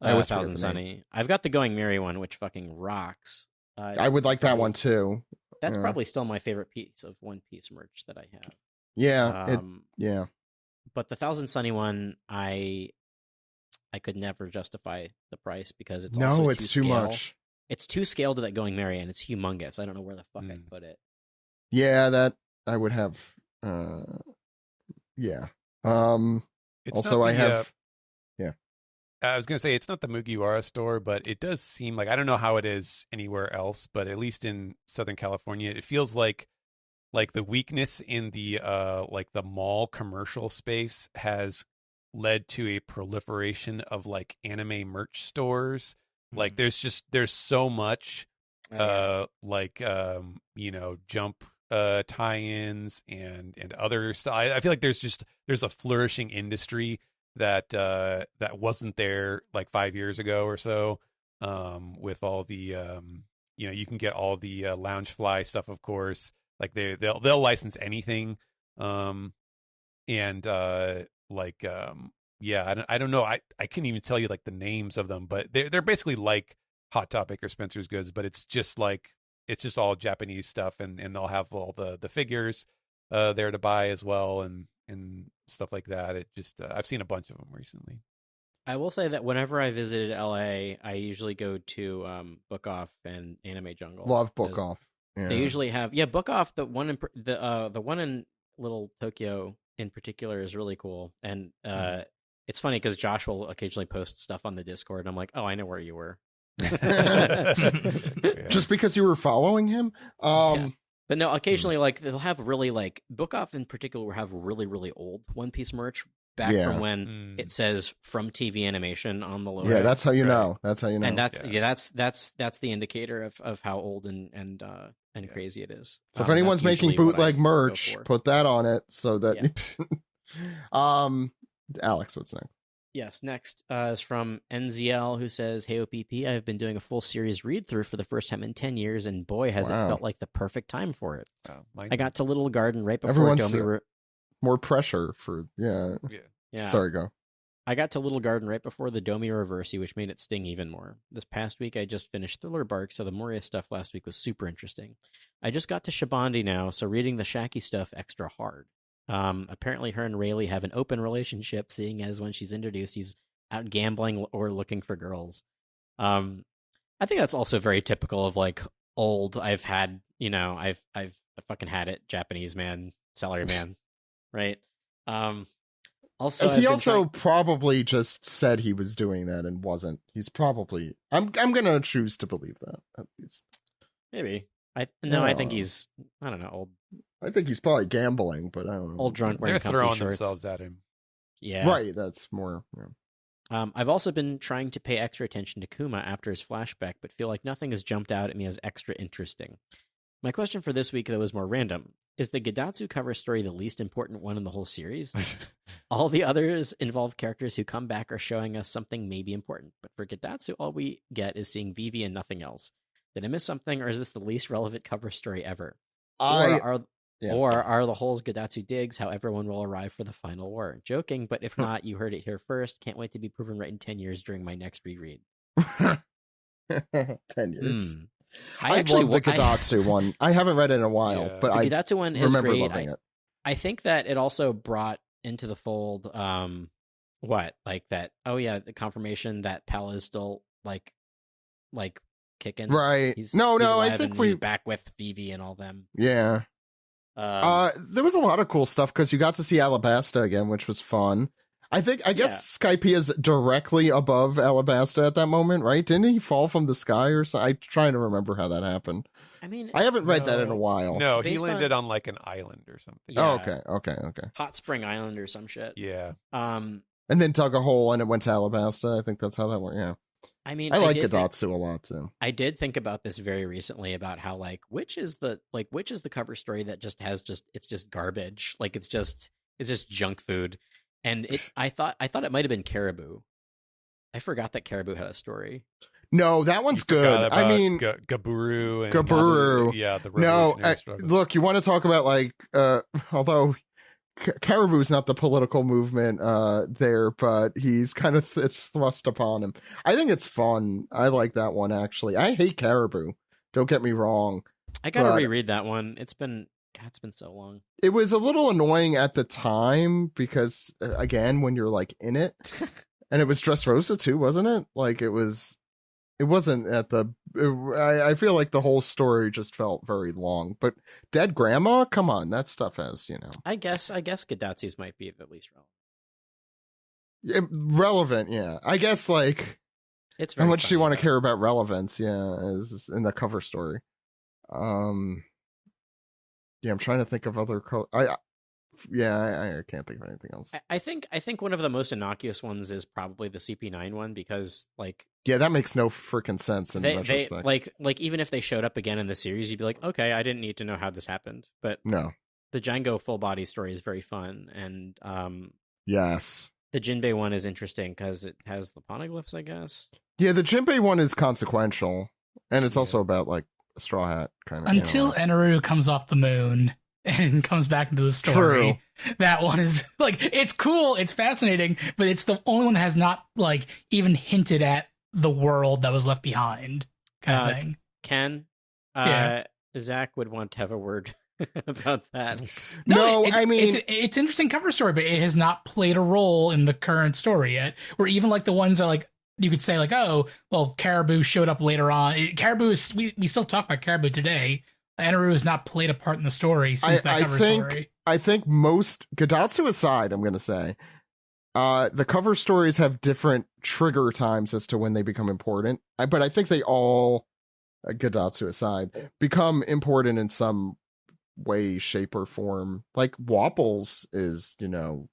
I was 1000 Sunny. I've got the Going Merry one, which fucking rocks. I would like that one too. That's probably still my favorite piece of One Piece merch that I have. Yeah, But the 1000 Sunny one, I could never justify the price because it's too much. It's too scaled to that Going Merry, and it's humongous. I don't know where the fuck I'd put it. Yeah, that I would have. Yeah. Also, I have. I was going to say, it's not the Mugiwara store, but it does seem like, I don't know how it is anywhere else, but at least in Southern California, it feels like the weakness in the like the mall commercial space has led to a proliferation of like anime merch stores. Like there's so much like Jump tie-ins and other stuff. I feel like there's a flourishing industry that wasn't there like 5 years ago or so, with all the you can get all the Loungefly stuff, of course. Like they'll license anything, I don't know. I couldn't even tell you like the names of them, but they're basically like Hot Topic or Spencer's Goods, but it's just all Japanese stuff, and they'll have all the figures there to buy as well, and stuff like that. It just I've seen a bunch of them recently. I will say that whenever I visited LA, I usually go to Book Off and Anime Jungle. Love Book Off. Yeah. They usually have Book Off. The one in Little Tokyo in particular is really cool, and it's funny because Josh will occasionally post stuff on the Discord, and I'm like, oh, I know where you were. Just because you were following him. But no, occasionally, like they'll have really like Book Off in particular will have really really old One Piece merch back from when it says from TV animation on the logo. Yeah, that's how you know. That's how you know. And that's the indicator of how old and crazy it is. So if anyone's making bootleg merch, put that on it so that. Alex, what's next? Yes, next is from NZL, who says, "Hey OPP, I've been doing a full series read through for the first time in 10 years, and boy, has it felt like the perfect time for it. I got to Little Garden right before Domi. More pressure for yeah. Sorry, go. I got to Little Garden right before the Domi Reversi, which made it sting even more. This past week, I just finished Thriller Bark, so the Moria stuff last week was super interesting. I just got to Shabandi now, so reading the Shaki stuff extra hard. Apparently her and Rayleigh have an open relationship, seeing as when she's introduced, he's out gambling or looking for girls. I think that's also very typical of like old. I've fucking had it. Japanese man, salary man, right? Also, he also probably just said he was doing that and wasn't. He's probably. I'm gonna choose to believe that at least. Maybe. I think he's. I don't know. Old. I think he's probably gambling, but I don't know. Old drunk wearing They're throwing shorts. themselves at him. Yeah. Right. That's more. Yeah. I've also been trying to pay extra attention to Kuma after his flashback, but feel like nothing has jumped out at me as extra interesting. My question for this week, though, is more random. Is the Gidatsu cover story the least important one in the whole series? All the others involve characters who come back or showing us something maybe important. But for Gidatsu, all we get is seeing Vivi and nothing else. Did I miss something, or is this the least relevant cover story ever? Yeah. Or are the holes Gadatsu digs how everyone will arrive for the final war? Joking, but if not, you heard it here first. Can't wait to be proven right in 10 years during my next reread. 10 years. I actually love the Gadatsu one. I haven't read it in a while, Yeah. but the I Gadatsu one is remember great. loving it. I think that it also brought into the fold what? Like that, oh yeah, the confirmation that Pell is still like kicking. Right. He's I alive think and we he's back with Vivi and all them. Yeah. There was a lot of cool stuff because you got to see Alabasta again, which was fun. I guess Skypiea is directly above Alabasta at that moment, right? Didn't he fall from the sky or something? I'm trying to remember how that happened. I mean, I haven't read that in a while. No, he Based landed on like an island or something. Yeah. Oh, okay. Hot Spring Island or some shit. Yeah. And then dug a hole and it went to Alabasta. I think that's how that went. Yeah. I mean, I like Gadatsu a lot too. I did think about this very recently about how which is the cover story that it's just garbage. Like it's just junk food. And I thought it might have been Caribou. I forgot that Caribou had a story. No, that one's good. I mean, Gaburu and Gaburu. Yeah, the revolutionary struggle. Look, you want to talk about although Caribou's not the political movement there, but he's kind of it's thrust upon him. I think it's fun. I like that one actually. I hate Caribou. Don't get me wrong. I gotta reread that one. It's been so long. It was a little annoying at the time because again, when you're like in it, and it was Dressrosa too, wasn't it? Like it wasn't at the. I feel like the whole story just felt very long. But Dead Grandma, come on, that stuff has I guess Gadatsu's might be at least relevant. Relevant, yeah. I guess it's how much funny, do you want to though. care about relevance? Yeah, is in the cover story. Yeah, I'm trying to think of other. I can't think of anything else. I think one of the most innocuous ones is probably the CP9 one because yeah, that makes no freaking sense in retrospect. Like even if they showed up again in the series, you'd be like, okay, I didn't need to know how this happened. But no, the Django full body story is very fun, and yes, the Jinbei one is interesting because it has the poneglyphs, I guess. Yeah, the Jinbei one is consequential, and it's also about a Straw Hat kind of. Until Eneru comes off the moon and comes back into the story. True. That one is it's cool, it's fascinating, but it's the only one that has not even hinted at the world that was left behind kind of thing. Ken, Zach would want to have a word about that. No, I mean it's an interesting cover story, but it has not played a role in the current story yet. Or even the ones that you could say oh, well, Caribou showed up later on. Caribou is we still talk about Caribou today. Eneru has not played a part in the story since that cover story. I think most, Gadatsu aside, I'm going to say, the cover stories have different trigger times as to when they become important. But I think they all, Gadatsu aside, become important in some way, shape, or form. Like Wapples is,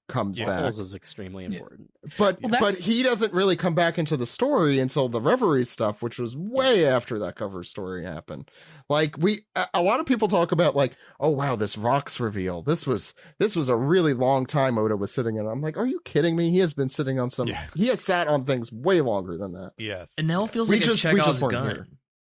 comes back. Wapples is extremely important. But he doesn't really come back into the story until the Reverie stuff, which was way after that cover story happened. A lot of people talk about oh wow, this Rocks reveal. This was a really long time Oda was sitting in. I'm like, are you kidding me? He has been sitting on he has sat on things way longer than that. Yes. And now it feels like a Chekhov's gun.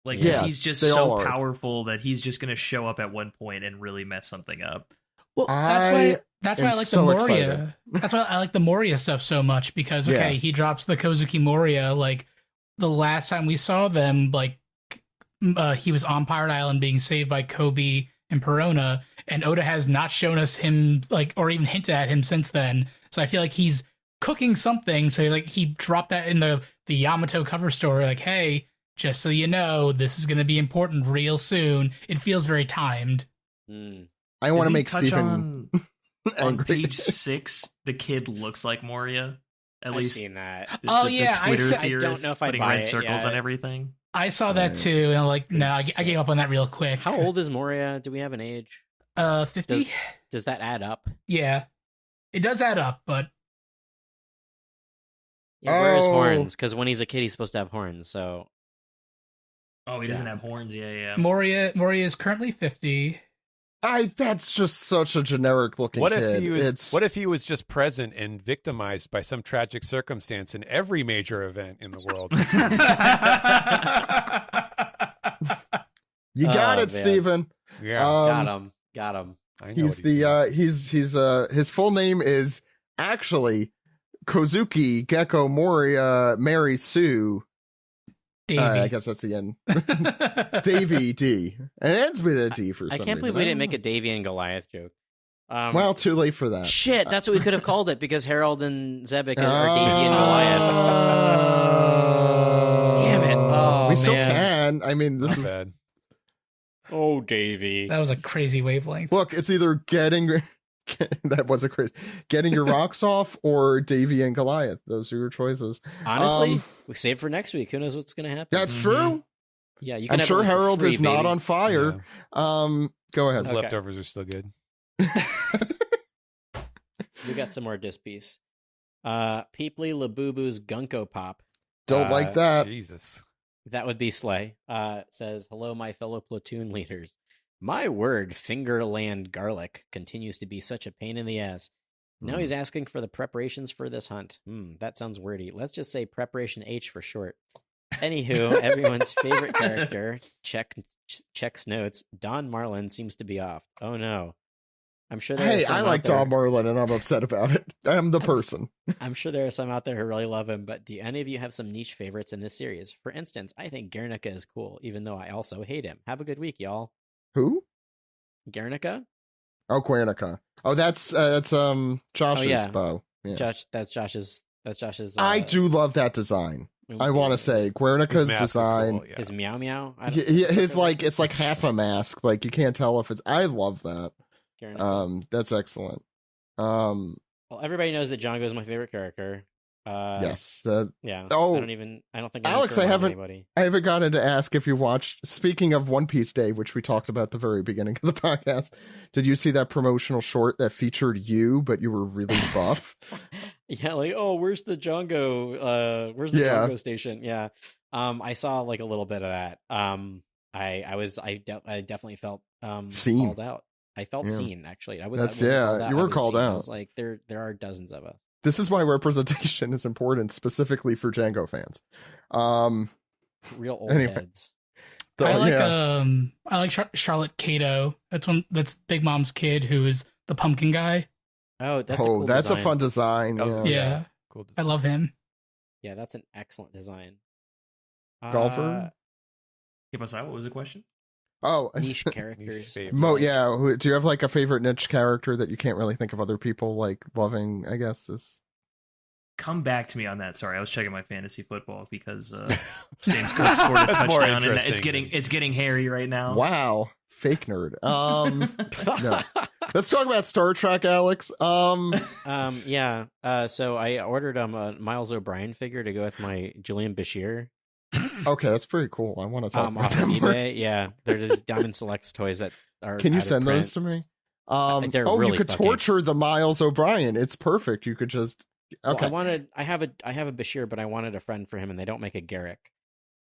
He's just so powerful that he's just going to show up at one point and really mess something up. Well, that's why I like the Moria. That's why I like the Moria stuff so much because he drops the Kozuki Moria. The last time we saw them, he was on Pirate Island being saved by Kobe and Perona, and Oda has not shown us him or even hinted at him since then. So I feel like he's cooking something. So he dropped that in the Yamato cover story. Hey, just so you know, this is going to be important real soon. It feels very timed. I want to make Stephen angry. On page 6, the kid looks like Moria. At least seen that. The Twitter I don't know if I putting buy red circles yet. on everything. I saw that too, and I'm no, I gave up on that real quick. How old is Moria? Do we have an age? 50. Does that add up? Yeah, it does add up, but where is horns? Because when he's a kid, he's supposed to have horns. So, he doesn't have horns. Yeah. Moria is currently 50. That's just such a generic looking kid. What if he was just present and victimized by some tragic circumstance in every major event in the world? You got it, Stephen. Yeah. Got him. I know He's what the his full name is actually Kozuki Gecko Moria Mary Sue. Davey. I guess that's the end. Davy D. And it ends with a D for some I reason. can't believe we didn't make a Davy and Goliath joke. Well, too late for that. Shit, that's what we could have called it because Harold and Zebek are Davy and Goliath. Damn it! Oh, we still man. can. I mean, this Not is bad. Oh, Davy. That was a crazy wavelength. look. It's either getting that was a crazy getting your rocks off or Davy and Goliath. Those are your choices. Honestly, we save for next week. Who knows what's going to happen? That's true. Yeah, you can I'm have sure one for Harold free, is not baby. on fire. Go ahead. Those Okay. leftovers are still good. We got some more disc piece. Peeply Labubu's Gunko Pop. Don't like that. Jesus. That would be Slay. Says, hello, my fellow platoon leaders. My word, Fingerland Garlic continues to be such a pain in the ass. Now he's asking for the preparations for this hunt. That sounds wordy. Let's just say Preparation H for short. Anywho, everyone's favorite character, checks notes, Don Marlin seems to be off. Oh no. I'm sure there are Hey, some I out like there- Don Marlin and I'm upset about it. I'm the person. I'm sure there are some out there who really love him, but do any of you have some niche favorites in this series? For instance, I think Guernica is cool, even though I also hate him. Have a good week, y'all. Who? Guernica? Oh, Guernica. Oh, that's Josh's bow. Yeah. Josh, that's Josh's. I do love that design. I want to say Guernica's His mask is design. cool, yeah. His meow meow. His like it's like half a mask. Like you can't tell if it's. I love that. Guernica. That's excellent. Well, everybody knows that Django is my favorite character. Yes. Yeah. Oh, I don't think Alex, need to I remind haven't- anybody. I haven't gotten to ask if you watched. Speaking of One Piece Day, which we talked about at the very beginning of the podcast, did you see that promotional short that featured you, but you were really buff? Yeah, like, oh, where's the Django? Where's the Yeah. Django station? Yeah. I saw like a little bit of that. I definitely felt Seen. called out. I felt Yeah. seen actually. I That's- wasn't yeah, called out, you I were was called seen. I out. was like, there are dozens of us. This is why representation is important, specifically for Django fans. Real old Anyway. heads. I like Charlotte Cato. That's Big Mom's kid, who is the pumpkin guy. Oh, that's a cool that's design. a fun design. That was- Yeah. Yeah, Cool. I love him. Yeah, that's an excellent design. Golfer? Keep us out. What was the question? Oh, Niche characters. favorite. Yeah. Do you have like a favorite niche character that you can't really think of other people like loving? I guess is. Come back to me on that. Sorry, I was checking my fantasy football because James Cook scored a That's more touchdown, and interesting. it's getting hairy right now. Wow, fake nerd. No. Let's talk about Star Trek, Alex. Yeah. So I ordered a Miles O'Brien figure to go with my Julian Bashir Okay, that's pretty cool. I want to talk about off of that more. eBay. Yeah, they're these Diamond Selects toys that are. Can you out of send those print. to me? They're you really could fucking- torture the Miles O'Brien. It's perfect. You could just okay. Well, I have a Bashir, but I wanted a friend for him, and they don't make a Garrick,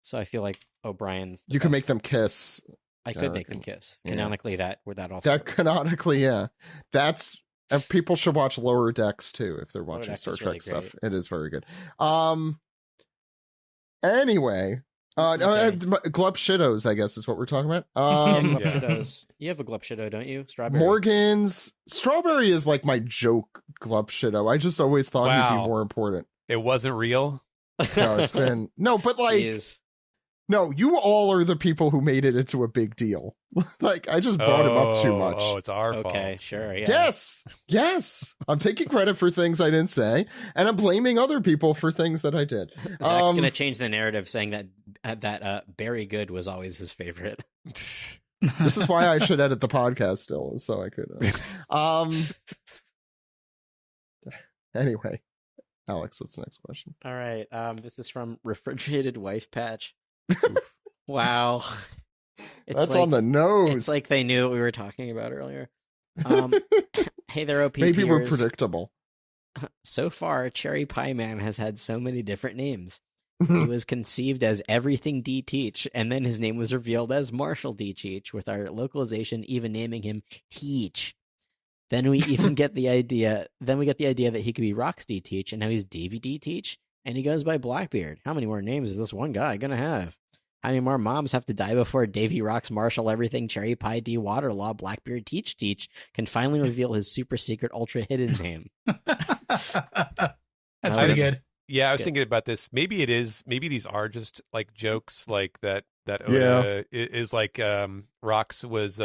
so I feel like O'Brien's. You could make them kiss. I could make them Garrick. kiss Yeah. canonically. That also. That canonically, yeah. That's and people should watch Lower Decks too if they're Lower watching Decks Star is Trek really stuff. It is very good. Anyway, Okay. Glub Shittos, I guess is what we're talking about. Yeah. Glupshitos. You have a Glupshito, don't you? Strawberry. Morgan's Strawberry is like my joke Glub Shitto. I just always thought he'd Wow. be more important. It wasn't real. No, it's been no, but like Jeez. no, you all are the people who made it into a big deal. Like I just brought him up too much. Oh, it's our fault. Okay, sure. Yeah. Yes. I'm taking credit for things I didn't say, and I'm blaming other people for things that I did. Zach's gonna change the narrative, saying that Barry Good was always his favorite. This is why I should edit the podcast still, so I could. Anyway, Alex, what's the next question? All right. This is from Refrigerated Wife Patch. Wow. It's That's like, on the nose. It's like they knew what we were talking about earlier. Hey there, OP. Maybe we're predictable. So far, Cherry Pie Man has had so many different names. He was conceived as Everything D. Teach, and then his name was revealed as Marshall D. Teach, with our localization even naming him Teach. Then we even get the idea. Then we get the idea that he could be Rox D. Teach, and now he's Davy D. Teach, and he goes by Blackbeard. How many more names is this one guy gonna have? How many more moms have to die before Davy Rocks Marshall Everything Cherry Pie D Waterlaw Blackbeard Teach can finally reveal his super secret ultra hidden name? That's pretty good. Yeah, I was thinking about this. Maybe these are just like jokes, like that Oda is like Rox was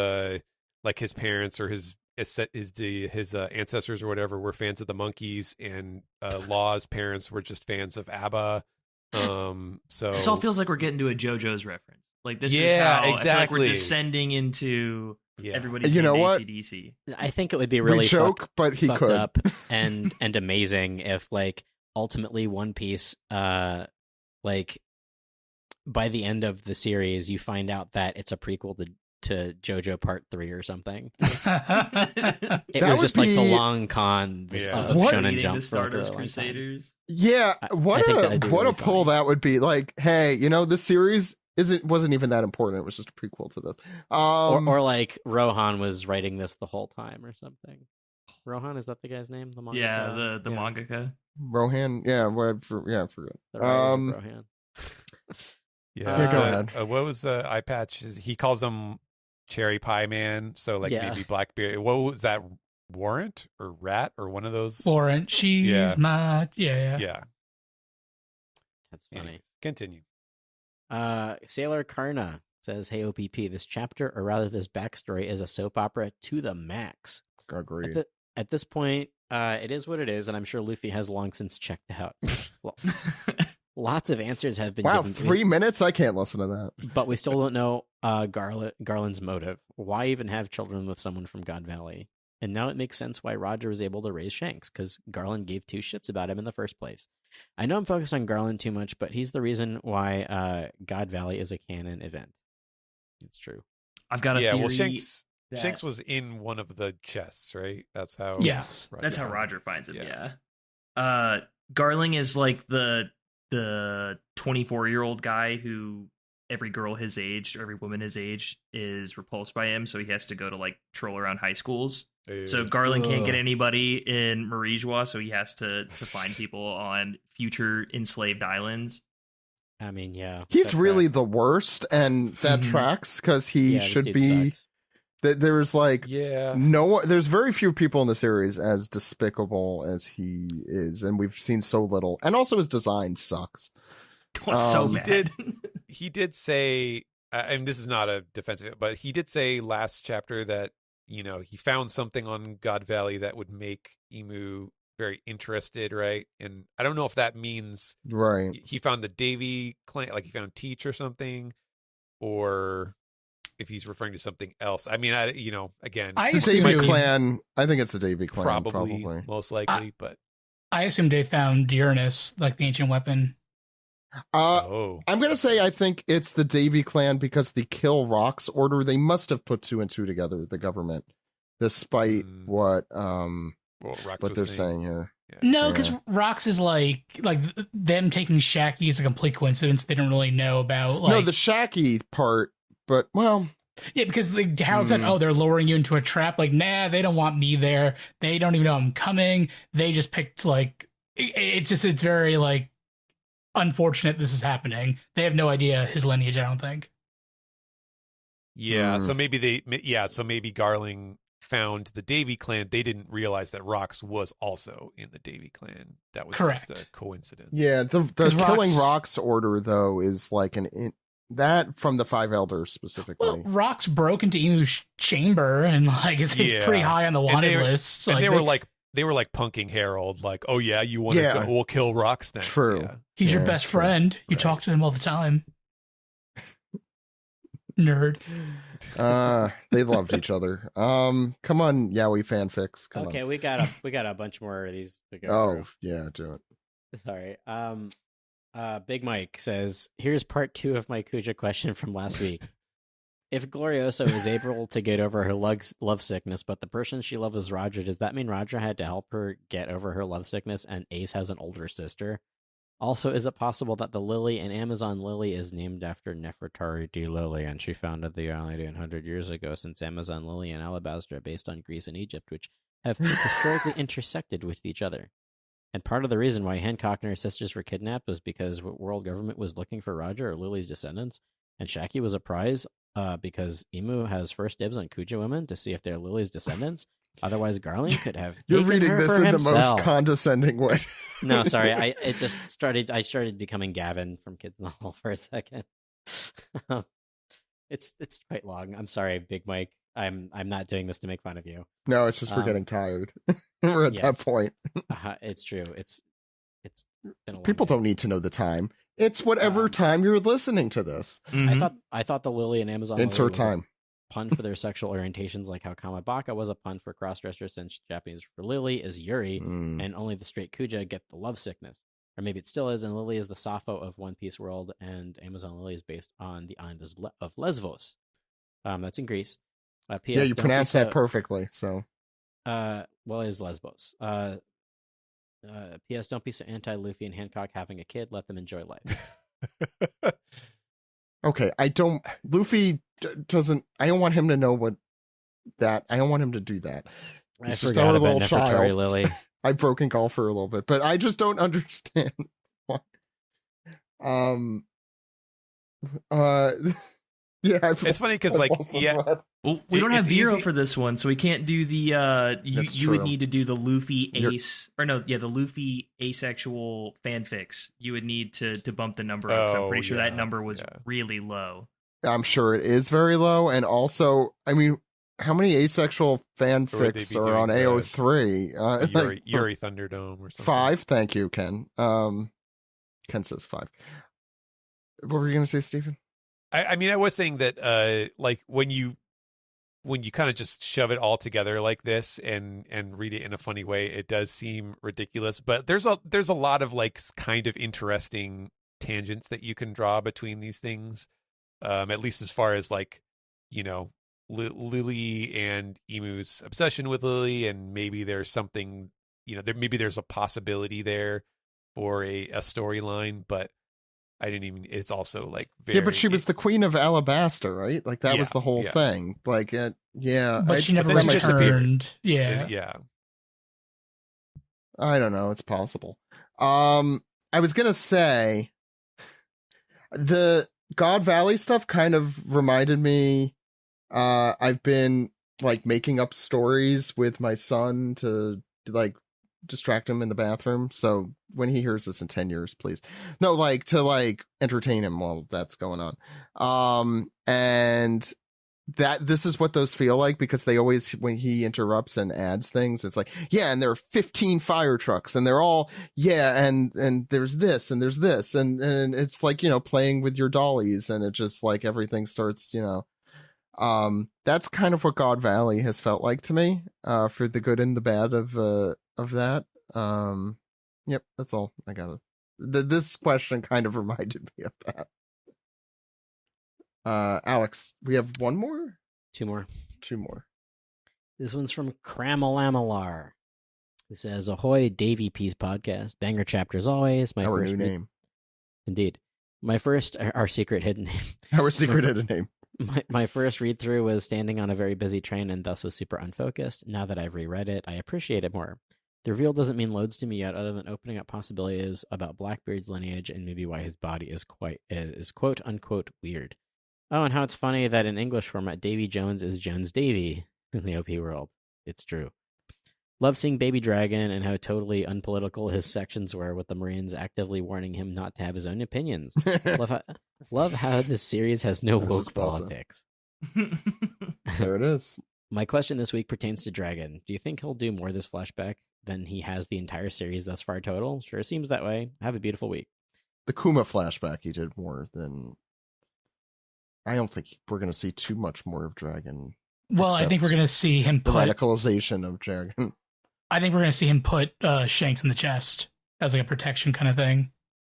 like his parents or his ancestors or whatever were fans of the Monkees, and Law's parents were just fans of ABBA. So this all feels like we're getting to a JoJo's reference. Like this is Yeah, how I feel like exactly. we're descending into everybody's You know what? AC/DC. I think it would be really but he fucked could. up and amazing if like ultimately One Piece like by the end of the series you find out that it's a prequel to JoJo Part 3 or something. It That was would just like the be- long con of What? Shonen Leading Jump the for like, a Stardust really long time. Crusaders. Yeah, I what think a that'd be what really a pull funny. that would be. Like, hey, this series wasn't even that important. It was just a prequel to this. Or like Rohan was writing this the whole time or something. Rohan, is that the guy's name? The mangaka? Yeah, the mangaka. Rohan, I forgot. The writers of Rohan. Yeah, go ahead. What was Eye Patch? He calls him Cherry Pie Man. So like maybe Blackbeard. What was that? Warrant or Rat or one of those? Warrant. She's my Yeah. That's funny. Anyways, continue. Sailor Karna says, "Hey OPP, this chapter, or rather this backstory, is a soap opera to the max. Agreed. At this point, it is what it is, and I'm sure Luffy has long since checked out. Lots of answers have been given. 3 minutes? I can't listen to that. But we still don't know Garland's motive. Why even have children with someone from God Valley? And now it makes sense why Roger was able to raise Shanks, because Garland gave two shits about him in the first place. I know I'm focused on Garland too much, but he's the reason why God Valley is a canon event. It's true. I've got a theory. Well, Shanks was in one of the chests, right? That's how. Yes, that's how Roger finds him. Yeah. Garling is like the 24-year-old guy who every girl his age or every woman his age is repulsed by him, so he has to go to like troll around high schools. So Garland can't get anybody in Marijois, so he has to find people on future enslaved islands. I mean, yeah. He's really the worst, and that tracks because he should be. There's like there's very few people in the series as despicable as he is, and we've seen so little. And also his design sucks. So bad. He did say, and this is not a defensive, but he did say last chapter that he found something on God Valley that would make Emu very interested, right? And I don't know if that means he found the Davy clan, like he found Teach or something, or if he's referring to something else. I mean, again, the Davy clan. I think it's the Davy clan, probably. Most likely. But I assume they found Uranus, like the ancient weapon. I'm gonna say I think it's the Davy clan because the Kill Rocks order. They must have put 2 and 2 together. The government, despite what they're saying here. No, because Rox is like them taking Shaggy is a complete coincidence. They don't really know about. No, the Shaggy part, but yeah, because Harold said, "Oh, they're lowering you into a trap." Like, nah, they don't want me there. They don't even know I'm coming. They just picked it's very like unfortunate this is happening. They have no idea his lineage. I don't think. Yeah, so maybe maybe Garling found the Davy clan. They didn't realize that Rox was also in the Davy clan. That was just a coincidence. Yeah, the Killing Rocks order though is like that from the Five Elders specifically. Well, Rox broke into Emu's chamber and it's pretty high on the wanted list. And they were like punking Harold, like, "Oh yeah, you want to? We'll kill Rox then." True. Yeah. He's your best friend. You talk to him all the time. Nerd. They loved each other. Come on, Yaoi fanfics. Come on. We got a bunch more of these to go through. Yeah, do it. Sorry. Big Mike says, "Here's part 2 of my Kuja question from last week. If Glorioso is able to get over her love sickness, but the person she loved was Roger, does that mean Roger had to help her get over her love sickness and Ace has an older sister? Also, is it possible that the lily in Amazon Lily is named after Nefertari D. Lily, and she founded the island 100 years ago, since Amazon Lily and Alabaster are based on Greece and Egypt, which have historically intersected with each other? And part of the reason why Hancock and her sisters were kidnapped was because world government was looking for Roger or Lily's descendants, And Shaki was a prize because Emu has first dibs on Kuja women to see if they're Lily's descendants. Otherwise, Garling could have. You're taken reading her this for in the himself. most condescending way. No, sorry. I started becoming Gavin from Kids in the Hall for a second. It's quite long. I'm sorry, Big Mike. I'm not doing this to make fun of you. No, it's just we're getting tired. We're at that point. It's true. It's been a long People day. don't need to know the time. It's whatever time you're listening to this. I thought the Lily and Amazon Insert Lily was time. a pun for their sexual orientations, like how Kamabaka was a pun for crossdresser, since Japanese for Lily is Yuri, and only the straight Kuja get the love sickness. Or maybe it still is, and Lily is the Sappho of One Piece world, and Amazon Lily is based on the island of Lesvos. That's in Greece. PS, Yeah, you don't pronounced be that perfectly. So, well, it is Lesbos. PS, don't be so anti-Luffy and Hancock having a kid. Let them enjoy life. okay, Luffy doesn't. I don't want him to know what that. I don't want him to do that. I He's just forgot our about little Nefertari child. Lily. I've broken golfer a little bit, but I just don't understand why. Yeah, It's funny because like Well, we don't have it's Vero easy. for this one, so we can't do the. You would need to do the Luffy ace, the Luffy asexual fanfics. You would need to bump the number up. 'Cause I'm pretty sure that number was really low. I'm sure it is very low, and also, I mean, how many asexual fanfics are on AO3? Yuri Thunderdome or something. 5. Thank you, Ken. Ken says 5. What were you going to say, Stephen? I mean, I was saying that like when you kind of just shove it all together like this and read it in a funny way, it does seem ridiculous. But there's a lot of like kind of interesting tangents that you can draw between these things. At least as far as like, you know, Lily and Emu's obsession with Lily, and maybe there's something, you know, there's a possibility there for a storyline, but I didn't even. It's also like very. Yeah, but she was the queen of Alabaster, right? Like that was the whole thing. Like, yeah, but she never but then she returned. disappeared. Yeah, I don't know. It's possible. I was gonna say the God Valley stuff kind of reminded me. I've been like making up stories with my son to like distract him in the bathroom. So when he hears this in 10 years, please. No, like to like entertain him while that's going on. And that this is what those feel like, because they always, when he interrupts and adds things, it's like, yeah, and there are 15 fire trucks and they're all, yeah, and there's this and there's this, and it's like, you know, playing with your dollies, and it just like everything starts, you know. That's kind of what God Valley has felt like to me, for the good and the bad of that. Yep, that's all I got. This question kind of reminded me of that. Alex, we have one more? Two more. This one's from Cramalamalar, who says, "Ahoy, Davy Peace Podcast. Banger chapter as always. My Our first new name. Indeed. My first, our secret hidden name. Our secret hidden name. My first read through was standing on a very busy train and thus was super unfocused. Now that I've reread it, I appreciate it more. The reveal doesn't mean loads to me yet, other than opening up possibilities about Blackbeard's lineage and maybe why his body is quote unquote weird. Oh, and how it's funny that in English format, Davy Jones is Jones Davy in the OP world. It's true. Love seeing Baby Dragon and how totally unpolitical his sections were, with the Marines actively warning him not to have his own opinions. Love how this series has no woke politics. There it is. My question this week pertains to Dragon. Do you think he'll do more of this flashback than he has the entire series thus far total? Sure seems that way. Have a beautiful week. The Kuma flashback, he did more than... I don't think we're going to see too much more of Dragon. Well, I think we're going to see him the put... radicalization of Dragon. I think we're going to see him put Shanks in the chest as like a protection kind of thing.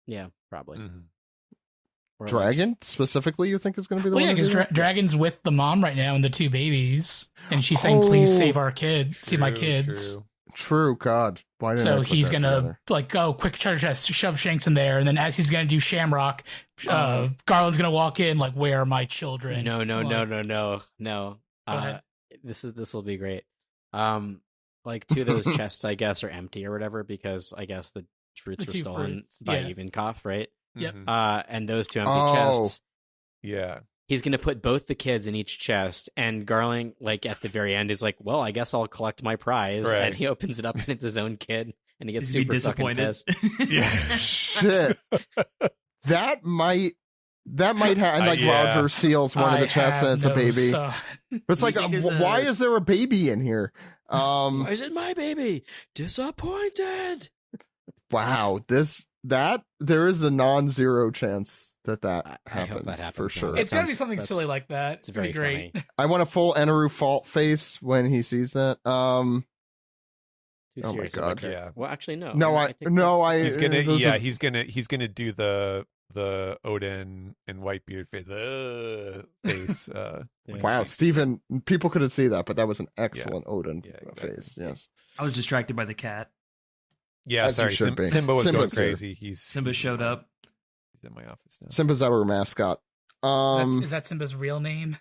Yeah, probably. Mm-hmm. Dragon, specifically, you think is going to be the one? Yeah, because Dragon's with the mom right now and the 2 babies. And she's saying, please save our kids. Save my kids. True, God. Why didn't I put he's that going to, together? like, go quick treasure chest, shove Shanks in there. And then as he's going to do Shamrock, Garland's going to walk in, like, where are my children? No. This will be great. Like 2 of those chests, I guess, are empty or whatever, because I guess the fruits were stolen by Ivankov, right? Yep. And those 2 empty chests Yeah. He's going to put both the kids in each chest, and Garling, like at the very end, is like, "Well, I guess I'll collect my prize." Right. And he opens it up, and it's his own kid, and he gets He's gonna be super fucking disappointed. pissed. Yeah. Shit. That might happen. Like Yeah. Roger steals one of the chests and it's a baby. It's like, You think there's why is there a baby in here? Why is it my baby? Disappointed. Wow, there is a non-zero chance that I happens, hope that happens. for sure. It's gotta be sounds- something that's- silly like that. It's very great. funny. I want a full Enaru fault face when he sees that. Too Oh my serious God. about it. Yeah. Well, actually, no. I He's gonna those are- he's gonna do the Odin and Whitebeard face. when he Wow, sees- Steven, people couldn't see that, but that was an excellent Odin Yeah, exactly. face. Yes. I was distracted by the cat. Yeah, As you sorry, should be. Simba was Simba's going here. crazy. Simba he's showed up. He's in my office now. Simba's our mascot. Is that Simba's real name?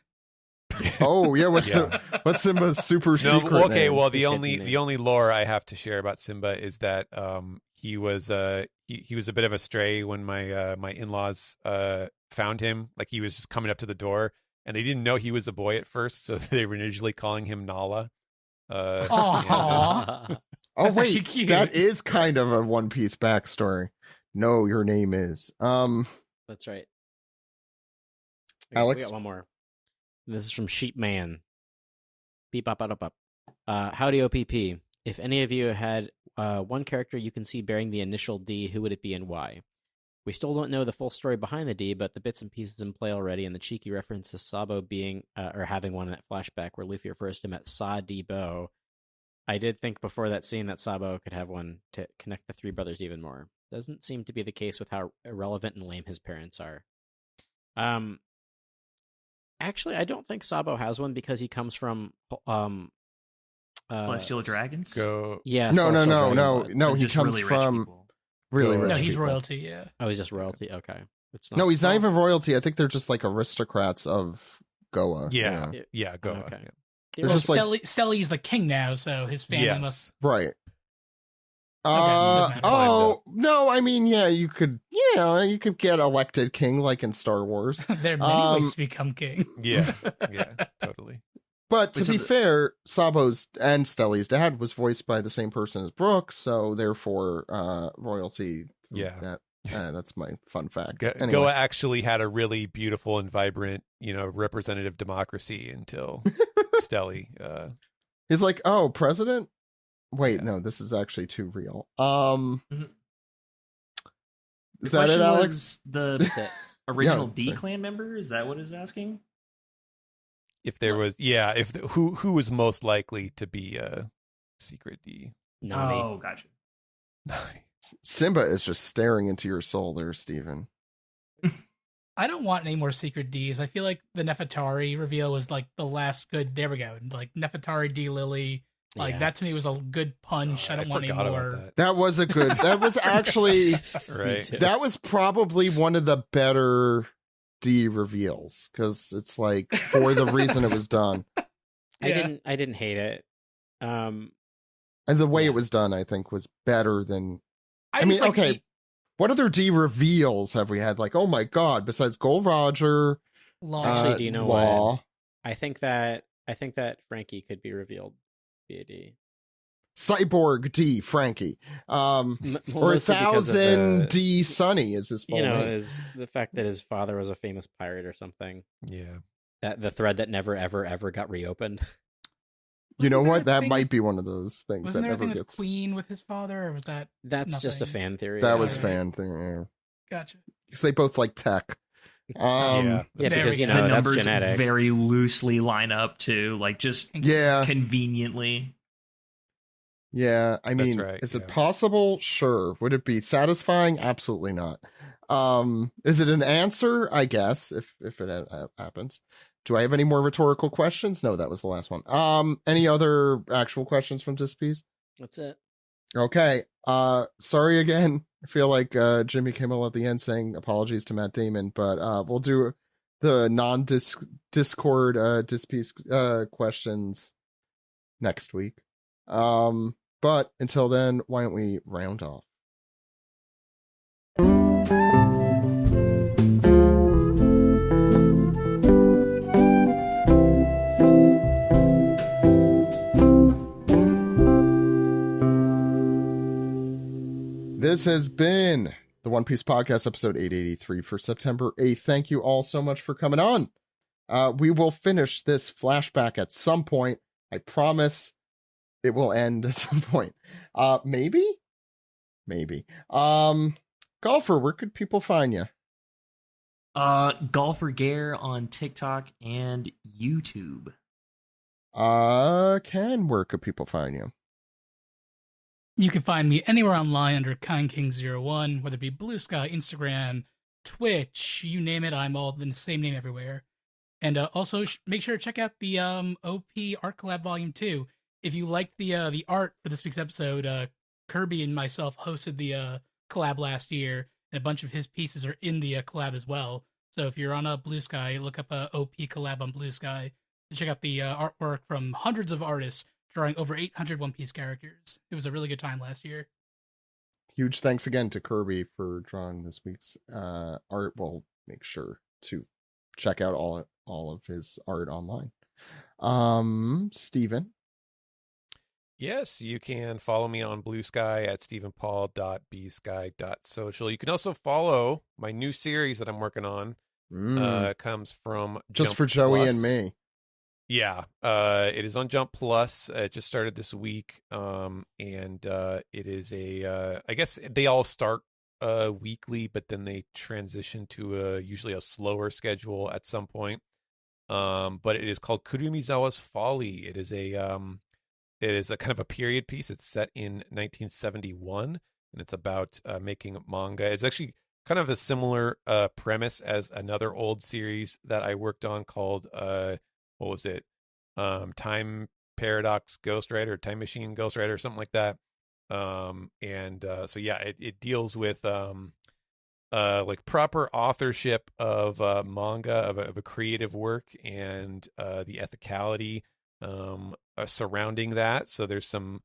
Oh yeah, what's Yeah. what's Simba's super No, secret well, okay. name? Well, His hidden name. the only lore I have to share about Simba is that he was he was a bit of a stray when my my in-laws found him. Like he was just coming up to the door, and they didn't know he was a boy at first, so they were initially calling him Nala. Aw. Oh That's actually wait, cute. that is kind of a One Piece backstory. No, your name is. That's right. Alex? We got one more. This is from Sheep Man. Beep bop bop bop. Howdy OPP. If any of you had one character you can see bearing the initial D, who would it be and why? We still don't know the full story behind the D, but the bits and pieces in play already, and the cheeky reference to Sabo being or having one in that flashback where Luffy refers to him as Sa Di Bo. I did think before that scene that Sabo could have one to connect the three brothers even more. Doesn't seem to be the case with how irrelevant and lame his parents are. Actually, I don't think Sabo has one because he comes from Celestial Dragons? Go. Yeah. No, Celestial Dragon no. blood. No, They're he just comes really rich from people. really No, rich No, he's people. royalty. Yeah. Oh, he's just royalty. Okay, it's not. No, he's not even royalty. I think they're just like aristocrats of Goa. Yeah, Yeah. yeah, go. Okay. Yeah. They They're were- just like Stelly's the king now, so his family must. Yes. right. doesn't matter. Oh no, I mean, yeah, you could get elected king like in Star Wars. There are many ways to become king. Yeah, yeah, totally. But to Wait, so be the- fair, Sabo's and Stelly's dad was voiced by the same person as Brooke, so therefore, royalty. Yeah. That's my fun fact. Goa Anyway. actually had a really beautiful and vibrant, representative democracy until Stelly. He's like, oh, president? Wait, Yeah. no, this is actually too real. The Is that it, question Alex? was the That's it. original Yeah, D sorry. clan member? Is that what it's asking? If there was, who was most likely to be a secret D? Nami. Oh, gotcha. Simba is just staring into your soul there, Steven. I don't want any more secret Ds. I feel like the Nefertari reveal was like the last good. There we go. Like Nefertari D Lily. Like Yeah. that to me was a good punch. I don't want any forgot more. about that. That was a good. That was actually. Me Right. too. That was probably one of the better D reveals because it's like for the reason it was done Yeah. I didn't hate it. and the way Yeah. it was done. I think was better than. I just mean, like okay. What other D reveals have we had? Like, oh my god! Besides Gold Roger, Law. Actually, do you know Law, what? I think that Frankie could be revealed via D. Cyborg D, Frankie, or Mostly because of 1000 the- D Sunny is his full name. is the fact that his father was a famous pirate or something. Yeah. That the thread that never ever got reopened. You know Wasn't there what? a That thing- might be one of those things Wasn't that there a never thing with gets. Queen with his father, or was that That's just a nothing? fan theory. That was Alright. fan thing. Yeah. Gotcha? Because they both like tech. Yeah. Yeah, There because we you go. know the that's numbers genetic. very loosely line up too, like just Yeah. conveniently. Yeah, I mean, right, is yeah. it possible? Sure. Would it be satisfying? Absolutely not. Is it an answer? I guess if it happens. Do I have any more rhetorical questions? No, that was the last one. Any other actual questions from Dispiece? That's it. Okay. Sorry again. I feel like Jimmy Kimmel at the end saying apologies to Matt Damon, but we'll do the non-Discord Dispiece questions next week. But until then, why don't we round off? This has been the One Piece Podcast, episode 883 for September 8th. Thank you all so much for coming on. We will finish this flashback at some point. I promise it will end at some point. Maybe. Golfer, where could people find you? GolferGare on TikTok and YouTube. Ken, where could people find you? You can find me anywhere online under KindKing01, whether it be Blue Sky, Instagram, Twitch, you name it. I'm all the same name everywhere. And also make sure to check out the OP Art Collab Volume 2. If you liked the art for this week's episode, Kirby and myself hosted the collab last year, and a bunch of his pieces are in the collab as well. So if you're on Blue Sky, look up OP Collab on Blue Sky and check out the artwork from hundreds of artists drawing over 800 One Piece characters. It was a really good time last year. Huge thanks again to Kirby for drawing this week's art. We'll make sure to check out all of his art online. Steven? Yes, you can follow me on Blue Sky at stephenpaul.bsky.social. You can also follow my new series that I'm working on. Comes from Just Jump for Joey Plus. and me. Yeah, it is on Jump Plus. It just started this week, and it is I guess they all start weekly, but then they transition to usually a slower schedule at some point. But it is called Kurumizawa's Folly. It is a kind of a period piece. It's set in 1971, and it's about making manga. It's actually kind of a similar premise as another old series that I worked on called what was it? Time Paradox Ghostwriter, Time Machine Ghostwriter, something like that. So yeah, it deals with like proper authorship of manga, of a creative work, and the ethicality surrounding that. So there's some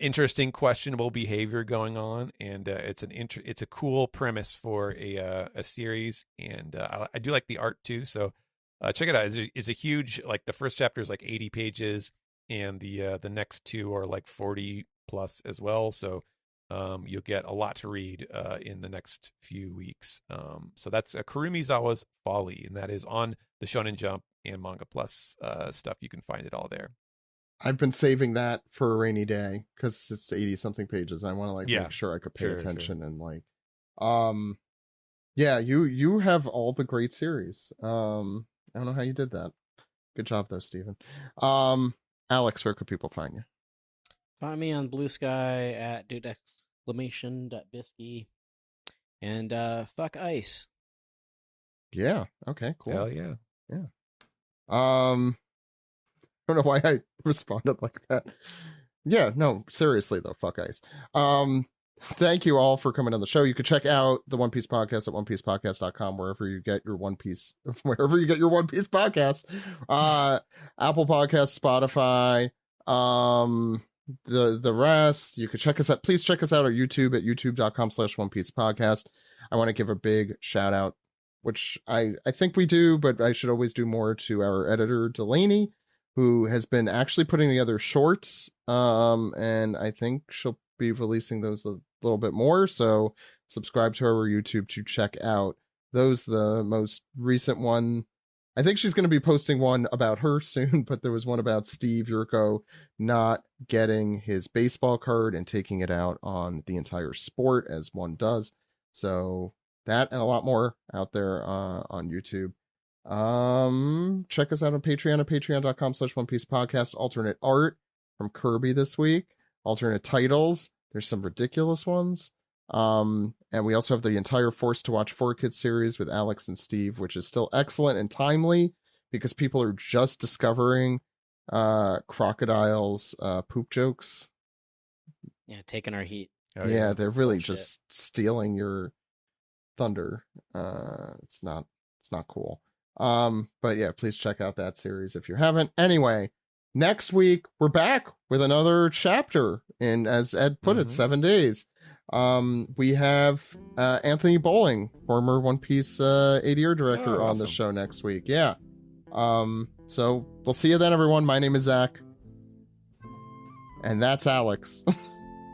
interesting questionable behavior going on, and it's a cool premise for a series, and I do like the art too. So check it out. It's a huge, like the first chapter is like 80 pages, and the next two are like 40 plus as well. So you'll get a lot to read in the next few weeks. So that's Kurumizawa's Folly, and that is on the Shonen Jump and Manga Plus stuff. You can find it all there. I've been saving that for a rainy day because it's 80 something pages. I want to make sure I could pay attention and yeah, you have all the great series. I don't know how you did that. Good job though, Steven. Alex, where could people find you? Find me on Blue Sky at dude!! And fuck ice. Yeah. Okay. Cool. Hell yeah. Yeah. I don't know why I responded like that. Yeah. No. Seriously though. Fuck ice. Thank you all for coming on the show. You can check out the One Piece Podcast at OnePiecePodcast.com, wherever you get your One Piece podcast. Apple Podcasts, Spotify, the rest. You can check us out. Please check us out on YouTube at youtube.com/OnePiecePodcast. I want to give a big shout out, which I think we do, but I should always do more, to our editor Delaney, who has been actually putting together shorts. And I think she'll be releasing those a little bit more, so subscribe to our YouTube to check out those. The most recent one, I think she's going to be posting one about her soon, but there was one about Steve Yurko not getting his baseball card and taking it out on the entire sport, as one does. So that and a lot more out there on YouTube. Check us out on Patreon at patreon.com/OnePiecePodcast. Alternate art from Kirby this week. Alternate titles. There's some ridiculous ones. And we also have the entire Forced to Watch 4Kids series with Alex and Steve, which is still excellent and timely because people are just discovering Crocodile's poop jokes. Yeah, taking our heat. Oh, yeah, they're really just stealing your thunder. It's not cool. But yeah, please check out that series if you haven't. Anyway, next week we're back with another chapter in, as Ed put it, 7 days. We have Anthony Bowling, former One Piece ADR director, on the show next week. Yeah. So we'll see you then, everyone. My name is Zach. And that's Alex.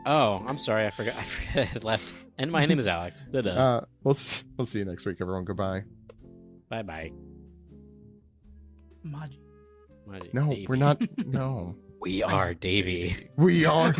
Oh, I'm sorry. I forgot. I had left. And my name is Alex. We'll see you next week, everyone. Goodbye. Bye bye. Maji. No, Davey. we're not. No. We are Davey. We are.